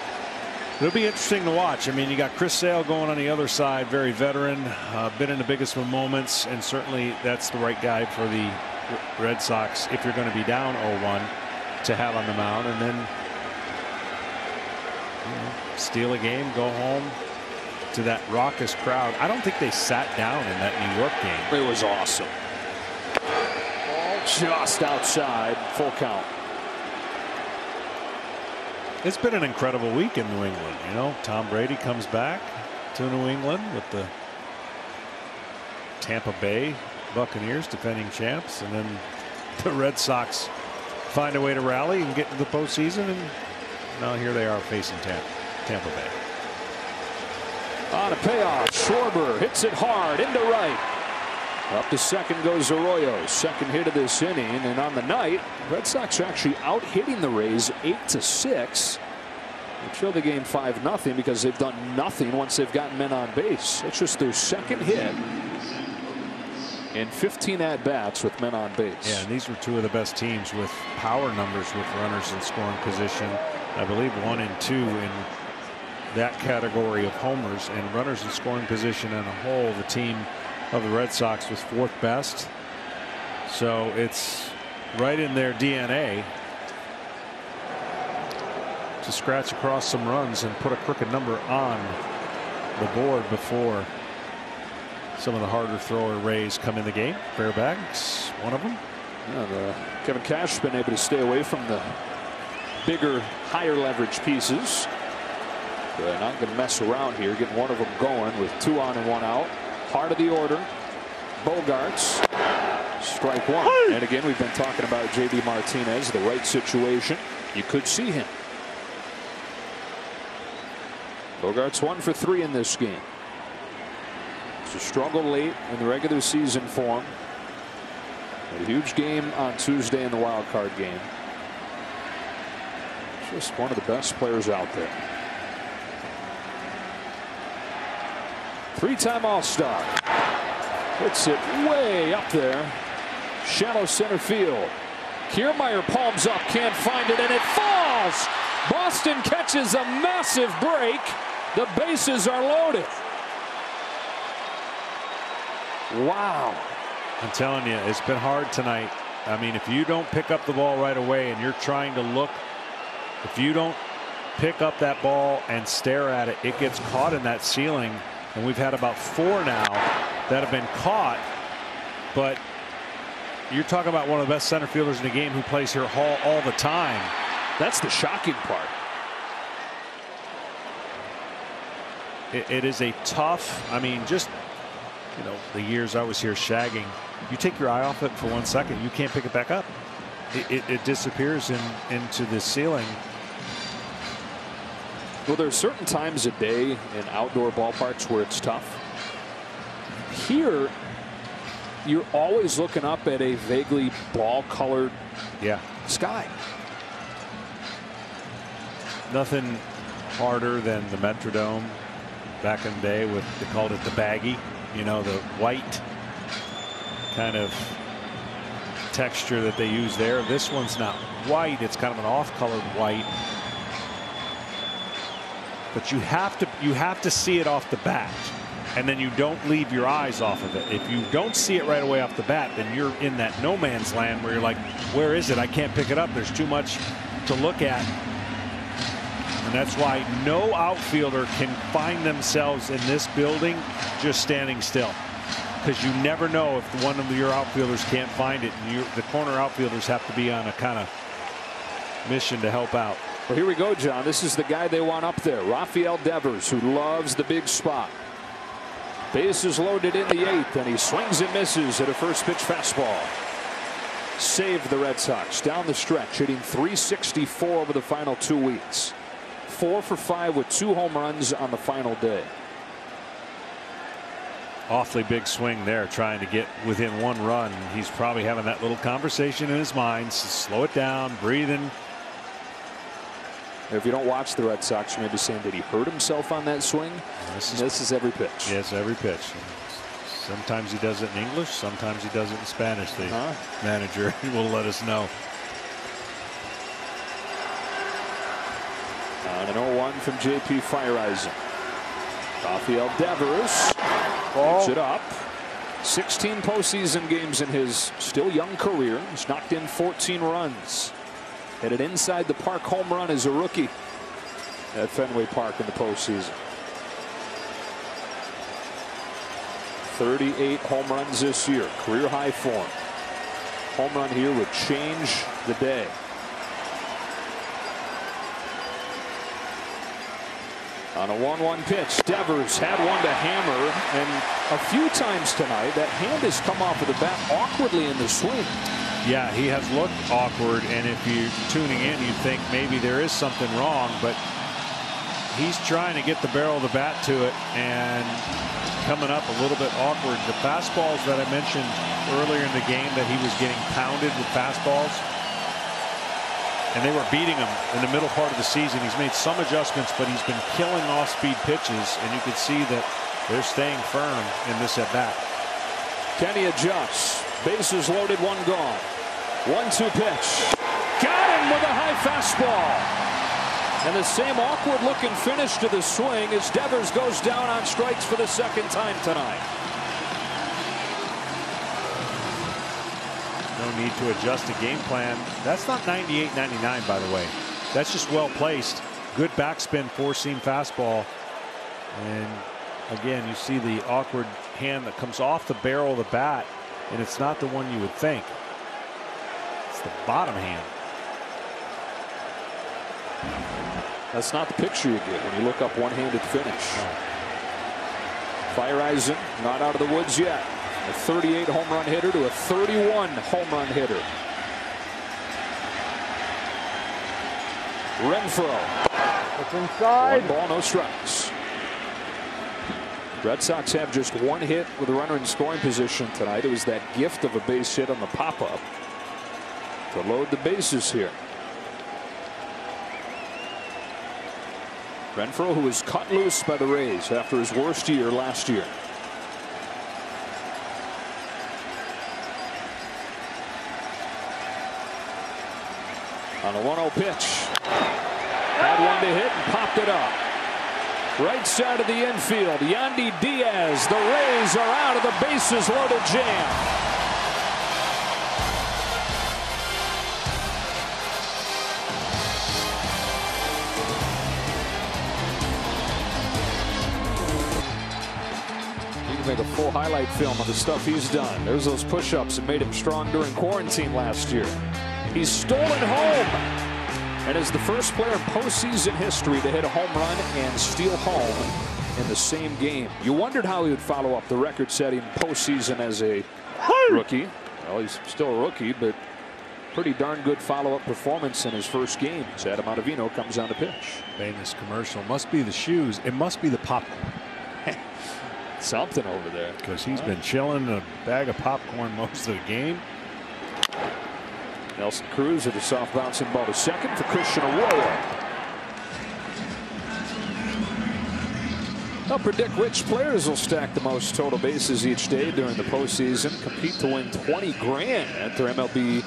It'll be interesting to watch. I mean, you got Chris Sale going on the other side, very veteran, been in the biggest of moments, and certainly that's the right guy for the Red Sox if you're going to be down 0-1 to have on the mound, and then steal a game, go home to that raucous crowd. I don't think they sat down in that New York game. It was awesome. Just outside, full count. It's been an incredible week in New England. You know, Tom Brady comes back to New England with the Tampa Bay Buccaneers, defending champs, and then the Red Sox find a way to rally and get into the postseason, and now here they are facing Tampa Bay. On a payoff, Schwarber hits it hard into right. Up to second goes Arroyo. Second hit of this inning. And on the night, Red Sox are actually out hitting the Rays 8-6. They trail the game 5-0 because they've done nothing once they've gotten men on base. It's just their second hit in 15 at-bats with men on base. Yeah, and these were two of the best teams with power numbers with runners in scoring position. I believe 1 and 2 in that category of homers, and runners in scoring position in a whole. The team of the Red Sox was 4th best. So it's right in their DNA to scratch across some runs and put a crooked number on the board before some of the harder thrower Rays come in the game. Fairbanks, one of them. Yeah, Kevin Cash has been able to stay away from the bigger, higher leverage pieces. They're not going to mess around here. Getting one of them going with 2 on and 1 out. Heart of the order. Bogarts. Strike 1. And again, we've been talking about J.D. Martinez. The right situation. You could see him. Bogarts 1 for 3 in this game. It's a struggle late in the regular season form. A huge game on Tuesday in the wild card game. Just one of the best players out there. 3-time All-Star. Hits it way up there. Shallow center field. Kiermaier palms up, can't find it, and it falls. Boston catches a massive break. The bases are loaded. Wow. I'm telling you, it's been hard tonight. I mean, if you don't pick up the ball right away and you're trying to look, if you don't pick up that ball and stare at it, it gets caught in that ceiling. And we've had about 4 now that have been caught. But you're talking about one of the best center fielders in the game who plays here all the time. That's the shocking part. It is a tough, I mean, just, you know, the years I was here shagging, you take your eye off it for 1 second, you can't pick it back up. It disappears into the ceiling. Well, there are certain times a day in outdoor ballparks where it's tough. Here, you're always looking up at a vaguely ball-colored sky. Nothing harder than the Metrodome back in the day with, they called it the baggy, you know, the white kind of texture that they use there. This one's not white, it's kind of an off-colored white. But you have to see it off the bat, and then you don't leave your eyes off of it. If you don't see it right away off the bat, then you're in that no man's land where you're like, where is it? I can't pick it up. There's too much to look at. And that's why no outfielder can find themselves in this building just standing still, because you never know if one of your outfielders can't find it, and the corner outfielders have to be on a kind of mission to help out. Well, here we go, John. This is the guy they want up there, Rafael Devers, who loves the big spot. Bases loaded in the 8th, and he swings and misses at a first pitch fastball. Saved the Red Sox down the stretch, hitting .364 over the final 2 weeks. 4 for 5 with 2 home runs on the final day. Awfully big swing there, trying to get within 1 run. He's probably having that little conversation in his mind. So slow it down, breathing. If you don't watch the Red Sox, you may be saying, did he hurt himself on that swing? This is every pitch. Yes, every pitch. Sometimes he does it in English, sometimes he does it in Spanish. The manager will let us know. On an 0-1 from J.P. Fireisen. Rafael Devers keeps it up. 16 postseason games in his still young career. He's knocked in 14 runs. Hit an inside the park home run as a rookie at Fenway Park in the postseason. 38 home runs this year, career high form. Home run here would change the day. On a 1-1 pitch, Devers had one to hammer, and a few times tonight that hand has come off of the bat awkwardly in the swing. Yeah, he has looked awkward, and if you're tuning in, you think maybe there is something wrong, but he's trying to get the barrel of the bat to it and coming up a little bit awkward. The fastballs that I mentioned earlier in the game that he was getting pounded with fastballs, and they were beating him in the middle part of the season. He's made some adjustments, but he's been killing off-speed pitches, and you can see that they're staying firm in this at-bat. Kenny adjusts. Bases loaded, one gone. 1-2 pitch. Got him with a high fastball. And the same awkward looking finish to the swing as Devers goes down on strikes for the second time tonight. No need to adjust a game plan. That's not 98-99, by the way. That's just well placed. Good backspin, four-seam fastball. And again, you see the awkward hand that comes off the barrel of the bat, and it's not the one you would think. It's the bottom hand. That's not the picture you get when you look up one-handed finish. Feyereisen not out of the woods yet. A 38 home run hitter to a 31 home run hitter. Renfroe. It's inside. One ball, no strikes. Red Sox have just one hit with a runner in scoring position tonight. It was that gift of a base hit on the pop-up to load the bases here. Renfroe, who was cut loose by the Rays after his worst year last year. On a 1-0 pitch. Had one to hit and popped it up. Right side of the infield. Yandy Diaz. The Rays are out of the bases loaded jam. Make a full highlight film of the stuff he's done. There's those push-ups that made him strong during quarantine last year. He's stolen home and is the first player in postseason history to hit a home run and steal home in the same game. You wondered how he would follow up the record-setting postseason as a rookie. Well, he's still a rookie, but pretty darn good follow-up performance in his first game as Adam Ottavino comes on to pitch. Famous commercial. Must be the shoes. It must be the popcorn. Something over there. Because he's been chilling in a bag of popcorn most of the game. Nelson Cruz with a soft bouncing ball to second for Christian Arroyo. I'll predict which players will stack the most total bases each day during the postseason. Compete to win $20 grand at their MLB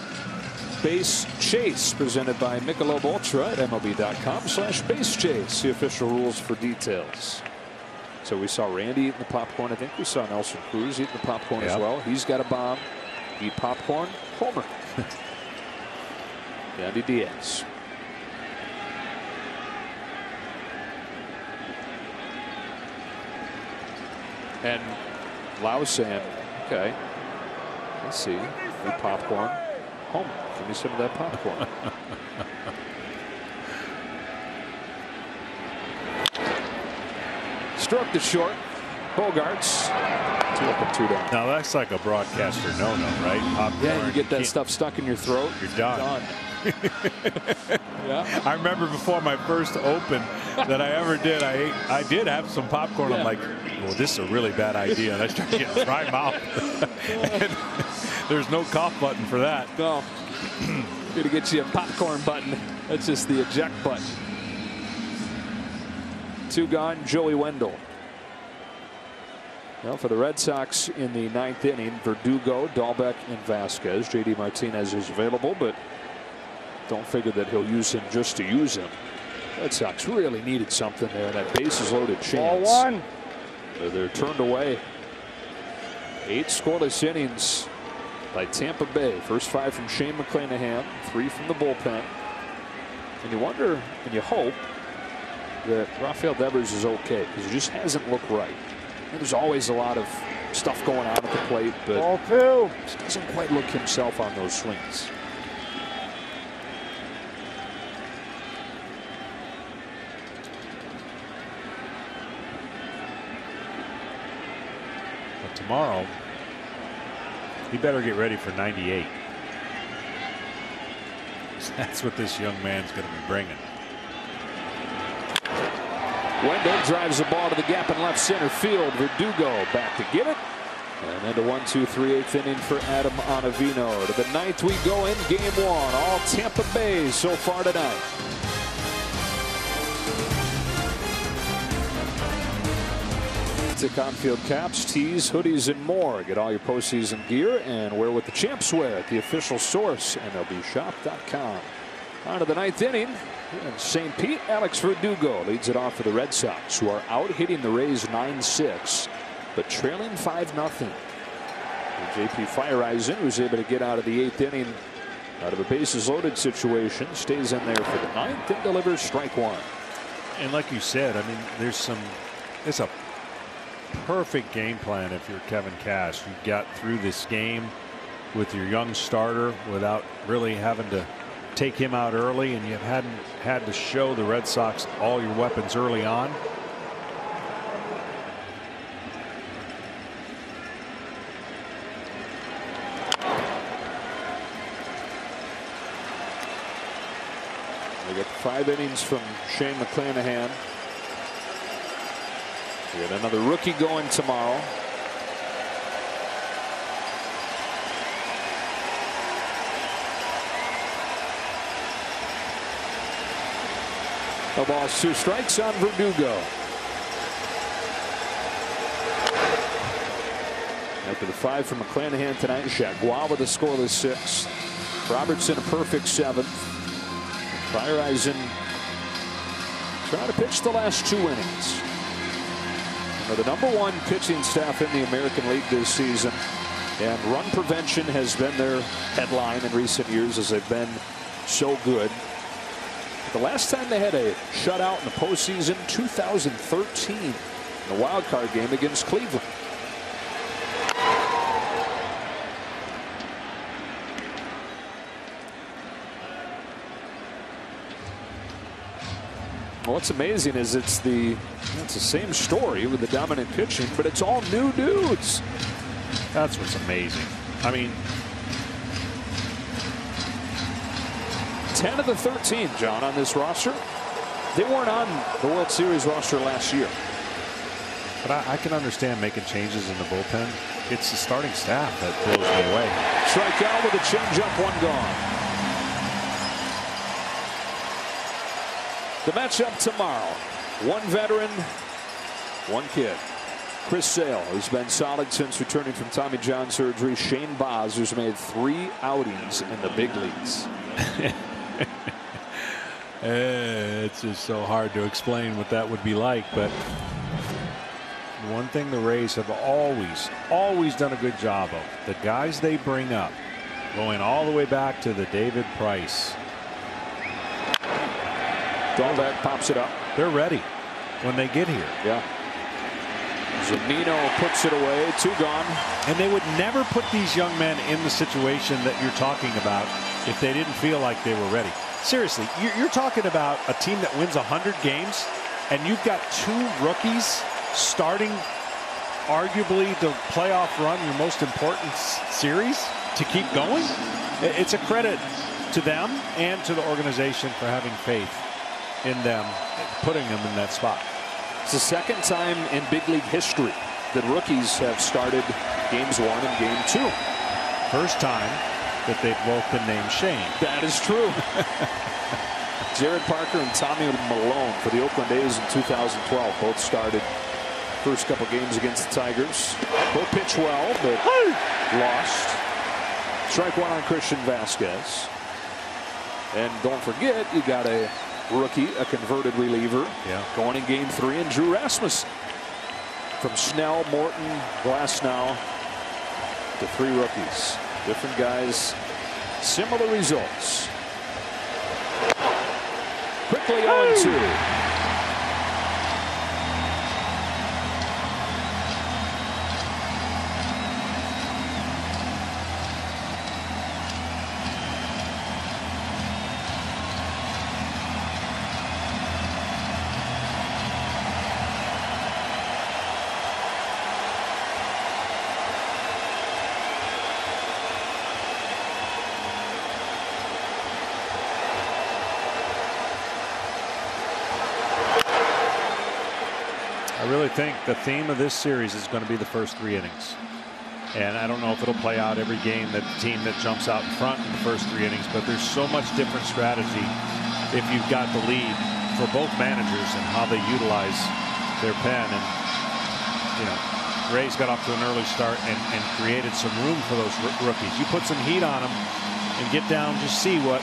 Base Chase, presented by Michelob Ultra at MLB.com/Base Chase. The official rules for details. So we saw Randy eating the popcorn. I think we saw Nelson Cruz eating the popcorn as well. He's got a bomb. Eat popcorn. Homer. Yandy Diaz. And Lau saying, okay, let's see. Eat popcorn. Homer. Give me some of that popcorn. Struck to short. Bogarts. 2 up and 2 down. Now that's like a broadcaster no-no, right? Popcorn. Yeah, you get that stuff stuck in your throat. You're done. Yeah. I remember before my first Open that I ever did, I did have some popcorn. I'm like, well, this is a really bad idea. And I started getting dry mouth. And there's no cough button for that. No. Gonna get you a popcorn button. That's just the eject button. 2 gone, Joey Wendell. Well, for the Red Sox in the 9th inning, Verdugo, Dahlbeck, and Vasquez. J.D. Martinez is available, but don't figure that he'll use him just to use him. Red Sox really needed something there. That bases loaded chance. Ball 1. They're turned away. 8 scoreless innings by Tampa Bay. First 5 from Shane McClanahan, 3 from the bullpen. And you wonder and you hope that Rafael Devers is okay, because he just hasn't looked right. And there's always a lot of stuff going on at the plate, but Ball 2. Just doesn't quite look himself on those swings. But tomorrow, he better get ready for 98. That's what this young man's going to be bringing. Wendell drives the ball to the gap in left center field. Verdugo back to get it. And then to 1-2-3 eighth inning for Adam Ottavino. To the ninth we go in game one. All Tampa Bay so far tonight. Tick on-field caps, tees, hoodies, and more. Get all your postseason gear and wear what the champs wear at the official source, MLBshop.com. On to the ninth inning. In St. Pete, Alex Verdugo leads it off for the Red Sox, who are out hitting the Rays 9-6, but trailing 5-0. J.P. Feyereisen, who's able to get out of the eighth inning out of a bases-loaded situation, stays in there for the ninth and delivers strike one. And like you said, I mean, it's a perfect game plan if you're Kevin Cash. You got through this game with your young starter without really having to take him out early, and you hadn't had to show the Red Sox all your weapons early on. We get 5 innings from Shane McClanahan. We got another rookie going tomorrow. No balls, 2 strikes on Verdugo. After the 5 from McClanahan tonight, Jaguar with a scoreless 6th. Robertson a perfect 7th. Feyereisen trying to pitch the last 2 innings. Now, the #1 pitching staff in the American League this season, and run prevention has been their headline in recent years as they've been so good. The last time they had a shutout in the postseason, 2013, in the wild card game against Cleveland. What's amazing is it's the same story with the dominant pitching, but it's all new dudes. That's what's amazing. I mean, 10 of the 13, John, on this roster, they weren't on the World Series roster last year. But I can understand making changes in the bullpen. It's the starting staff that blows me away. Strikeout with a changeup, 1 gone. The matchup tomorrow, 1 veteran, 1 kid. Chris Sale, who's been solid since returning from Tommy John surgery. Shane Baz, who's made 3 outings in the big leagues. It's just so hard to explain what that would be like, but one thing the Rays have always done a good job of, the guys they bring up, going all the way back to the David Price. Dahlbeck pops it up. They're ready when they get here. Yeah. Zunino puts it away, 2 gone. And they would never put these young men in the situation that you're talking about if they didn't feel like they were ready. Seriously, you're talking about a team that wins 100 games, and you've got 2 rookies starting arguably the playoff run, your most important series, to keep going. It's a credit to them and to the organization for having faith in them, putting them in that spot. It's the 2nd time in big league history that rookies have started games 1 and game 2. First time that they've both been named Shane. That is true. Jared Parker and Tommy Malone for the Oakland A's in 2012 both started first couple games against the Tigers. Both pitch well, but lost. Strike 1 on Christian Vasquez. And don't forget, you got a rookie, a converted reliever, going in game 3, and Drew Rasmussen. From Snell, Morton, Glasnow to 3 rookies. Different guys, similar results. Quickly 0-2. really think the theme of this series is going to be the first 3 innings. And I don't know if it'll play out every game, that the team that jumps out in front in the first 3 innings, but there's so much different strategy if you've got the lead for both managers and how they utilize their pen. And, you know, Rays got off to an early start and created some room for those rookies. You put some heat on them and get down, just see what,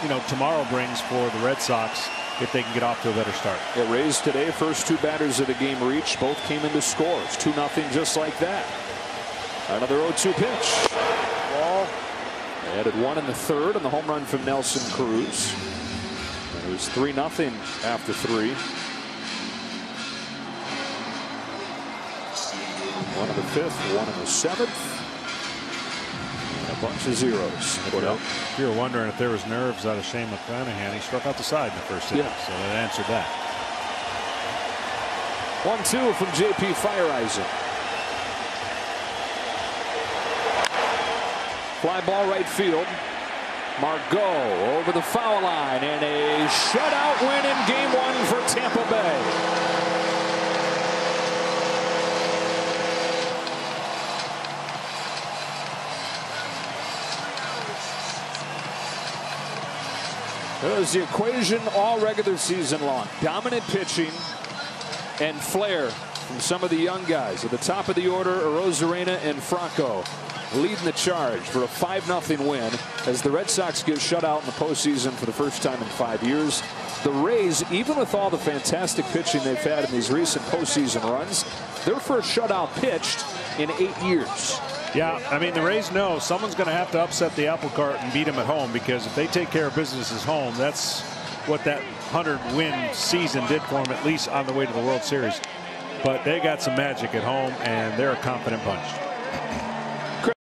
you know, tomorrow brings for the Red Sox if they can get off to a better start. Yeah, Rays today, first 2 batters of the game reached, both came into scores. 2-0 just like that. Another 0-2 pitch. Ball. They added 1 in the 3rd on the home run from Nelson Cruz. And it was 3-0 after 3. 1 in the 5th, 1 in the 7th. And a bunch of zeros. Well, if you were wondering if there was nerves out of Shane McClanahan, he struck out the side in the first inning, so that answered that. 1-2 from J.P. Fireisen. Fly ball right field. Margot over the foul line, and a shutout win in Game 1 for Tampa Bay. That was the equation all regular season long. Dominant pitching and flair from some of the young guys. At the top of the order, Arozarena and Franco leading the charge for a 5-0 win as the Red Sox get shut out in the postseason for the first time in 5 years. The Rays, even with all the fantastic pitching they've had in these recent postseason runs, their first shutout pitched in 8 years. Yeah, I mean, the Rays know someone's going to have to upset the apple cart and beat them at home, because if they take care of business at home, that's what that 100-win season did for them, at least on the way to the World Series. But they got some magic at home, and they're a confident bunch.